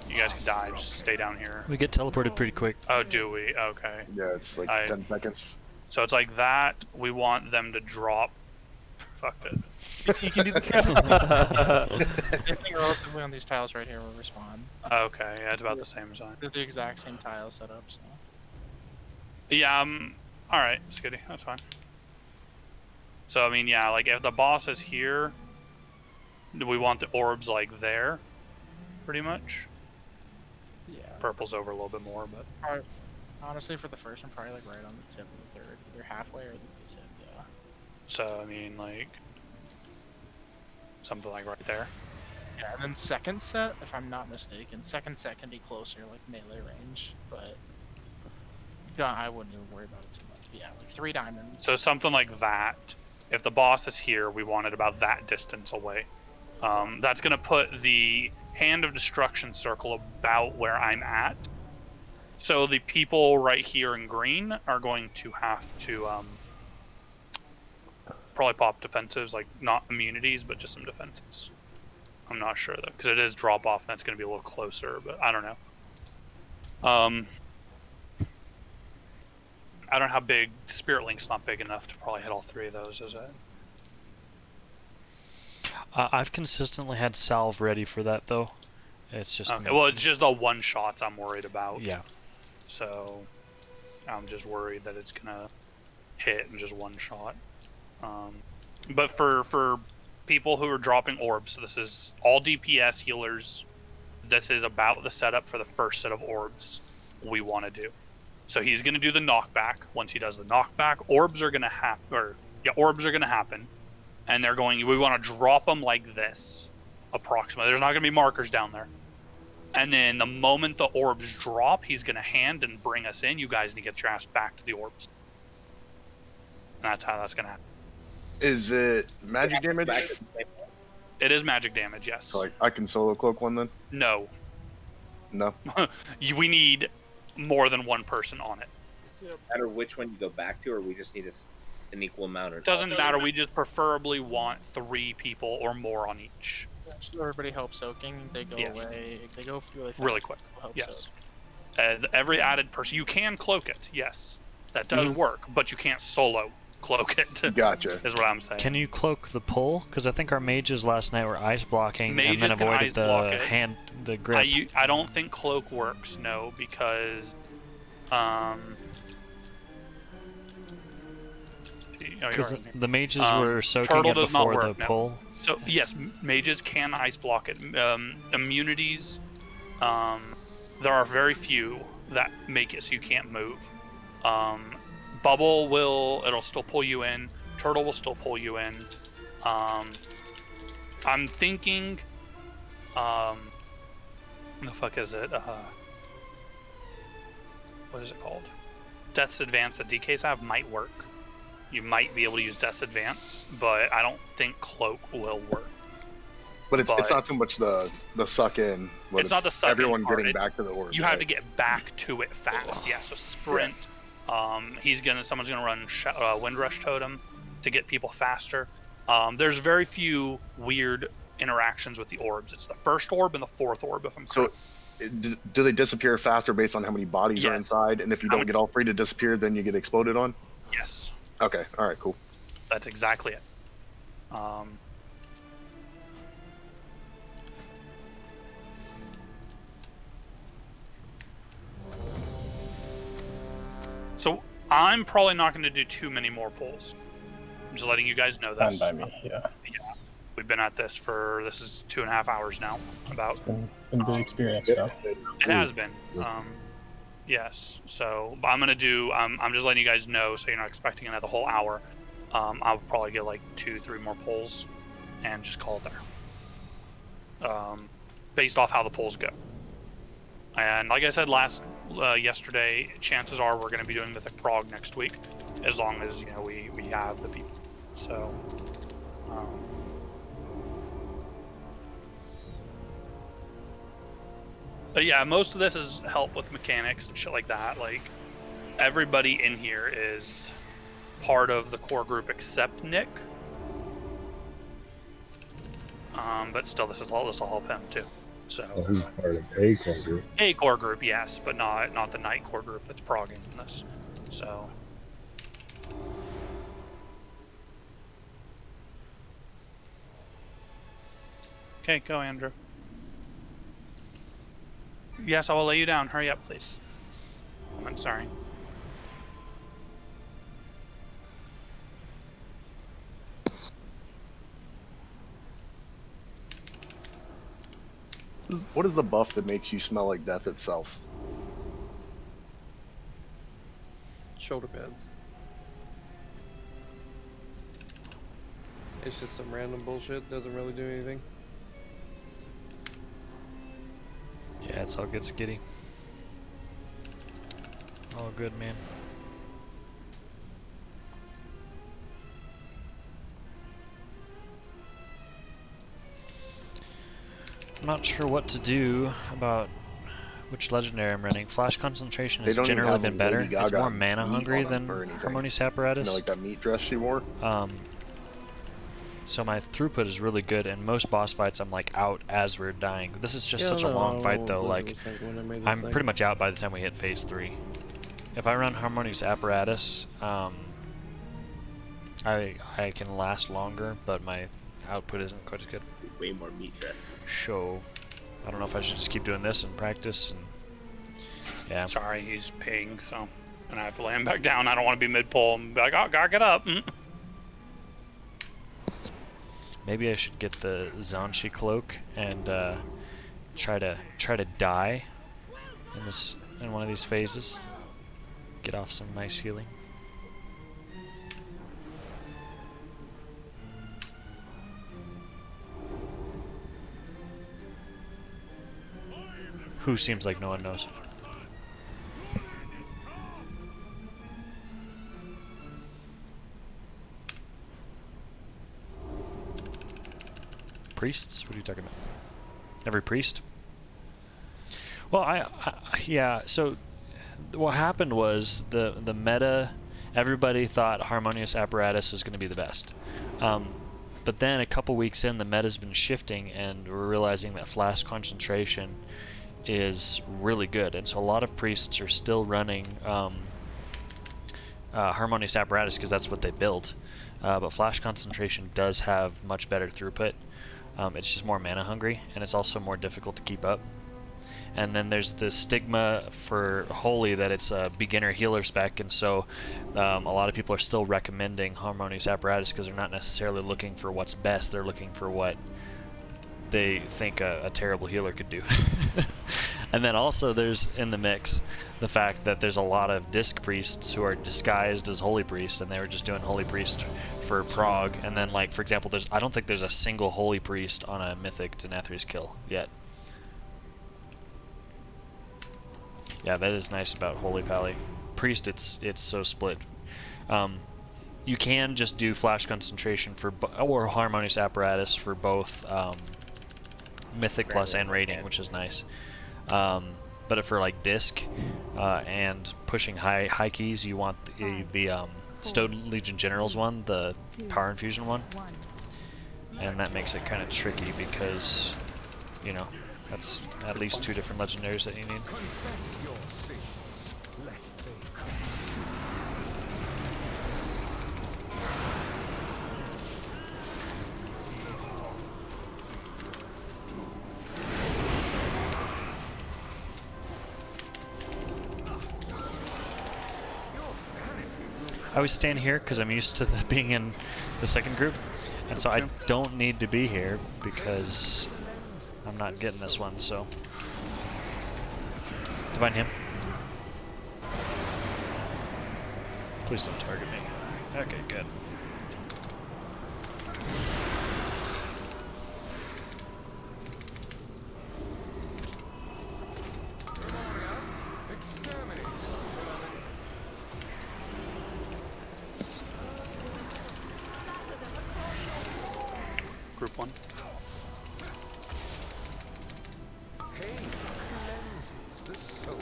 You guys can die, just stay down here. We get teleported pretty quick. Oh, do we? Okay. Yeah, it's like 10 seconds. So it's like that, we want them to drop. Fuck it. You can do the camera. Anything relatively on these tiles right here will respawn. Okay, yeah, it's about the same design. They're the exact same tile setup, so. Yeah, alright, Skitty, that's fine. So, I mean, yeah, like, if the boss is here, we want the orbs, like, there, pretty much. Yeah. Purple's over a little bit more, but... Honestly, for the first one, probably, like, right on the tip of the third. Either halfway or the tip, yeah. So, I mean, like... something like right there. Yeah, and then second set, if I'm not mistaken, second set can be closer, like, melee range, but... I wouldn't even worry about it too much. But yeah, like 3 diamonds. So something like that. If the boss is here, we want it about that distance away. That's going to put the Hand of Destruction circle about where I'm at. So the people right here in green are going to have to probably pop defensives, like not immunities, but just some defenses. I'm not sure though, because it is drop off and that's going to be a little closer, but I don't know. I don't know how big. Spirit Link's not big enough to probably hit all 3 of those, is it? I've consistently had salve ready for that though. It's just okay. Well, it's just the one shots I'm worried about. Yeah. So I'm just worried that it's gonna hit in just one shot. But for people who are dropping orbs, so this is all DPS healers. This is about the setup for the first set of orbs we want to do. So he's going to do the knockback. Once he does the knockback, orbs are going to happen. Orbs are going to happen. And they're going, we want to drop them like this, approximately. There's not going to be markers down there. And then the moment the orbs drop, he's going to hand and bring us in. You guys need to get your ass back to the orbs. And that's how that's going to happen. Is it magic damage? It is magic damage, yes. So, like, I can solo cloak one then? No. No. We need more than one person on it. No matter which one you go back to, or we just need an equal amount? Or doesn't matter. We just preferably want 3 people or more on each. So everybody helps soaking. They go away. They go really fast. Really quick. Yes. Every added person, you can cloak it. Yes, that does work, but you can't solo cloak it. Gotcha. Is what I'm saying. Can you cloak the pull? Because I think our mages last night were ice blocking and then Mages can avoided ice block the it. the grip. I don't think cloak works. No, because Because the mages were soaking Turtle it does not before work, the no. pull. So yes, mages can ice block it. Immunities, there are very few that make it so you can't move. Bubble it'll still pull you in. Turtle will still pull you in. I'm thinking, what the fuck is it? what is it called? Death's Advance that DKs have might work. You might be able to use Death's Advance, but I don't think Cloak will work. But it's not so much the suck in. But It's not the suck in everyone part, getting it's- back to the orb. You have to get back to it fast. Yeah, so sprint. Someone's gonna run Windrush Totem to get people faster. There's very few weird interactions with the orbs. It's the first orb and the fourth orb, if I'm correct. Do they disappear faster based on how many bodies are inside? And if you don't get all three to disappear, then you get exploded on? Yes. Okay, alright, cool. That's exactly it. So I'm probably not going to do too many more pulls. I'm just letting you guys know this. Fine by me, yeah. We've been at this this is 2.5 hours now. About. Been good experience, though. It has been. Yes. So I'm gonna do. I'm just letting you guys know, so you're not expecting another whole hour. I'll probably get like 2-3 more pulls, and just call it there. Based off how the pulls go. And like I said yesterday, chances are we're gonna be doing Mythic Prog next week, as long as we have the people. So. But yeah, most of this is help with mechanics and shit like that. Like, everybody in here is part of the core group except Nick. But still, this will help him too. So. Well, who's part of a core group? A core group, yes, but not the night core group that's progging this. So. Okay, go, Andrew. Yes, I will lay you down. Hurry up, please. I'm sorry. What is the buff that makes you smell like death itself? Shoulder pads. It's just some random bullshit. Doesn't really do anything. Yeah, it's all good, Skitty. All good, man. I'm not sure what to do about which legendary I'm running. Flash Concentration has generally been better. It's more mana hungry than Harmonious Apparatus. Like that meat dress she wore? So my throughput is really good, and most boss fights I'm like out as we're dying. This is just such a long fight though, like I'm pretty much out by the time we hit phase 3. If I run Harmonious Apparatus, I can last longer, but my output isn't quite as good. Way more meat dresses. So I don't know if I should just keep doing this and practice and yeah. Sorry, he's peeing, so and I have to lay him back down. I don't want to be mid-pull and be like, oh, gotta get up. Maybe I should get the Zanshi cloak and try to die in one of these phases. Get off some nice healing. Who seems like no one knows? Priests? What are you talking about? Every priest? Well, yeah, so what happened was the meta, everybody thought Harmonious Apparatus was going to be the best. But then a couple weeks in, the meta's been shifting, and we're realizing that Flash Concentration is really good. And so a lot of priests are still running Harmonious Apparatus because that's what they built. But Flash Concentration does have much better throughput. It's just more mana hungry, and it's also more difficult to keep up. And then there's the stigma for Holy that it's a beginner healer spec, and so a lot of people are still recommending Harmonious Apparatus because they're not necessarily looking for what's best, they're looking for what they think a terrible healer could do. And then also there's in the mix the fact that there's a lot of disc priests who are disguised as Holy Priest, and they were just doing Holy Priest for prog, and then like for example I don't think there's a single Holy Priest on a mythic Denathrius kill yet. Yeah, that is nice about Holy Pally. Priest, it's so split. You can just do Flash Concentration for or Harmonious Apparatus for both Mythic Plus and Rating, which is nice. But for like Disc and pushing high keys, you want the Stowed Legion Generals one, the Power Infusion one, and that makes it kind of tricky because, you know, that's at least 2 different legendaries that you need. Confess your sins, lest they curse. I always stand here because I'm used to being in the second group, and so I don't need to be here because I'm not getting this one, so. Divine him. Please don't target me. Okay, good. Group 1. Pain cleanses the soul.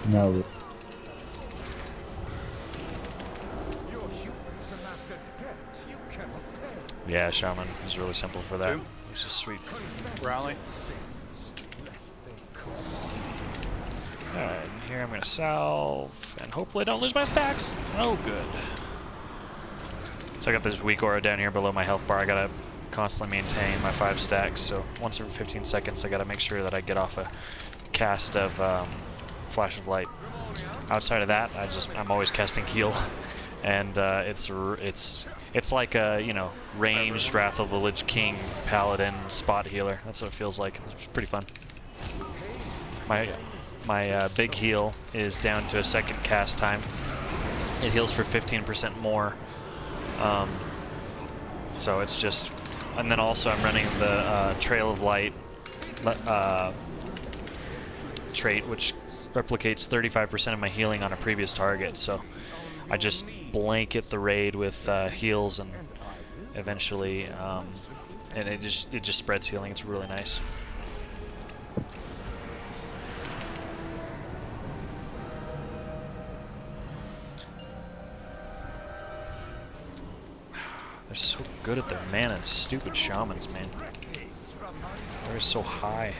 No. Your humans amassed a debt you cannot pay. Yeah, Shaman is really simple for that, which is sweet. Rally. Alright, here I'm going to salve, and hopefully I don't lose my stacks. Oh, good. So I got this weak aura down here below my health bar. I got to constantly maintain my 5 stacks, so once every 15 seconds I got to make sure that I get off a cast of Flash of Light. Outside of that, I'm always casting heal, and it's like a, you know, ranged Wrath of the Lich King Paladin spot healer. That's what it feels like. It's pretty fun. My big heal is down to a second cast time. It heals for 15% more. So it's just, and then also I'm running the Trail of Light trait, which replicates 35% of my healing on a previous target. So I just blanket the raid with heals, and eventually, and it just spreads healing. It's really nice. They're so good at their mana, stupid shamans, man. They're so high.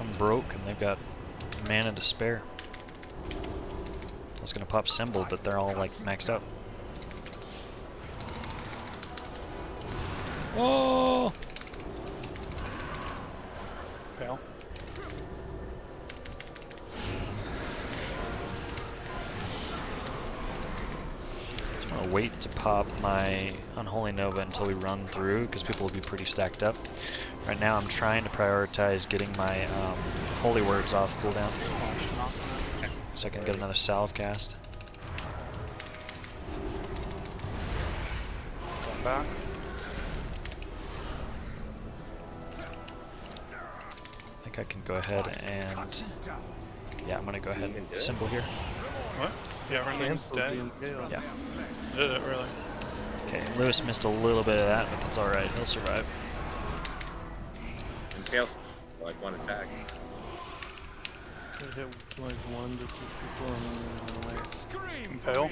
I'm broke and they've got mana to spare. I was gonna pop Symbol, but they're all like maxed out. Oh! Fail. I'll wait to pop my Unholy Nova until we run through, because people will be pretty stacked up. Right now I'm trying to prioritize getting my Holy Words off cooldown, so I can get another salve cast. Going back. I think I can go ahead and... Yeah, I'm gonna go ahead and Symbol here. What? Yeah, Ren's dead. Yeah. Did it, really? Okay, Lewis missed a little bit of that, but that's alright, he'll survive. And Tails, like one attack. I hit like 1 to 2 people and then away. Impale.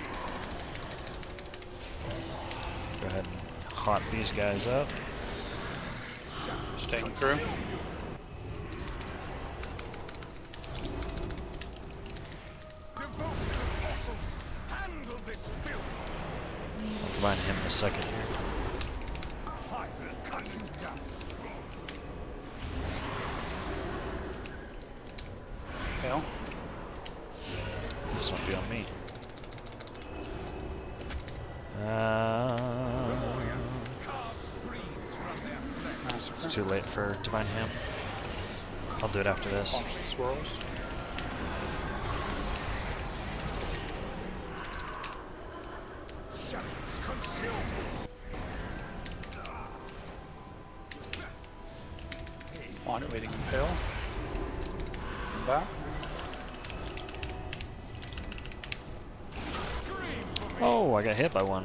Go ahead and hot these guys up. Staying through. I'll divine him in a second here. Fail. This won't be on me. It's too late for Divine Ham. I'll do it after this. Launch the swirls. one, waiting Impale. Back. Oh, I got hit by one.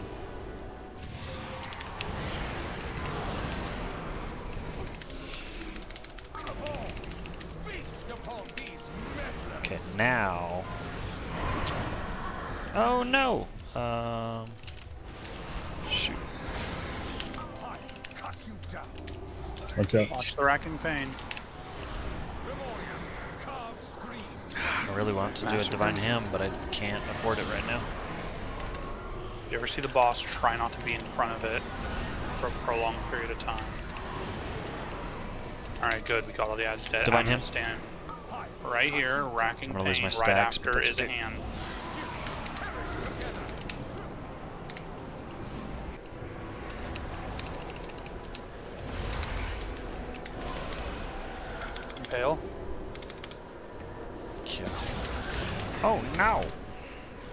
Okay, now. Oh no! Shoot. Watch out. Watch the racking pain. I really want to do a Divine Hymn, but I can't afford it right now. If you ever see the boss, try not to be in front of it for a prolonged period of time. Alright, good. We got all the ads dead. Divine I'm gonna Hymn. stand right here, racking I'm gonna lose pain. my Right stacks, but after that's is a okay. hand. Impale. Yeah. Oh no!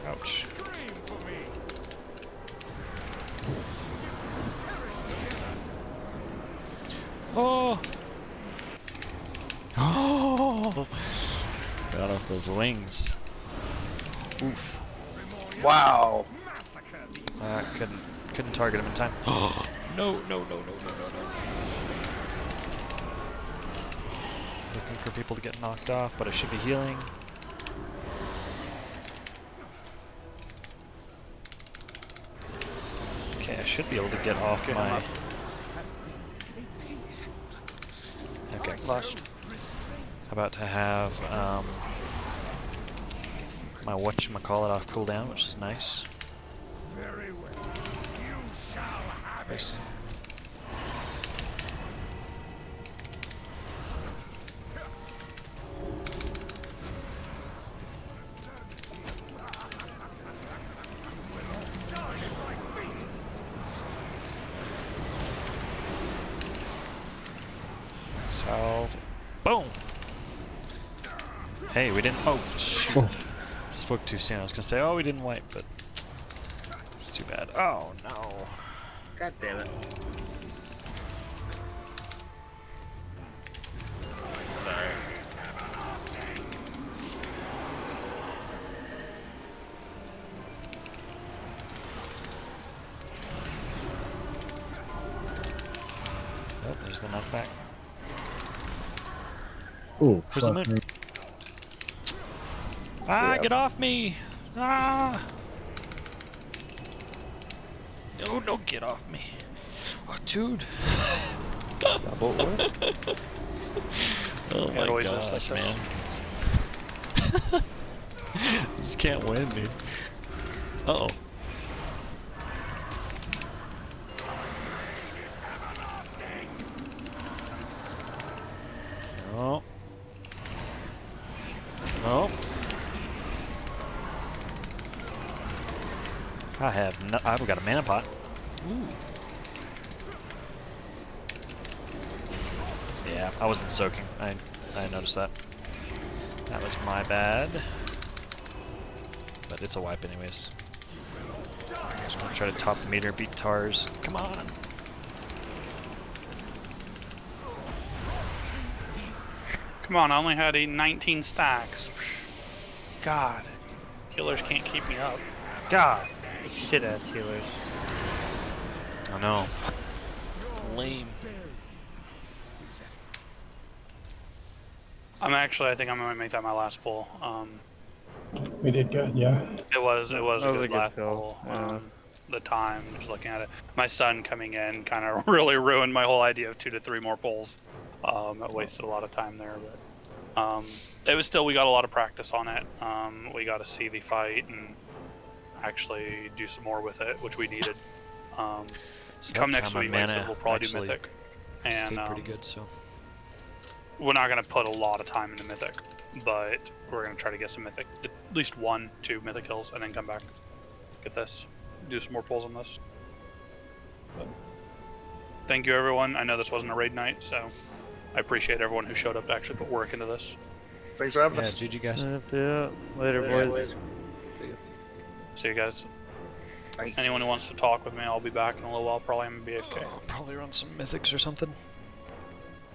Ouch. Oh! Oh! Got off those wings. Oof. Wow. Couldn't target him in time. No, no, no, no, no, no, no. Looking for people to get knocked off, but I should be healing. Okay, I should be able to get off Okay, I'm my... up. Okay. Last. About to have my whatchamacallit off cooldown, which is nice. Very well. You shall have it. Salve. Boom! Hey, we didn't... Oh, shoot. Spoke too soon. I was gonna say, oh, we didn't wipe, but... It's too bad. Oh, no. God damn it. Sorry. Oh, there's the knockback. Ooh, Where's the fuck moon? me. Ah, Yeah. get off me! Ah! No, don't get off me. Oh, dude. Double what? Oh It my always is gosh, like man. Just can't win, dude. Uh-oh. Oh. Oh. I've got a mana pot. Ooh. Yeah, I wasn't soaking. I noticed that. That was my bad. But it's a wipe anyways. Just gonna try to top the meter, beat Tars. Come on. Come on, I only had 19 stacks. God. Healers can't keep me up. God. Shit ass healers. I know. Lame. I think I'm gonna make that my last pull. We did good, yeah. It was a That was good a good last pull, pull. yeah. The time, just looking at it. My son coming in kind of really ruined my whole idea of 2 to 3 more pulls. I wasted a lot of time there, but it was still, we got a lot of practice on it. We got to see the fight and actually do some more with it, which we needed. So Come that next time week, my like I said, mana we'll probably do actually Mythic. And stayed pretty good, so. we're not going to put a lot of time into Mythic, but we're going to try to get some Mythic, at least 1-2 Mythic kills, and then come back, get this, do some more pulls on this. But thank you, everyone. I know this wasn't a raid night, so I appreciate everyone who showed up to actually put work into this. Thanks for having Yeah, us. GG guys. Yeah. Later, boys. See you guys. Anyone who wants to talk with me, I'll be back in a little while. Probably I'm BFK. Probably run some mythics or something.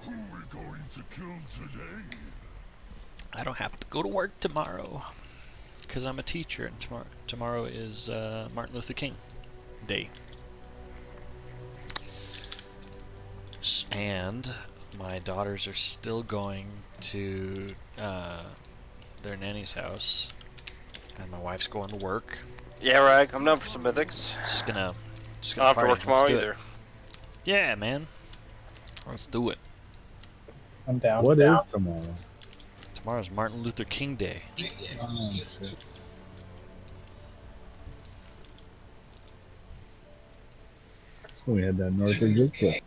Who we going I don't have to go to work tomorrow because I'm a teacher, and tomorrow is Martin Luther King Day. And my daughters are still going to their nanny's house, and my wife's going to work. Yeah, Rag, I'm down for some mythics. Just gonna I don't have to party. work tomorrow Let's do either. it. Yeah, man. Let's do it. I'm down. What is tomorrow? Tomorrow's Martin Luther King Day. Oh, shit. So we had that north of Bigfoot.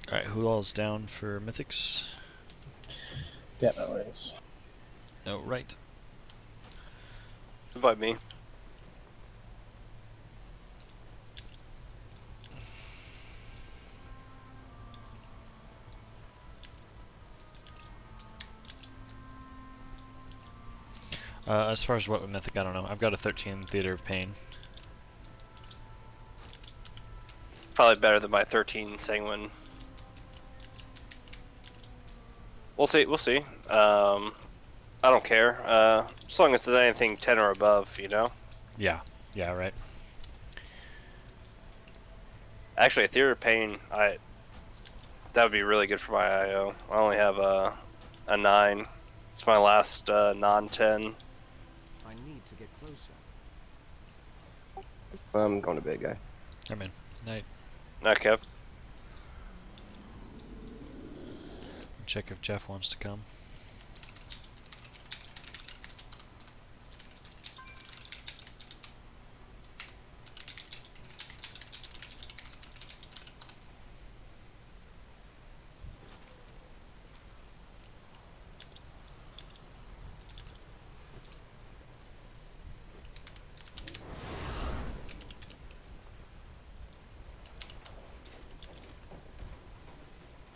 Alright, who all's down for mythics? Yeah, no worries. Oh, right. Invite me. As far as what mythic, I don't know. I've got a 13 Theater of Pain. Probably better than my 13 Sanguine. We'll see. We'll see. I don't care. As long as there's anything 10 or above, you know. Yeah. Yeah. Right. Actually, a Theater of Pain, that would be really good for my IO. I only have a 9. It's my last non-10. I need to get closer. I'm going to bed, guy. I'm in. Night. Night, Kev. Check if Jeff wants to come.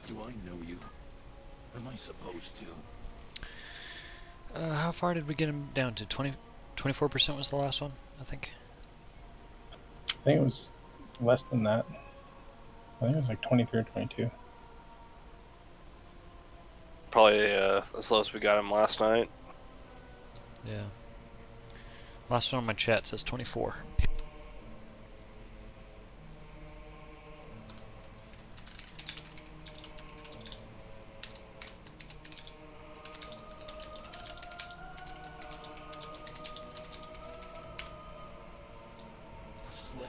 Do I know you? Am I supposed to? How far did we get him down to? 24% was the last one, I think. I think it was less than that. I think it was like 23 or 22. Probably as low as we got him last night. Yeah. Last one on my chat says 24. Slay.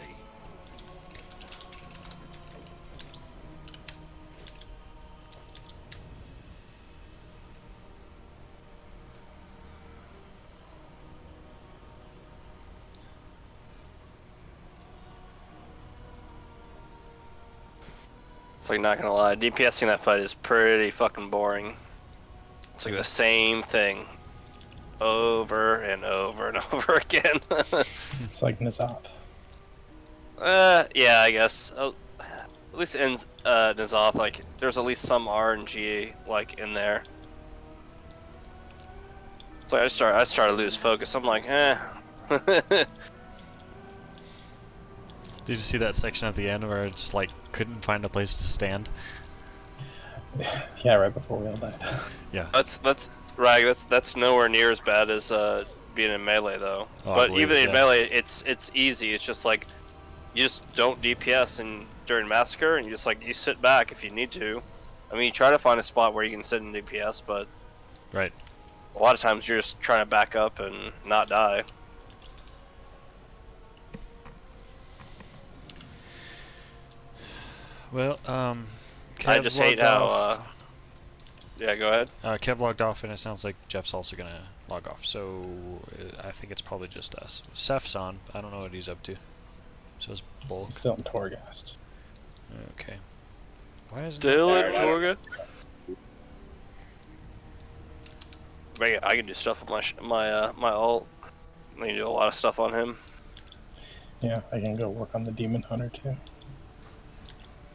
It's like, not gonna lie, DPSing that fight is pretty fucking boring. It's like the same thing over and over and over again. It's like N'Zoth. Yeah, I guess. At least in N'Zoth, like, there's at least some RNG like in there. So I start to lose focus. I'm like, eh. Did you see that section at the end where I just like couldn't find a place to stand? Yeah, right before we all died. Yeah. That's Rag. That's nowhere near as bad as being in melee though. Oh, But I believe even it, in yeah. melee, it's easy. It's just like you just don't DPS and during massacre, and you just like you sit back if you need to. I mean, you try to find a spot where you can sit in DPS, but Right. a lot of times you're just trying to back up and not die. Well, I Kev just hate logged how. off. Yeah, go ahead. Kev logged off, and it sounds like Jeff's also gonna log off. So I think it's probably just us. Seth's on. I don't know what he's up to. So is Bulk. Still in Torghast. Okay. Why isn't Still in Torga? I can do stuff with my ult. I can do a lot of stuff on him. Yeah, I can go work on the Demon Hunter too.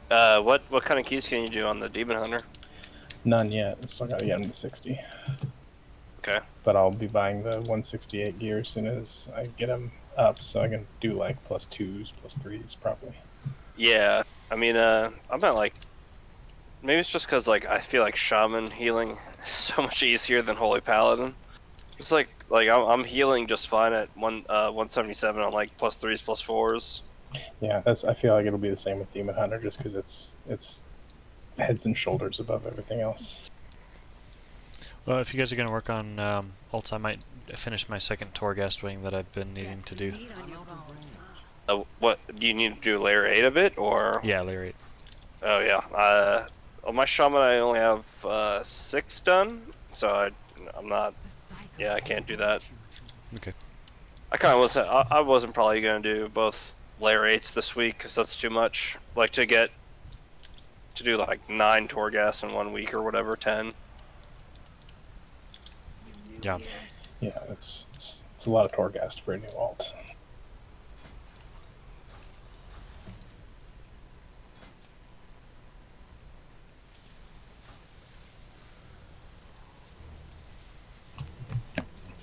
What kind of keys can you do on the Demon Hunter? None yet. Still gotta get him to 60. Okay. But I'll be buying the 168 gear as soon as I get them up, so I can do like +2s, +3s probably. Yeah, I mean, I'm at like, maybe it's just because like I feel like Shaman healing is so much easier than Holy Paladin. It's like I'm healing just fine at 177 on like +3s, +4s. Yeah, I feel like it'll be the same with Demon Hunter, just because it's heads and shoulders above everything else. Well, if you guys are gonna work on ults, I might finish my second Torghast wing that I've been needing to do. What do you need to do? Layer 8 of it, or? Yeah, layer 8. Oh yeah. On my Shaman I only have 6 done, so I'm not. Yeah, I can't do that. Okay. I kind of wasn't. I wasn't probably gonna do both layer 8s this week because that's too much. Like to do like 9 Torghast in 1 week or whatever, 10. Yeah. Yeah, it's a lot of Torghast for a new alt.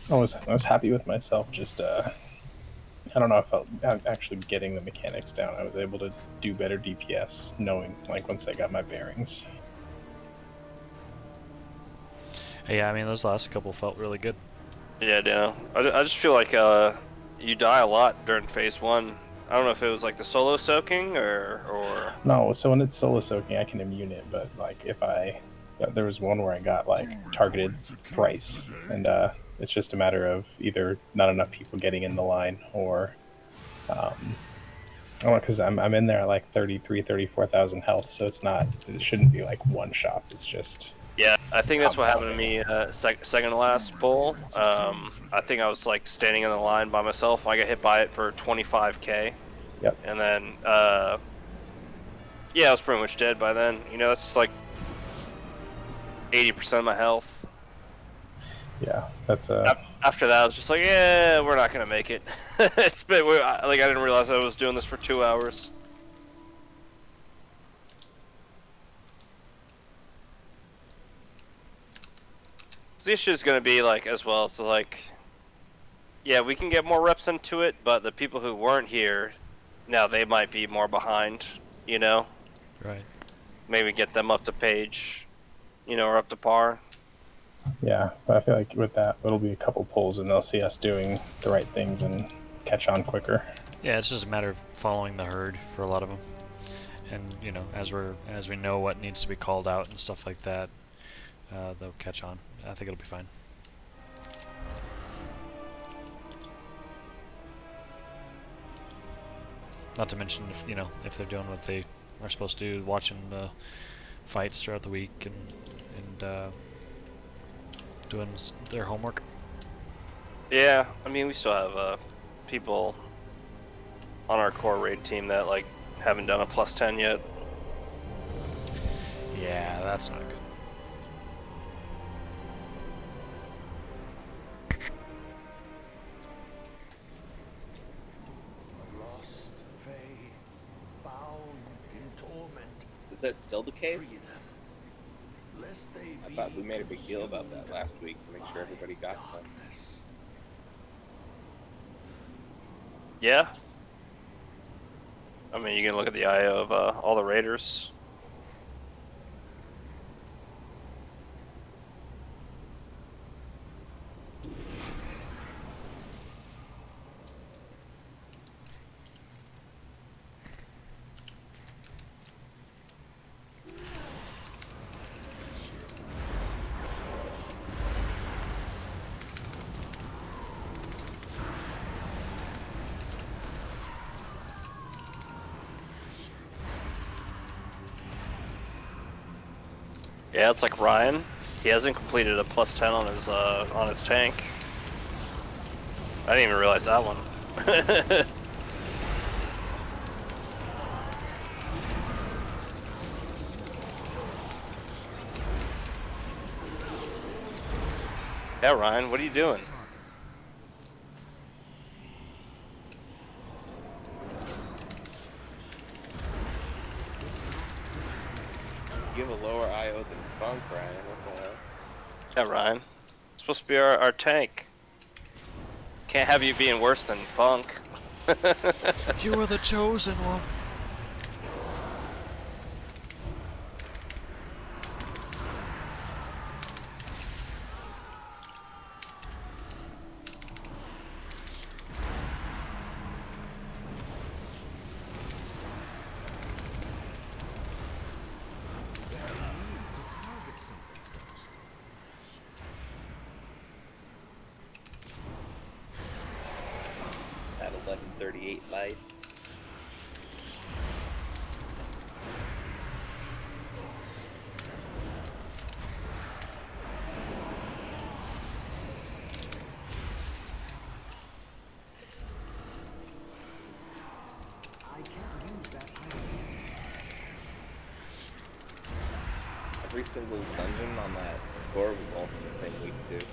I was happy with myself. Just I don't know. I felt actually getting the mechanics down. I was able to do better DPS, knowing like once I got my bearings. Yeah, I mean those last couple felt really good. Yeah, Dano. I just feel like you die a lot during phase 1. I don't know if it was like the solo soaking or. No, so when it's solo soaking, I can immune it. But like if there was one where I got like targeted thrice, and it's just a matter of either not enough people getting in the line or, because I'm in there at like 34,000 health, so it shouldn't be like one shots. It's just. Yeah, I think that's what happened to me second to last pull. I think I was like standing in the line by myself. I got hit by it for 25k. Yep. And then, yeah, I was pretty much dead by then. You know, that's like 80% of my health. Yeah, that's After that, I was just like, yeah, we're not gonna make it. It's been like I didn't realize I was doing this for 2 hours. The issue is going to be like as well, so like, yeah, we can get more reps into it, but the people who weren't here, now they might be more behind, you know? Right. Maybe get them up to page, you know, or up to par. Yeah, but I feel like with that, it'll be a couple pulls and they'll see us doing the right things and catch on quicker. Yeah, it's just a matter of following the herd for a lot of them, and you know, as we know what needs to be called out and stuff like that, they'll catch on. I think it'll be fine. Not to mention, if they're doing what they are supposed to do, watching the fights throughout the week and doing their homework. Yeah, I mean, we still have people on our core raid team that like haven't done a +10 yet. Yeah, that's not good. Is that still the case? I thought we made a big deal about that last week to make sure everybody got some. Yeah. I mean, you can look at the IO of all the raiders. Yeah, it's like Ryan. He hasn't completed a +10 on his tank. I didn't even realize that one. Yeah, Ryan, what are you doing? You have a lower IO than Funk, Ryan. What the hell? Yeah, Ryan. supposed to be our tank. Can't have you being worse than Funk. You are the chosen one. At 11:38 life. Every single dungeon on that score was all from the same week too.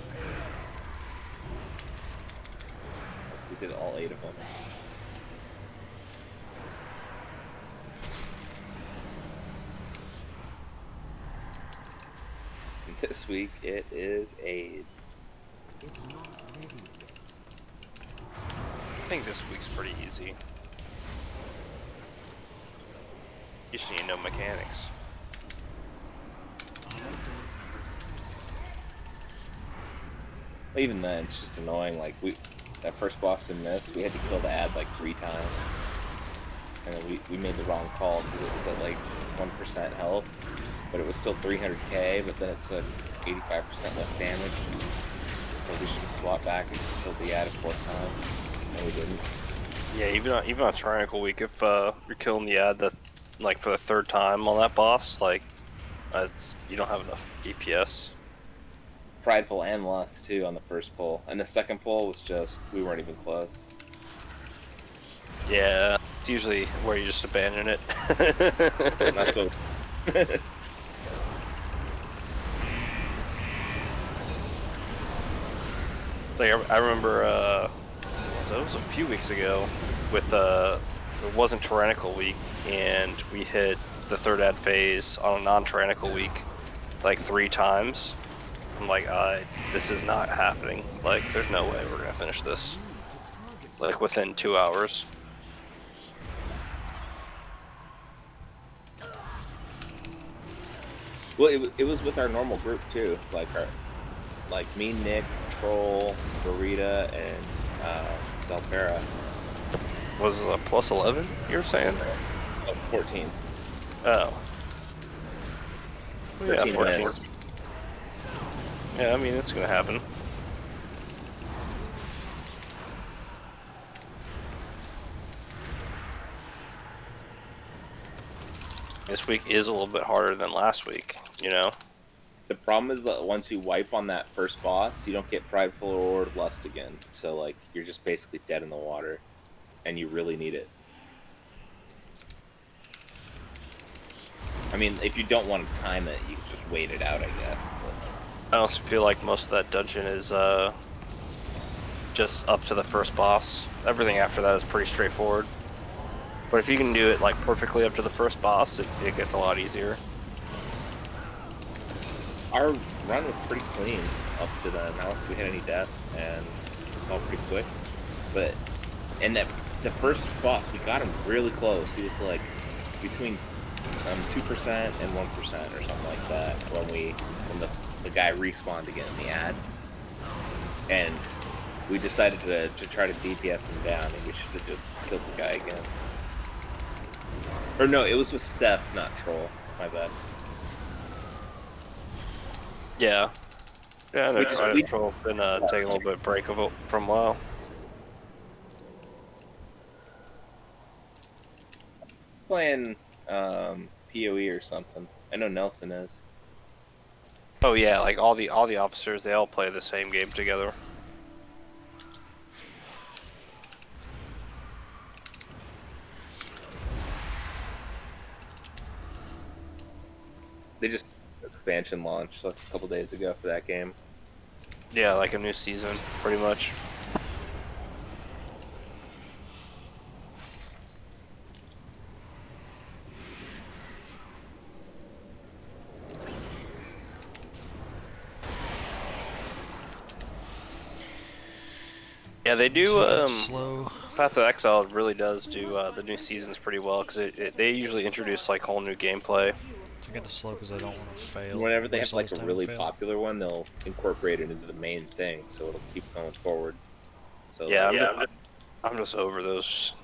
We did all 8 of them. And this week it is AIDS. I think this week's pretty easy. You just need to know mechanics. Even then, it's just annoying. Like that first boss in this, we had to kill the ad like 3 times, and then we made the wrong call because it was at like 1% health, but it was still 300k. But then it took 85% less damage, so we should have swapped back and just killed the ad a 4th time, and we didn't. Yeah, even on Tyrannical Week, if you're killing the ad like for the 3rd time on that boss, like you don't have enough DPS. Prideful and Lust too on the first pull, and the second pull was just we weren't even close. Yeah, it's usually where you just abandon it. That's what. It's like I remember, so it was a few weeks ago with it wasn't Tyrannical Week, and we hit the 3rd ad phase on a non-Tyrannical week like 3 times. I'm like, this is not happening. Like, there's no way we're gonna finish this. Like within 2 hours. Well, it was with our normal group too, like me, Nick, Troll, Burrita, and Zelpera. Was it a plus 11? You were saying? Oh, 14. Oh. 13 Yeah, 14. minutes. Yeah, I mean, it's gonna happen. This week is a little bit harder than last week, you know? The problem is that once you wipe on that first boss, you don't get Prideful or Lust again. So, like, you're just basically dead in the water, and you really need it. I mean, if you don't want to time it, you can just wait it out, I guess. I also feel like most of that dungeon is just up to the first boss. Everything after that is pretty straightforward. But if you can do it like perfectly up to the first boss, it gets a lot easier. Our run was pretty clean up to then. I don't think we had any deaths, and it was all pretty quick. But the first boss, we got him really close. He was like between 2% and 1% or something like that when the guy respawned again in the ad, and we decided to try to DPS him down, and we should have just killed the guy again. Or no, it was with Seth, not Troll. My bad. Yeah. Yeah, no, Troll been taking a little bit of break from WoW. Playing PoE or something. I know Nelson is. Oh yeah, like all the officers, they all play the same game together. They just expansion launched like a couple days ago for that game. Yeah, like a new season, pretty much. Yeah, they do. Slow. Path of Exile really does do the new seasons pretty well because they usually introduce like whole new gameplay. It's kind of slow because I don't want to fail. Whenever they have Waste all like this a time really and fail. popular one, they'll incorporate it into the main thing, so it'll keep going forward. So Yeah, like, I'm just over those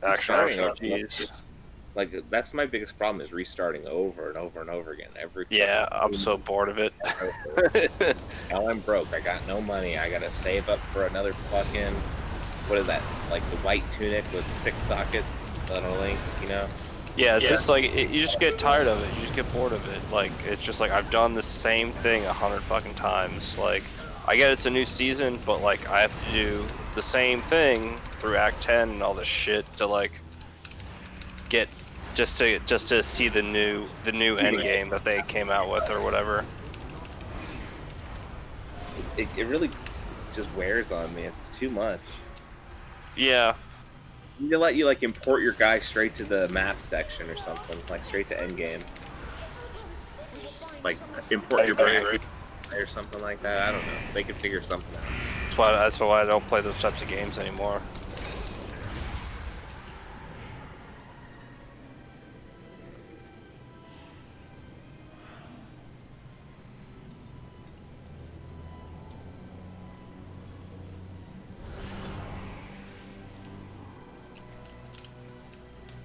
action restarting over, RPGs. like that's my biggest problem is restarting over and over and over again. Every Yeah, fucking I'm so bored of it. Now I'm broke. I got no money. I gotta save up for another fucking, what is that? Like the white tunic with 6 sockets that are linked, you know? Yeah, it's just like you just get tired of it. You just get bored of it. Like it's just like I've done the same thing 100 fucking times. Like I get it's a new season, but like I have to do the same thing through Act 10 and all this shit to like get just to see the new end game that they came out with or whatever. It really just wears on me. It's too much. Yeah. They let you like import your guy straight to the map section or something, like straight to end game. Like import your guy or something like that. I don't know. They could figure something out. That's why I don't play those types of games anymore.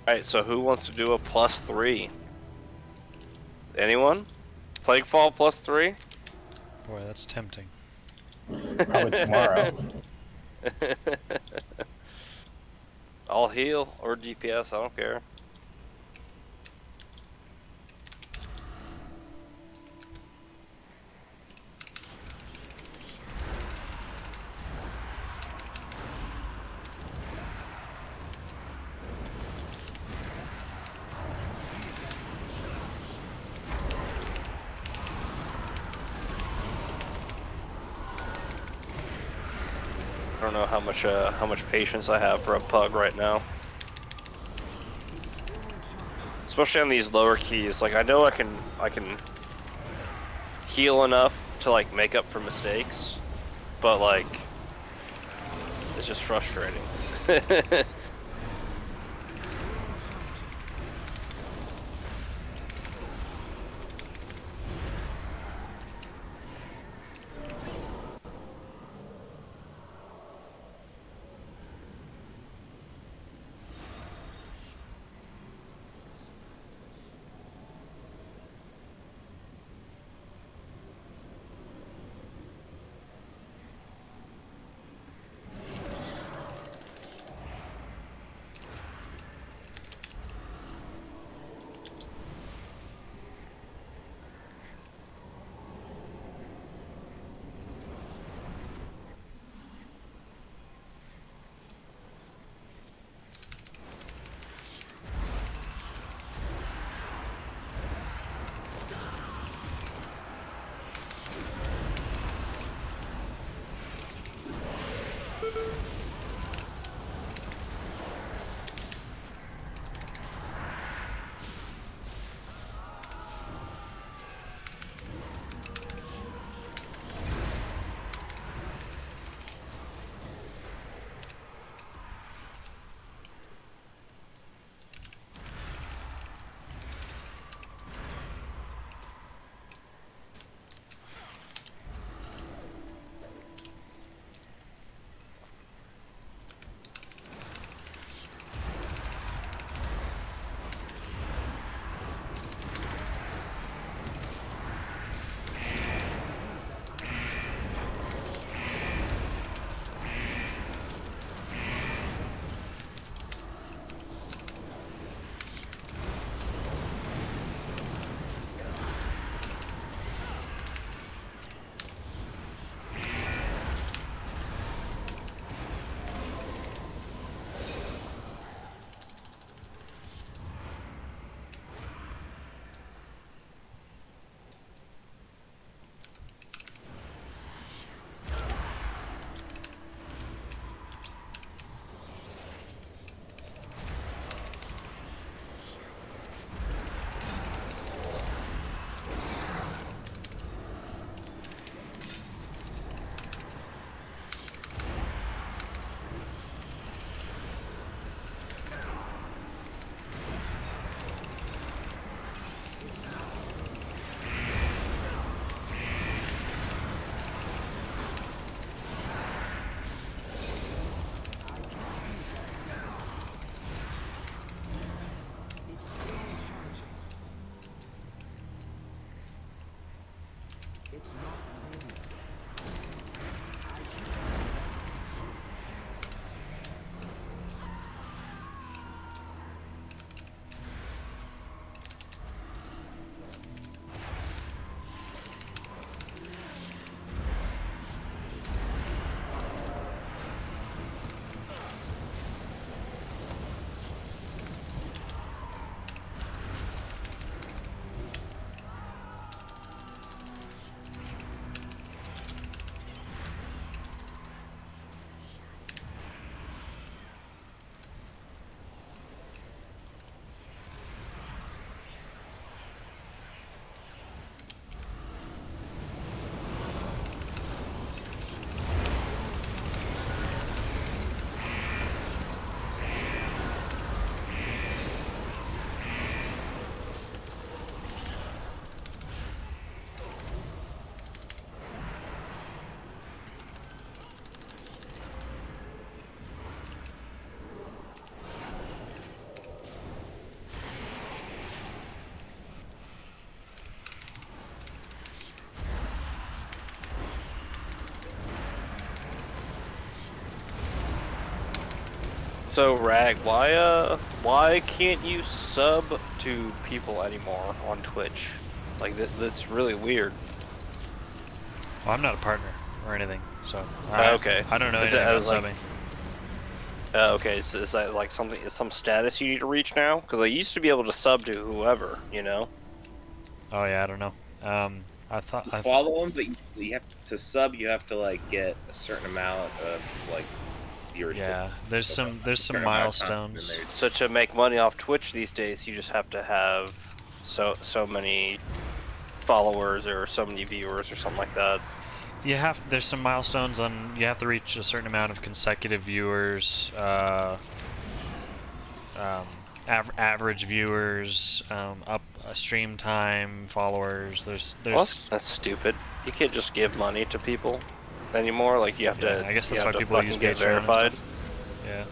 Alright, so who wants to do a +3? Anyone? Plaguefall +3? Boy, that's tempting. Probably tomorrow. I'll heal or DPS, I don't care. I don't know how much patience I have for a pug right now. Especially on these lower keys, like I know I can heal enough to like make up for mistakes, but like it's just frustrating. So Rag, why can't you sub to people anymore on Twitch? Like that's really weird. Well, I'm not a partner or anything, so Okay. I don't know Is anything it, about like, subbing. Okay, so is that like some status you need to reach now? Because I used to be able to sub to whoever, you know. Oh yeah, I don't know. I thought You follow them, but you have to sub. You have to like get a certain amount of like viewership. Yeah, there's some certain amount of milestones. content in there. So to make money off Twitch these days, you just have to have so many followers or so many viewers or something like that. There's some milestones on. You have to reach a certain amount of consecutive viewers, average viewers, up stream time, followers. There's. Well, that's stupid. You can't just give money to people anymore. Like you have to. I guess that's you why have to people use fucking get Patreon and verified. stuff. Yeah.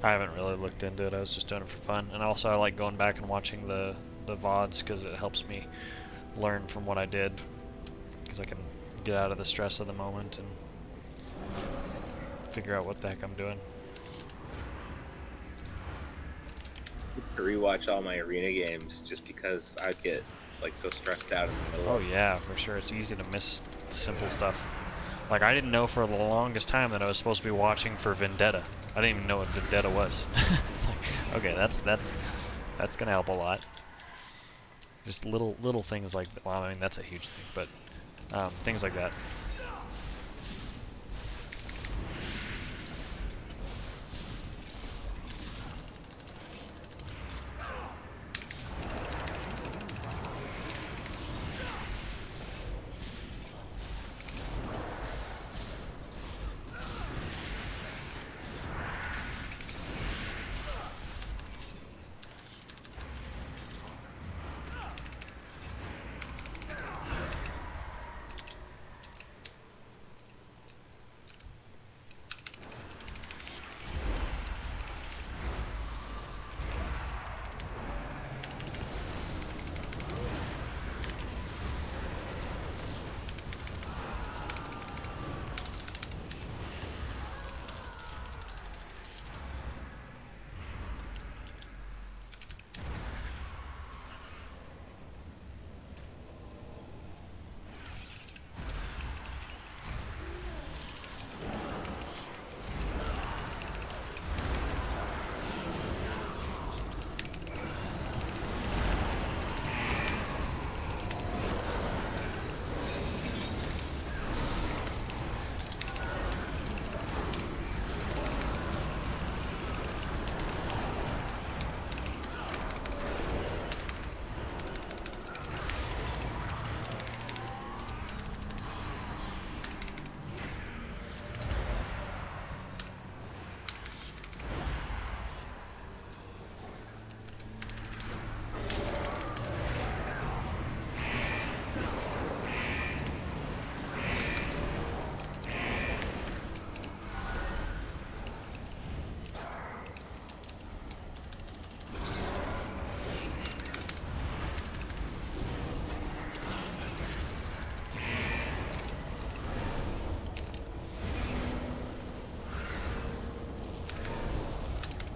I haven't really looked into it. I was just doing it for fun, and also I like going back and watching the VODs because it helps me learn from what I did, because I can get out of the stress of the moment and figure out what the heck I'm doing. To rewatch all my arena games just because I'd get like so stressed out in the middle. Oh yeah, for sure. It's easy to miss simple stuff. Like I didn't know for the longest time that I was supposed to be watching for Vendetta. I didn't even know what Vendetta was. It's like, okay, that's gonna help a lot. Just little things like, well, I mean that's a huge thing, but things like that.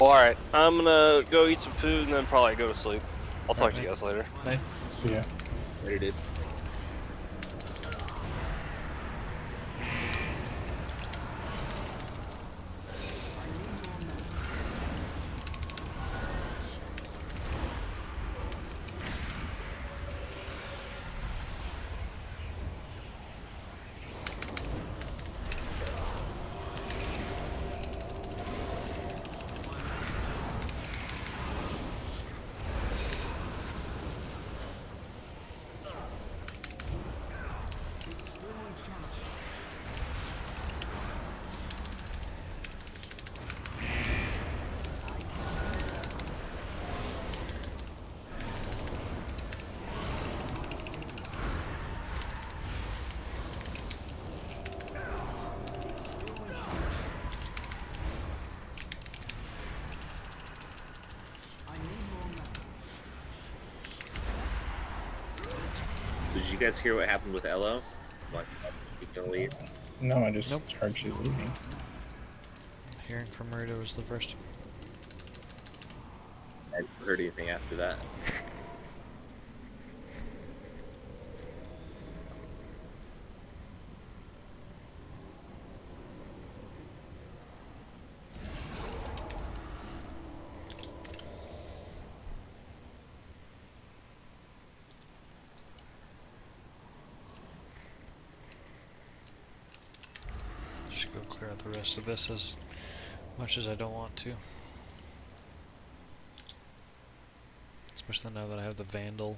Alright, I'm gonna go eat some food and then probably go to sleep. I'll talk to you guys later. Night. See ya. Later, dude. So did you guys hear what happened with Elo? What? You gonna leave? No, I just Nope. charged you leaving. Hearing from Rita was the first. I haven't heard anything after that. Should go clear out the rest of this as much as I don't want to. Especially now that I have the Vandal.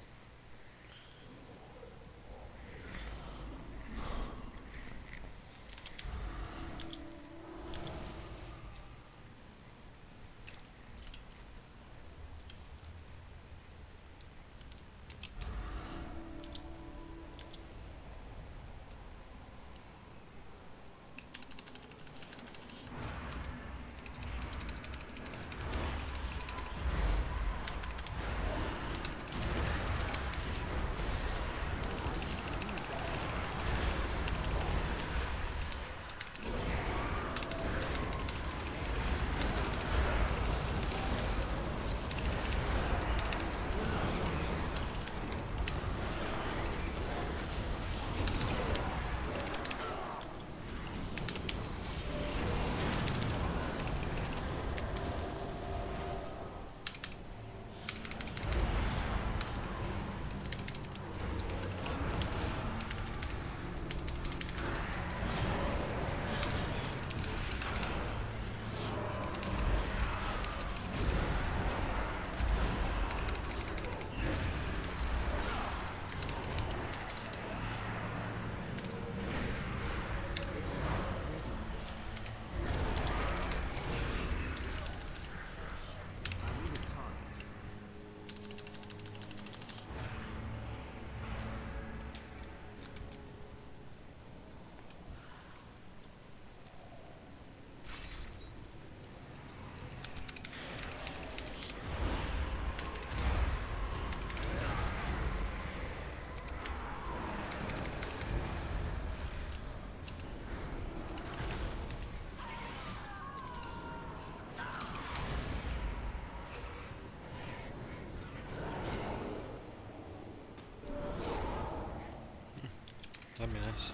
That'd be nice.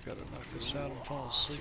gotta knock this out and fall asleep.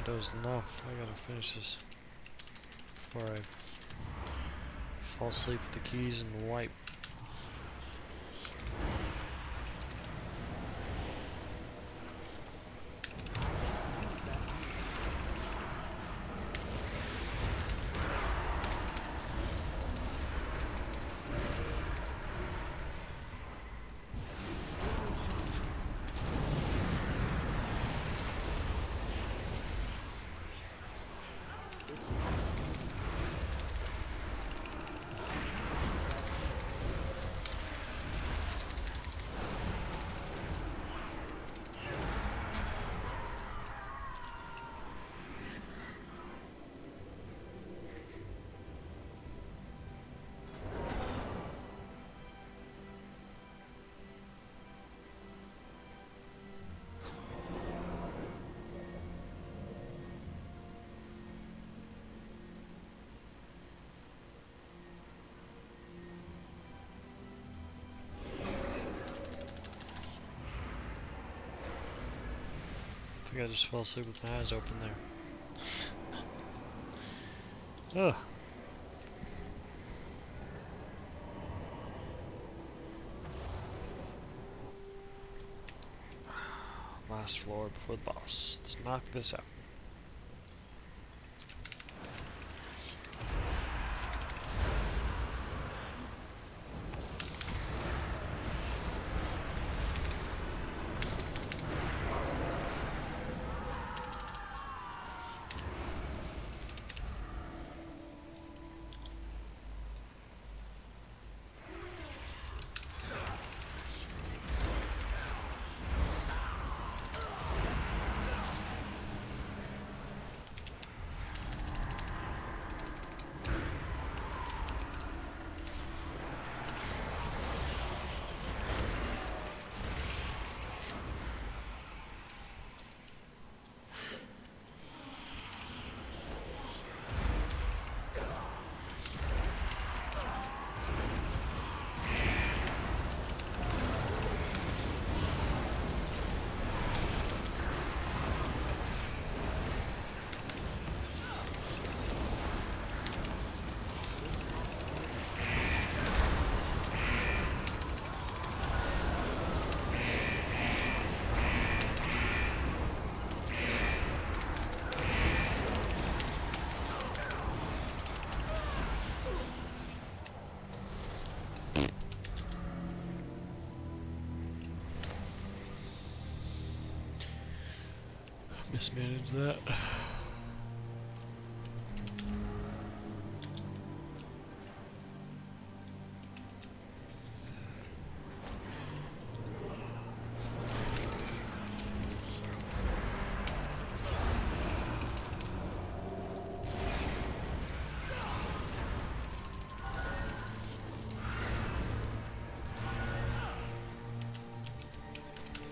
dozed enough. I gotta finish this before I fall asleep with the keys and wipe. I think I just fell asleep with my eyes open there. Ugh. Last floor before the boss. Let's knock this out. Mismanaged that.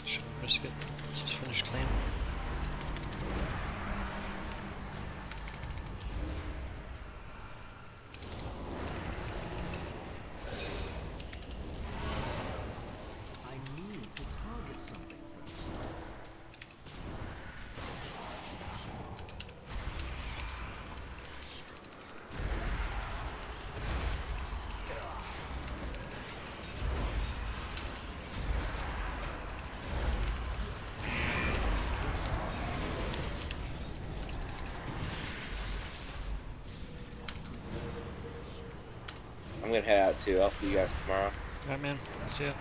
Shouldn't risk it. Let's just finish clean. I'm gonna head out too. I'll see you guys tomorrow. Alright, man. See ya.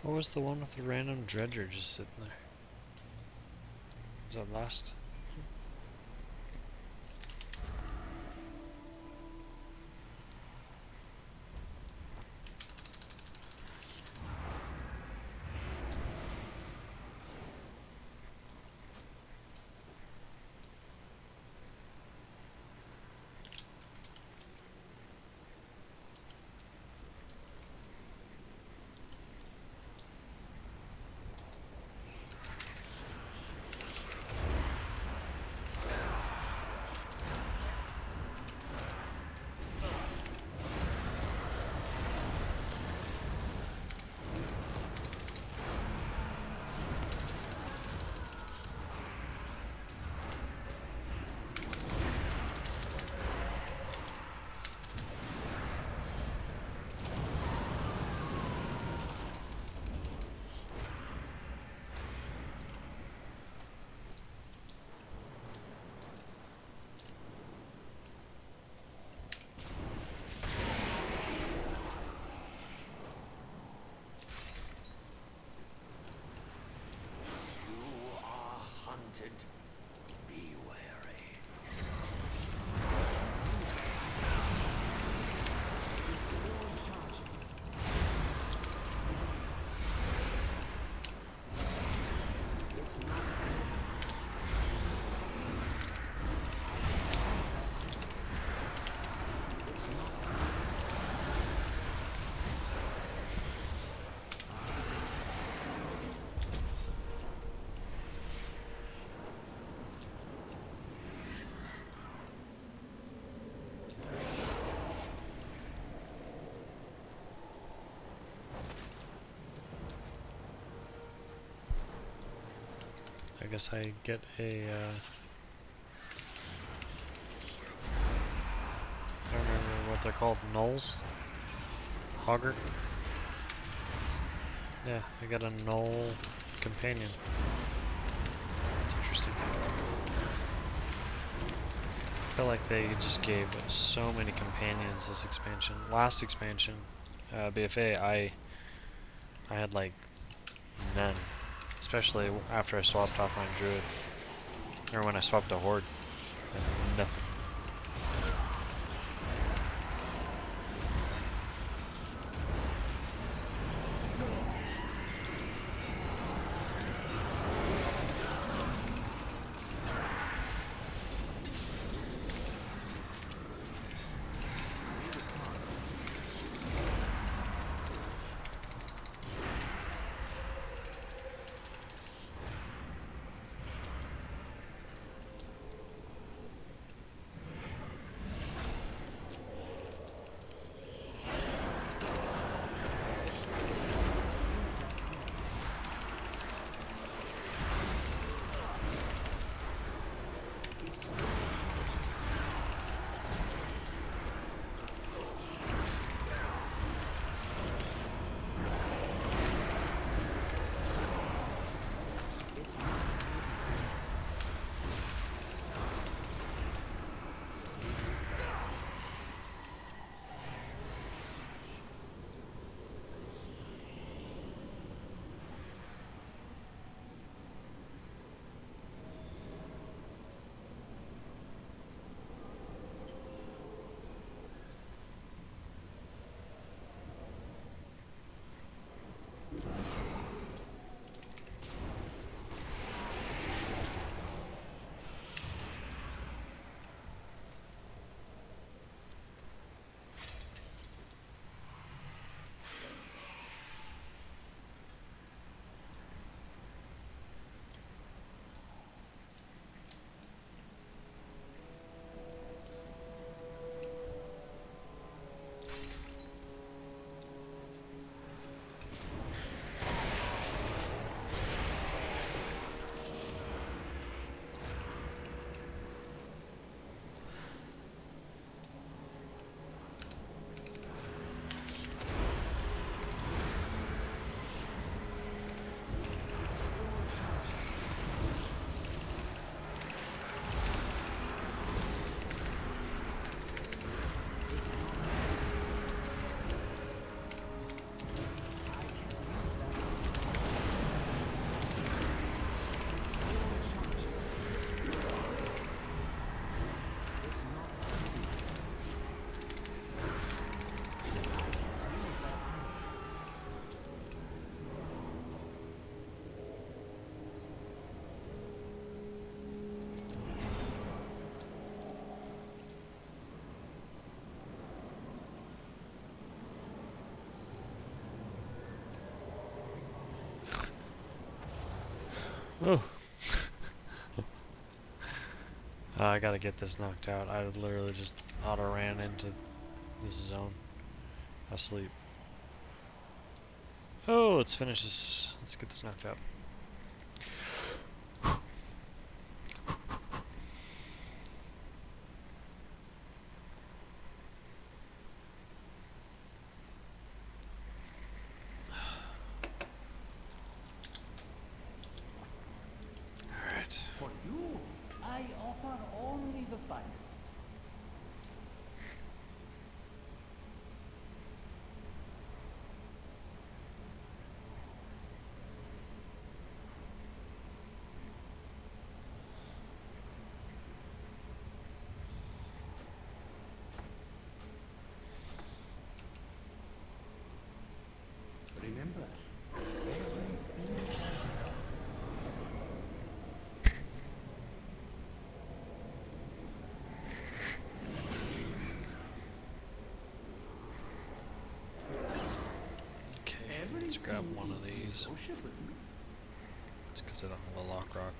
What was the one with the random dredger just sitting there? Was that last? Be wary. I guess I get a, I don't remember what they're called, nulls? Hogger? Yeah, I got a null companion. That's interesting. I feel like they just gave so many companions this expansion. Last expansion, BFA, I had like none. Especially after I swapped off my druid. Or when I swapped a horde. I had nothing. Oh. I gotta get this knocked out. I literally just auto ran into this zone. Asleep. Oh, let's finish this. Let's get this knocked out. Alright. For you, I offer only the finest. Remember, everything has Okay, let's grab one of these. It's because I don't have a lock rock.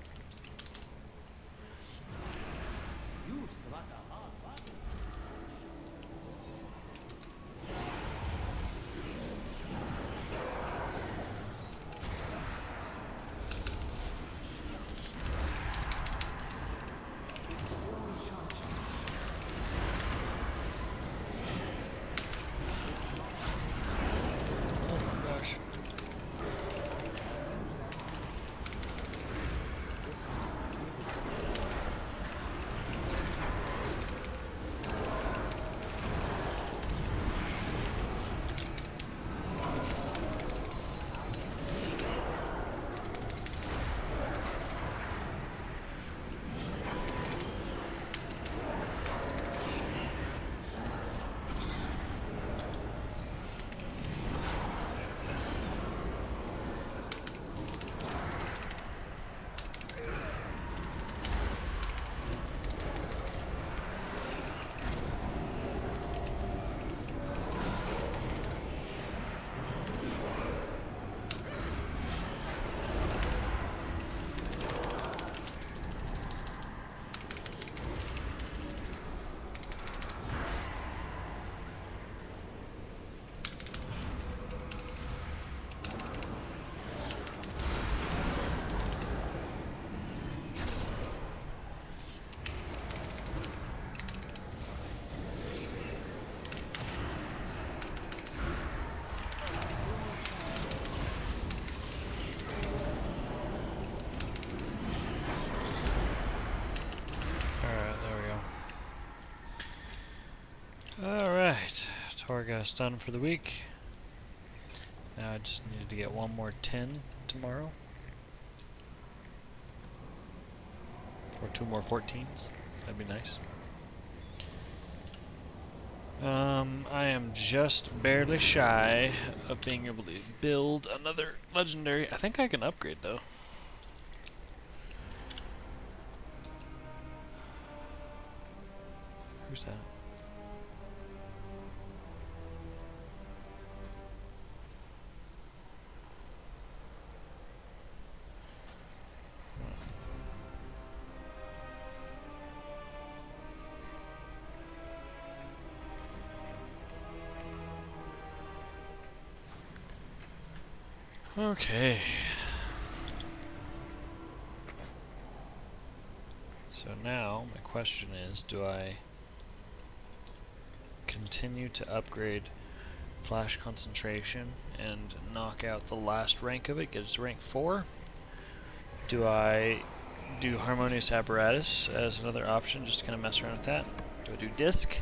you struck a hard bargain. Oh my gosh. Alright, Torghast done for the week. Now I just needed to get one more 10 tomorrow. Or 2 more 14s. That'd be nice. I am just barely shy of being able to build another legendary. I think I can upgrade though. Who's that? Okay. So now my question is, do I continue to upgrade Flash Concentration and knock out the last rank of it, get it to rank 4? Do I do Harmonious Apparatus as another option, just to kind of mess around with that? Do I do Disc?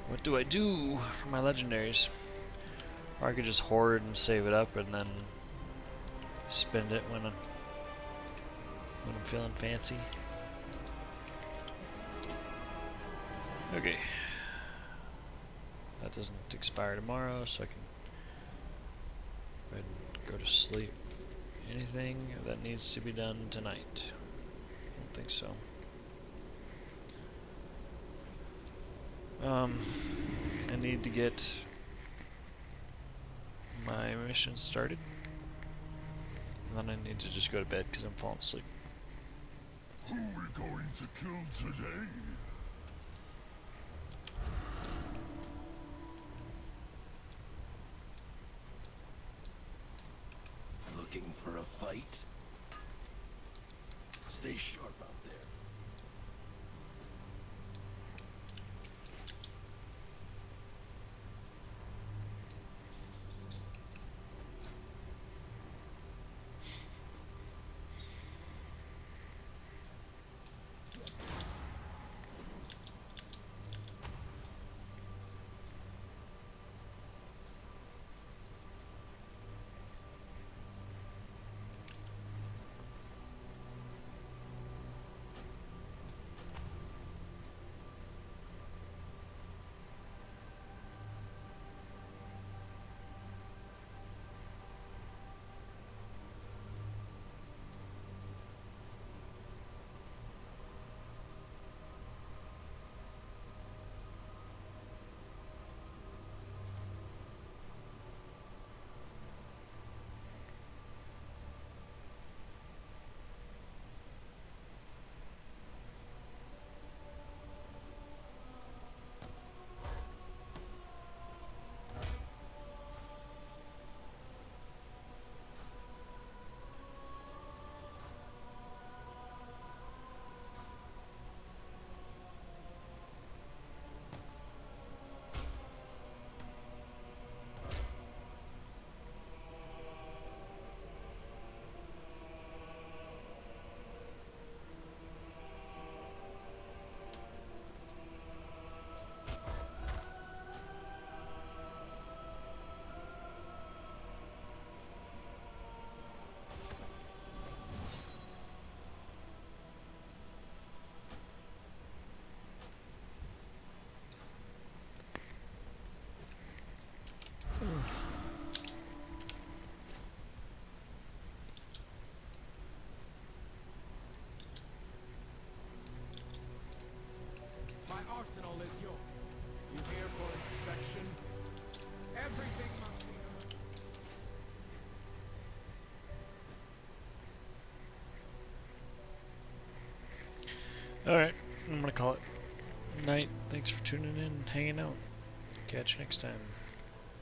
What do I do for my legendaries? Or I could just hoard and save it up and then spend it when I'm feeling fancy. Okay. That doesn't expire tomorrow, so I can go ahead and go to sleep. Anything that needs to be done tonight? I don't think so. I need to get my mission started. And then I need to just go to bed because I'm falling asleep. Who are we going to kill today? Looking for a fight? Stay sharp out there. My arsenal is yours. You here for inspection? Everything must be Alright, I'm gonna call it night. Thanks for tuning in and hanging out. Catch you next time.